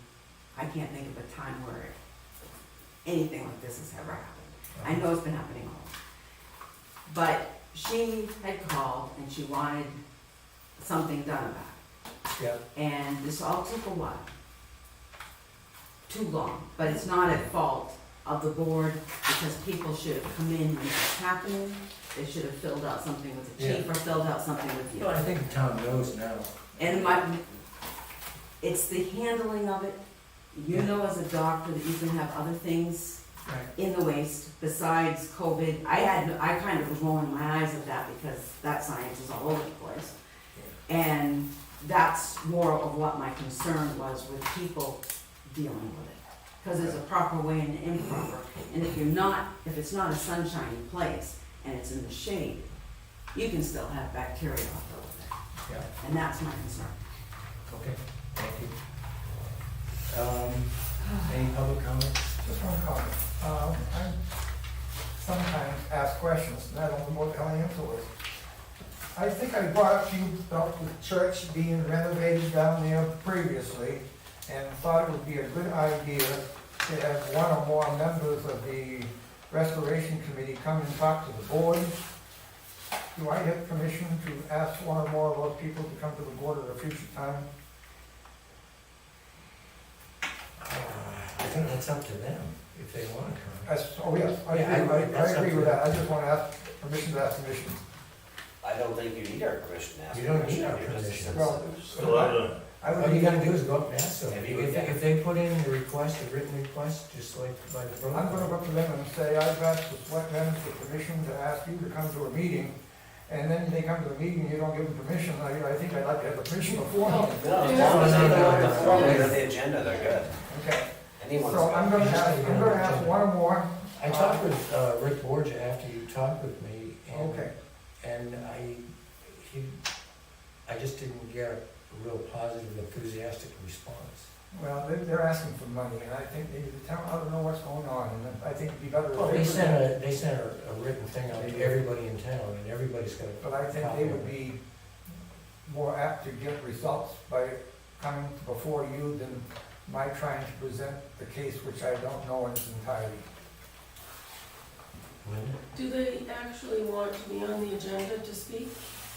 S8: I can't think of a time where anything like this has ever happened. I know it's been happening all over. But she had called and she wanted something done about
S1: Yeah,
S8: it. And this all took a while. Too long, but it's not at fault of the board because people should have come in when it was happening. They should have filled out something with the chief or filled out something with you.
S1: well, I think the town knows now.
S8: And it's the handling of it. You know as a doctor that you can have other things
S1: Right.
S8: in the waste besides COVID. I kind of was rolling my eyes at that because that science is all over the place. And that's more of what my concern was with people dealing with it. Because there's a proper way and an improper. And if it's not a sunshiny place and it's in the shade, you can still have bacteria left over there.
S1: Yeah,
S8: And that's my concern.
S1: okay, thank you. Any public comments?
S2: Just one comment. I sometimes ask questions, and I don't know what the hell the answer was. I think I brought up to you about the church being renovated down there previously, and thought it would be a good idea to have one or more members of the restoration committee come and talk to the board. Do I have permission to ask one or more of those people to come to the board at a future time?
S1: I think that's up to them, if they want to come.
S2: Oh, yes, I
S1: Yeah,
S2: agree with that. I just want to ask permission to ask permission.
S3: I don't think you need our permission to ask.
S1: You don't need
S3: permission.
S1: our
S3: You're just a
S1: permission.
S3: citizen.
S2: Well,
S11: Still have a,
S2: I
S1: All
S2: would
S1: you
S2: be,
S1: gotta do is go up and ask them.
S3: If you would, yeah.
S1: If they put in a request, a written request, just like by the
S2: I'm gonna
S1: protocol.
S2: go up to them and say, I've asked the selectmen for permission to ask you to come to a meeting, and then they come to the meeting, you don't give them permission, I think I'd like to have the permission before.
S3: No, as long as they know the format of the agenda, they're good.
S2: Okay,
S3: Anyone's.
S2: so I'm gonna ask one or more.
S1: I talked with Rick Borgia after you talked with me,
S2: Okay,
S1: and he I just didn't get a real positive, enthusiastic response.
S2: Well, they're asking for money, and I think maybe the town, I don't know what's going on, and I think it'd be better
S1: Well,
S2: if
S1: they sent a written thing out to everybody in town, and everybody's got a
S2: But I think they would be more apt to get results by coming before you than my trying to present the case, which I don't know in its entirety.
S6: Do they actually want to be on the agenda to speak?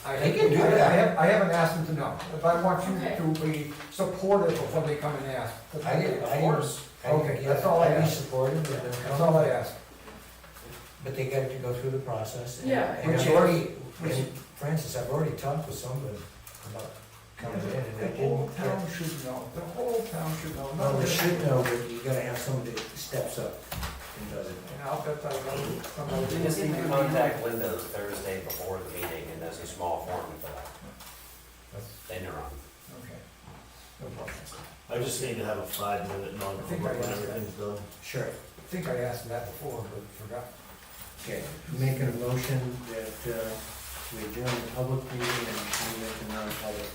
S1: They can do that.
S2: I haven't asked them to know, but I want you
S6: Okay.
S2: to be supportive of when they come and ask. Okay, that's all I
S1: I'd be
S2: ask.
S1: supportive, but
S2: That's all I ask.
S1: but they got to go through the process. And-
S6: Yeah.
S1: And
S2: Which
S1: I've already,
S2: which-
S1: and Francis, I've already talked with someone about coming in, and I
S2: The whole
S1: didn't
S2: town
S1: get.
S2: should know, the whole town should know.
S1: Well, they should know, but you gotta have somebody that steps up and does it.
S2: And I'll bet I know somebody.
S3: You just need to contact Linda the Thursday before the meeting, and there's a small form to fill out. Then you're on.
S2: Okay, no problem.
S11: I just need to have a 5-minute
S2: I think
S11: non-public
S2: I
S11: when
S2: asked that.
S11: everything's done.
S1: Sure.
S2: I think I asked that before, but forgot.
S1: Okay, making a motion that we adjourn the public meeting and we make a non-public.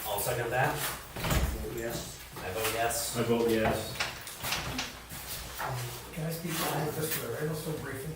S3: I'll second that.
S1: Vote yes.
S3: I vote yes.
S11: I vote yes.
S2: Can I speak on this for a little so briefly?